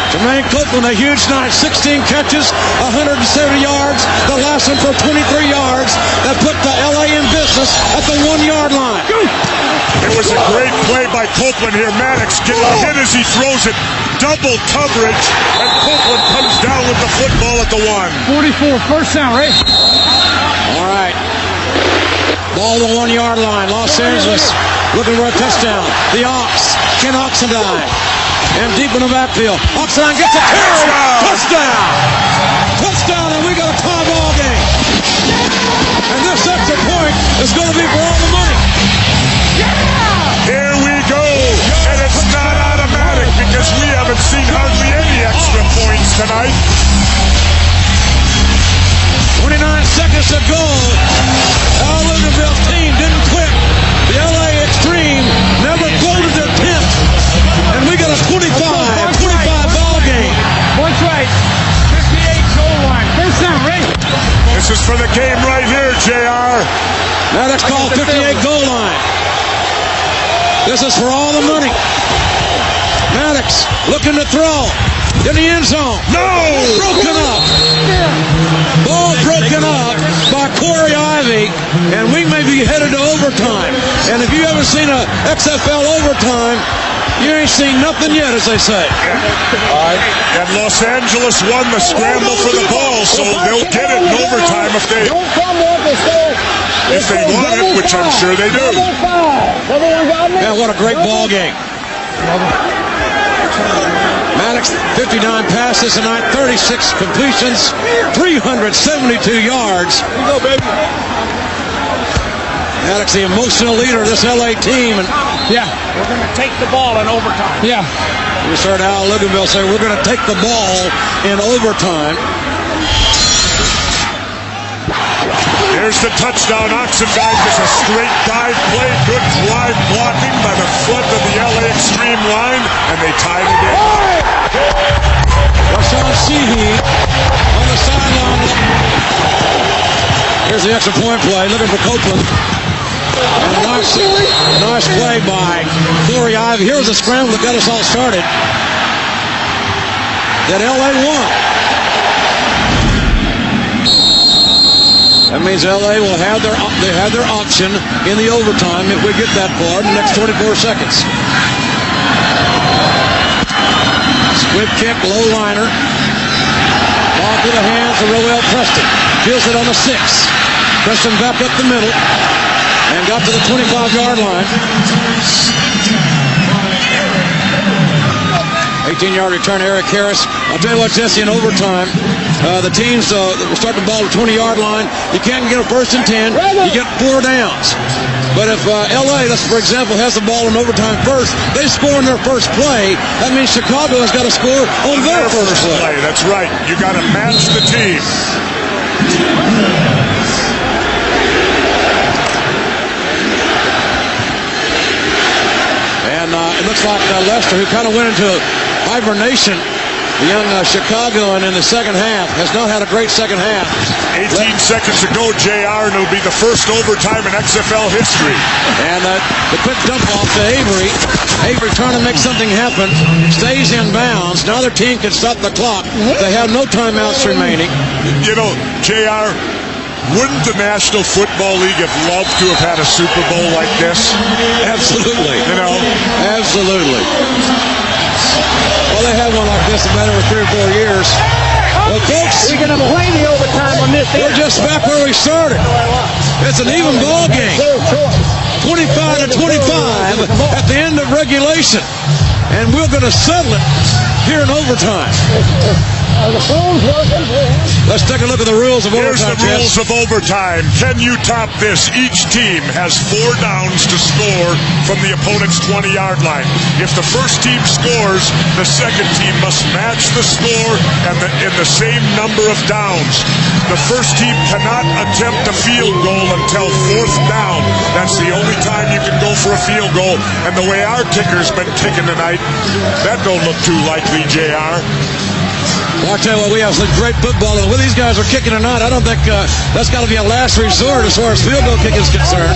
Jermaine Copeland, a huge night. 16 catches, 170 yards. The last one for 23 yards. That put the LA in business at the 1-yard line. It was a great play by Copeland here. Maddox getting hit as he throws it. Double coverage, and Copeland comes down with the football at the 1. 44, first down, right? All right. Ball to the 1-yard line. Los Angeles looking for a touchdown. The Ox, Ken Oxendine. And deep in the backfield. Oxendine gets a carry. Touchdown, and we got a tie ball game. And this extra point is going to be for all the money. This is for the game right here, JR. Maddox called 58 goal line. This is for all the money. Maddox looking to throw. In the end zone. No! Broken up. Ball broken up by Corey Ivy, and we may be headed to overtime. And if you haven't seen a XFL overtime, you ain't seen nothing yet, as they say. All right. And Los Angeles won the scramble for the ball, so they'll get it in overtime if they want it, which I'm sure they do. Yeah, what a great ball game. Maddox, 59 passes tonight, 36 completions, 372 yards. Here you go, baby. Maddox, the emotional leader of this LA team. And yeah, we're going to take the ball in overtime. Yeah. We heard Al Luganville say we're going to take the ball in overtime. Here's the touchdown. Oxendine is a straight dive play. Good drive blocking by the front of the LA Xtreme line, and they tied it in. Rashawn Sheehy on the sideline. Here's the extra point play. Looking for Copeland. And a nice play by Corey Ivy. Here's the scramble that got us all started. That LA won. That means LA will have their option in the overtime if we get that far in the next 24 seconds. Squib kick, low liner. Ball to the hands of Roel Preston. Feels it on the 6. Preston back up the middle and got to the 25-yard line. 18-yard return, Eric Harris. I'll tell you what, Jesse, in overtime, the teams start the ball at the 20-yard line. You can't get a 1st and 10. You get 4 downs. But if LA, for example, has the ball in overtime first, they score in their first play. That means Chicago has got to score on their first play. That's right. You got to match the team. And it looks like Lester, who kind of went into hibernation, the young Chicagoan in the second half, has not had a great second half. 18 seconds to go, JR, and it'll be the first overtime in XFL history. And the quick dump off to Avery. Avery trying to make something happen. Stays in bounds. Now their team can stop the clock. They have no timeouts remaining. You know, JR, wouldn't the National Football League have loved to have had a Super Bowl like this? Absolutely. You know? Absolutely. Well, they had one like this in over 3 or 4 years. Well, folks, we're going to play the overtime on this. We're just back where we started. It's an even ball game. 25-25 at the end of regulation. And we're going to settle it here in overtime. Are the phones working? Let's take a look at the rules of overtime. Here's the rules of overtime. Can you top this? Each team has 4 downs to score from the opponent's 20-yard line. If the first team scores, the second team must match the score and in the same number of downs. The first team cannot attempt a field goal until 4th down. That's the only time you can go for a field goal. And the way our kicker's been kicking tonight, that don't look too likely, JR. Well, I'll tell you what, we have some great football, and when these guys are kicking or not, I don't think that's got to be a last resort as far as field goal kick is concerned.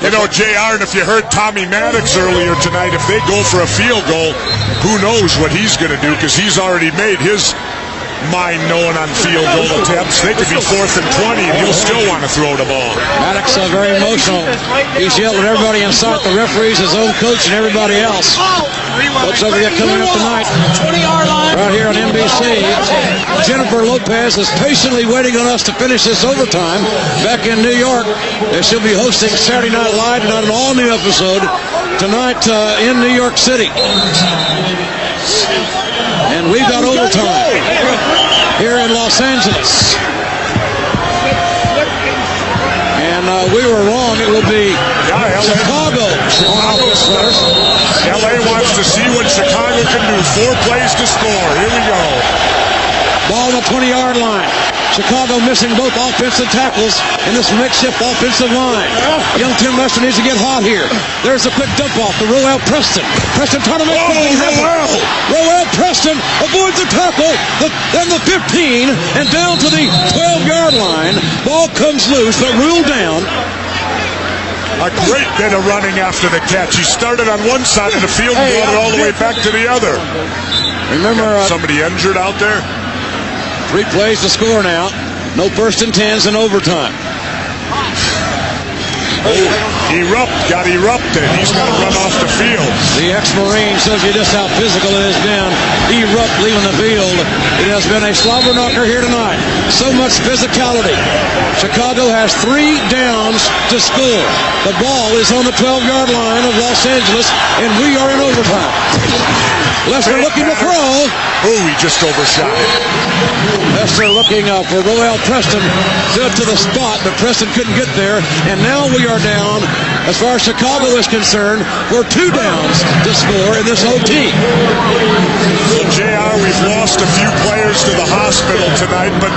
You know, JR, and if you heard Tommy Maddox earlier tonight, if they go for a field goal, who knows what he's going to do, because he's already made his mind knowing on field goal attempts. They could be 4th and 20 and he'll still want to throw the ball. Maddox very emotional. He's yelling at everybody in sight, the referees, his own coach, and everybody else. Folks over here coming up tonight, right here on NBC. Jennifer Lopez is patiently waiting on us to finish this overtime back in New York. She'll be hosting Saturday Night Live tonight, an all-new episode tonight in New York City. And we've got overtime here in Los Angeles. And we were wrong. It will be Chicago on offense first. LA wants to see what Chicago can do. 4 plays to score. Here we go. Ball on the 20-yard line. Chicago missing both offensive tackles in this makeshift offensive line. Young Tim Lester needs to get hot here. There's a quick dump off to Roel Preston. Preston trying to make Roel Preston avoids the tackle, then the 15, and down to the 12-yard line. Ball comes loose, but ruled down. A great bit of running after the catch. He started on one side of the field and brought it all the way back to the other. Remember, somebody injured out there? 3 plays to score now. No first and 10s in overtime. Got erupted. He's going to run off the field. The ex-Marine shows you just how physical it has been. Erupt leaving the field. It has been a slobber knocker here tonight. So much physicality. Chicago has 3 downs to score. The ball is on the 12-yard line of Los Angeles, and we are in overtime. Lester looking to throw. He just overshot it. Lester looking for Roel Preston. Good to the spot, but Preston couldn't get there. And now we are down, as far as Chicago is concerned, for 2 downs to score in this OT. So, JR, we've lost a few players to the hospital tonight, but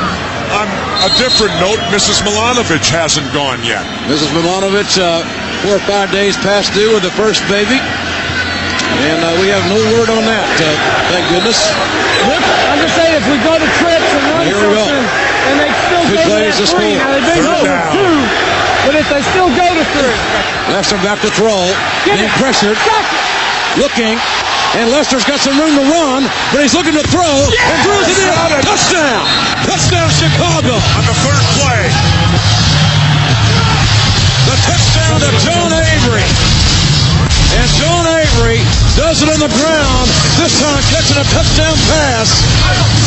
on a different note, Mrs. Milanovich hasn't gone yet. Mrs. Milanovich, 4 or 5 days past due with the first baby. And we have no word on that, thank goodness. I'm just saying, if we go to trips and run something, and they still go to 3, now they may go to 2, but if they still go to 3. Lester back to throw, being pressured, looking, and Lester's got some room to run, but he's looking to throw, and throws it in. Touchdown! Touchdown, Chicago! On the first play. The touchdown to John Avery. And John Avery does it on the ground, this time catching a touchdown pass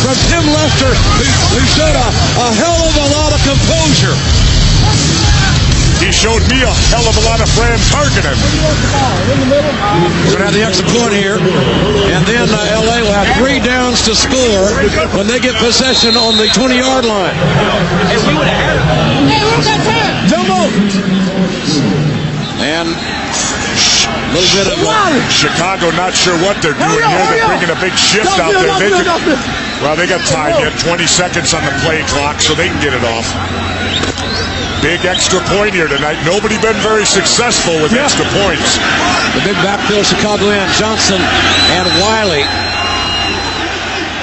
from Tim Lester, who showed a hell of a lot of composure. He showed me a hell of a lot of Fran targeting. We're going to have the extra point here, and then LA will have 3 downs to score when they get possession on the 20-yard line. Hey, we would have had it. Hey, where's that time? Jumbo! And a little bit of Chicago not sure what they're doing here. They're bringing a big shift out there. Well, they got time yet, 20 seconds on the play clock, so they can get it off. Big extra point here tonight. Nobody been very successful with extra points. The big backfield, Chicago in Johnson and Wiley.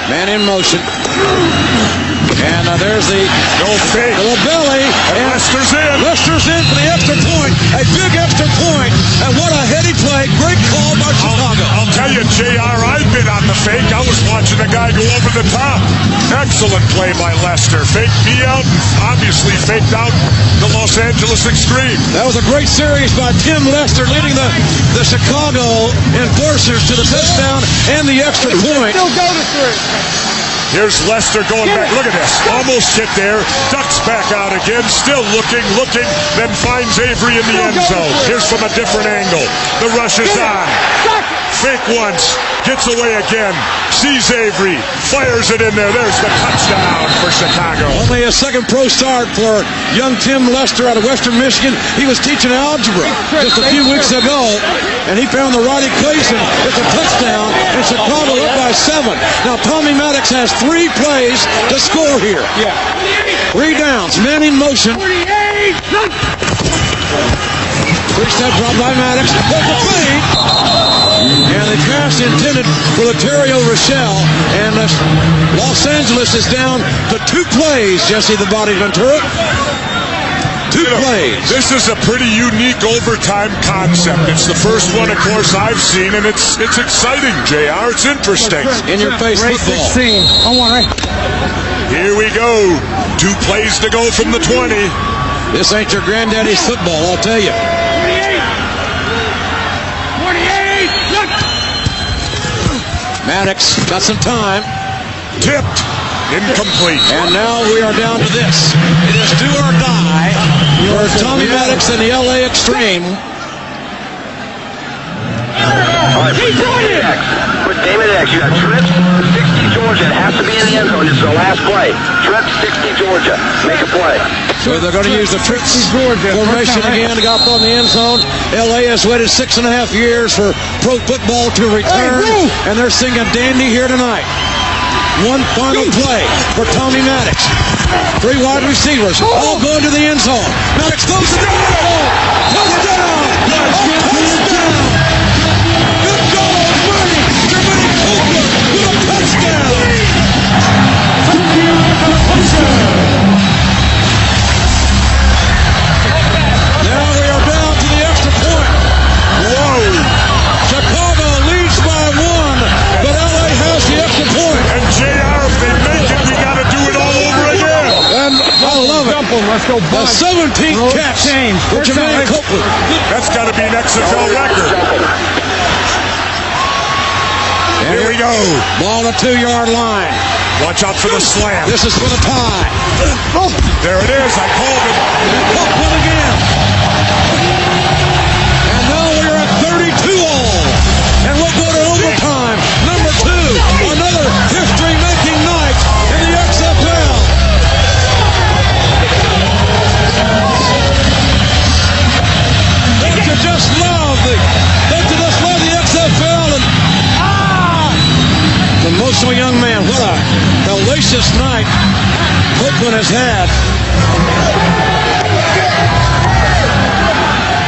Man in motion. And there's the fake. The belly. And Lester's in. Lester's in for the extra point. A big extra point. And what a heady play. Great call by Chicago. I'll tell you, JR, I've been on the fake. I was watching the guy go over the top. Excellent play by Lester. Faked me out and obviously faked out the Los Angeles Xtreme. That was a great series by Tim Lester, leading the Chicago Enforcers to the touchdown and the extra point. Still go to 3. Here's Lester going back. Look at this. Almost get there. Ducks back out again. Still looking, then finds Avery in the end zone. Here's from a different angle. The rush is on. Fake once. Gets away again. Sees Avery. Fires it in there. There's the touchdown for Chicago. Only a second pro start for young Tim Lester out of Western Michigan. He was teaching algebra just a few weeks ago, and he found the right equation. It's a touchdown, and Chicago up by 7. Now, Tommy Maddox has 3 plays to score here. 3 downs. Man in motion. 3-step drop by Maddox. There's the fade. And the pass intended for Laterio Rochelle. And Los Angeles is down to 2 plays, Jesse the Body Ventura. 2 plays. This is a pretty unique overtime concept. It's the first one, of course, I've seen, and it's exciting, JR. It's interesting. In-your-face football. 16. On 1, right? Here we go. 2 plays to go from the 20. This ain't your granddaddy's football, I'll tell you. 28. Look. Maddox got some time. Tipped. Incomplete. And now we are down to this. It is do or die for Tommy Maddox and the LA Xtreme. All right, put David X. You got trips, 60 Georgia. It has to be in the end zone. This is the last play. Trips, 60 Georgia. Make a play. So they're going to use the trips formation again to go up on the end zone. LA has waited 6.5 years for pro football to return, and they're singing dandy here tonight. One final play for Tommy Maddox. 3 wide receivers, all going to the end zone. Maddox throws it down. Touchdown! Touchdown! Good goal, Bernie! Jermaine Copeland with a touchdown! Now we are down to the extra point. Whoa! Chicago leads by 1, but LA has the extra point. And JR, if they make it, we got to do it all over again. And I love it. Let's go back. The 17th catch for Jermaine Copeland. That's got to be an XFL record. Here we go. Ball at 2-yard line. Watch out for the slam. This is for the tie. There it is. I called it. Copeland again. And now we're at 32 all. And we'll go to overtime. Number 2. Another history-making night in the XFL. Don't you just love the XFL? And the emotional young man. What a hellacious night Copeland has had.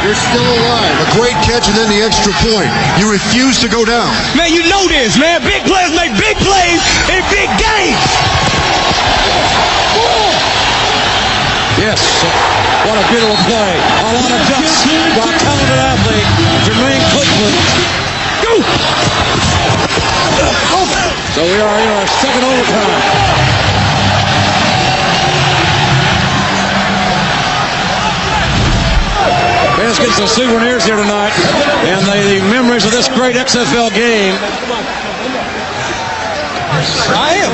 You're still alive. A great catch and then the extra point. You refuse to go down. Man, you know this, man. Big players make big plays in big games. Yes, what a beautiful play. A lot of jumps by talented athlete Jermaine Copeland. Go! So we are in our second overtime. Let's get some souvenirs here tonight and the memories of this great XFL game. I am.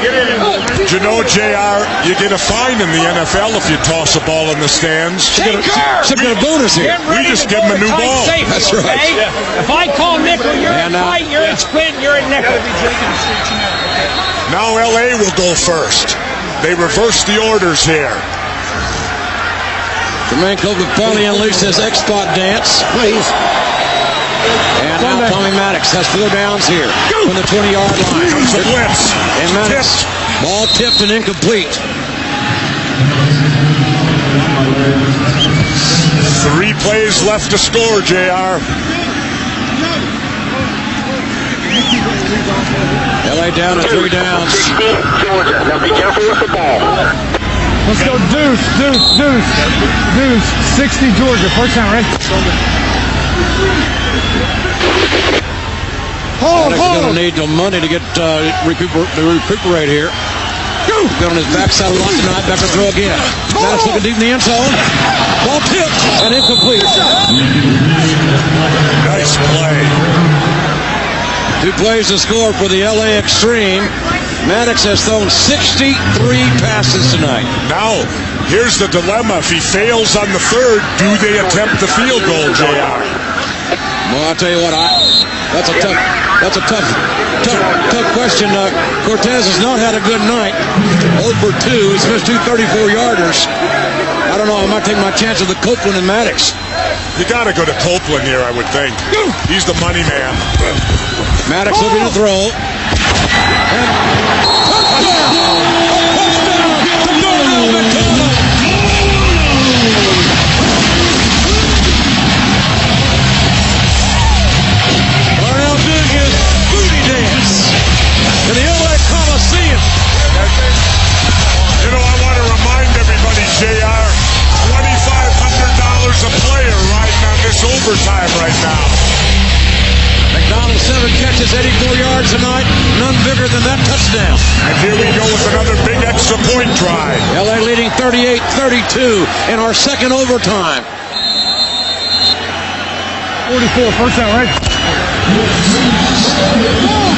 Did you know, JR, you get a fine in the NFL if you toss a ball in the stands? Should get a bonus here. We just give them a new ball. That's right. Okay? If I call nickel, you're in fight, you're in sprint, you're in nickel. Now LA will go first. They reverse the orders here. Jermaine Copeland finally unleashed this X-Spot dance. Please. And now Tommy Maddox has 4 downs here from the 20-yard line. Comes the blitz. And Maddox, ball tipped and incomplete. 3 plays left to score, JR. LA down to 3 downs. Georgia. Now be careful with the ball. Let's go deuce. 60 Georgia. First down, right? Maddox is going to need till Monday to get recuperate here. Been on his backside a lot tonight. Back to throw again. Maddox looking deep in the end zone. Ball tipped and incomplete. Nice play. 2 plays to score for the LA Xtreme. Maddox has thrown 63 passes tonight. Now, here's the dilemma. If he fails on the 3rd, do they attempt the field goal, JR? Well, I'll tell you what, that's a tough question. Cortez has not had a good night. 0 for 2. He's missed 2 34-yarders. I don't know. I might take my chance with the Copeland and Maddox. You got to go to Copeland here, I would think. He's the money man. Maddox looking to throw. And touchdown! To Darnell McMahon. Darnell doing his booty dance in the LA Coliseum. You know, I want to remind everybody, JR, $2,500 a player riding on this overtime right now. McDonald 7 catches, 84 yards tonight. None bigger than that touchdown. And here we go with another big extra point drive. LA leading 38-32 in our second overtime. 44, first down, right?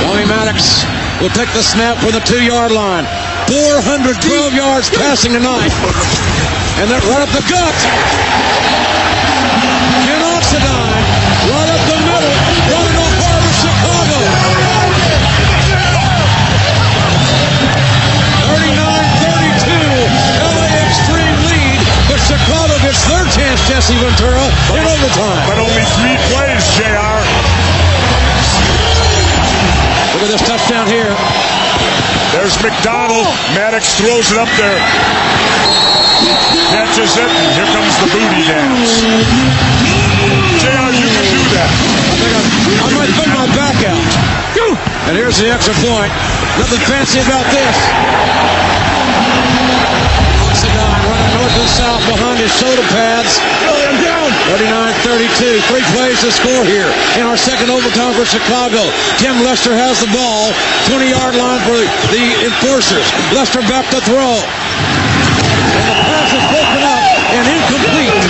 Tommy Maddox will take the snap for the 2-yard line. 412 yards passing tonight. And that right up the gut. Ken Oxidine, right up the middle, running off hard of Chicago. 39-32, LA Xtreme lead, but Chicago gets their chance, Jesse Ventura, in overtime. But only 3 plays, JR. Look at this touchdown here. McDonald. Maddox throws it up there. Catches it, and here comes the booty dance. JR, you can do that. I might put my back out. And here's the extra point. Nothing fancy about this. Octagon running north and south behind his shoulder pads. 39-32. 3 plays to score here in our second overtime for Chicago. Tim Lester has the ball. 20-yard line for the enforcers. Lester back to throw. And the pass is broken up and incomplete.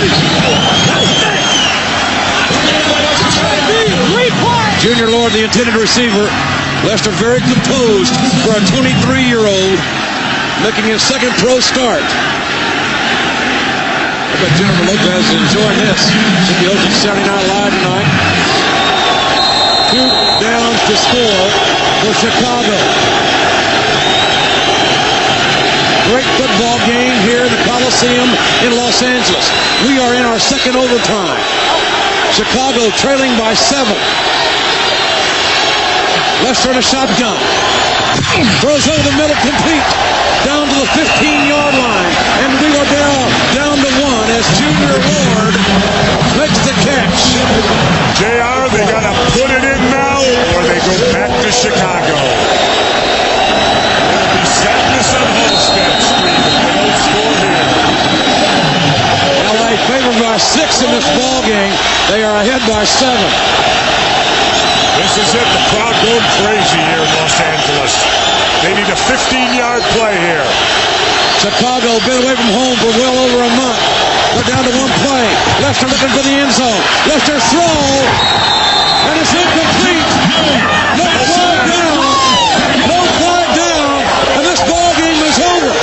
Junior Lord, the intended receiver. Lester very composed for a 23-year-old making his second pro start. I bet Jennifer Lopez is enjoying this. Should be hosting Saturday Night Live tonight. 2 downs to score for Chicago. Great football game here in the Coliseum in Los Angeles. We are in our second overtime. Chicago trailing by 7. Lester in a shotgun. Throws over the middle, complete. Down to the 15-yard line. And we are down to 1 as Junior Lord makes the catch. JR, they got to put it in now or they go back to Chicago. There'll be sadness on Homestead Street if they don't score here. LA favored by 6 in this ball game. They are ahead by 7. This is it. The crowd going crazy here in Los Angeles. They need a 15-yard play here. Chicago been away from home for well over a month. They're down to 1 play. Lester looking for the end zone. Lester throw. And it's incomplete. No flag down. No flag down. And this ball game is over.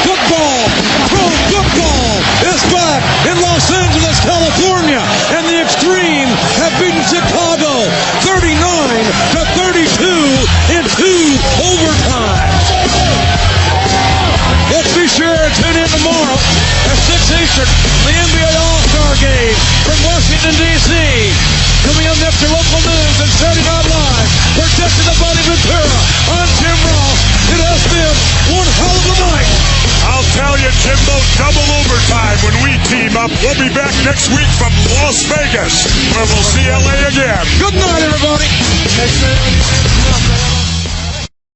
Football. Pro football is back in Los Angeles, California. And the Xtreme have beaten Chicago 39-32 in 2 overtimes. Let's be sure to tune in tomorrow at 6 Eastern, the NBA All-Star Game from Washington, D.C. Coming up next to local news and Saturday Night Live. Protecting the body Ventura. I'm Jim Ross. It has been one hell of a night. I'll tell you, Jimbo, double overtime when we team up. We'll be back next week from Las Vegas, where we'll see LA again. Good night, everybody.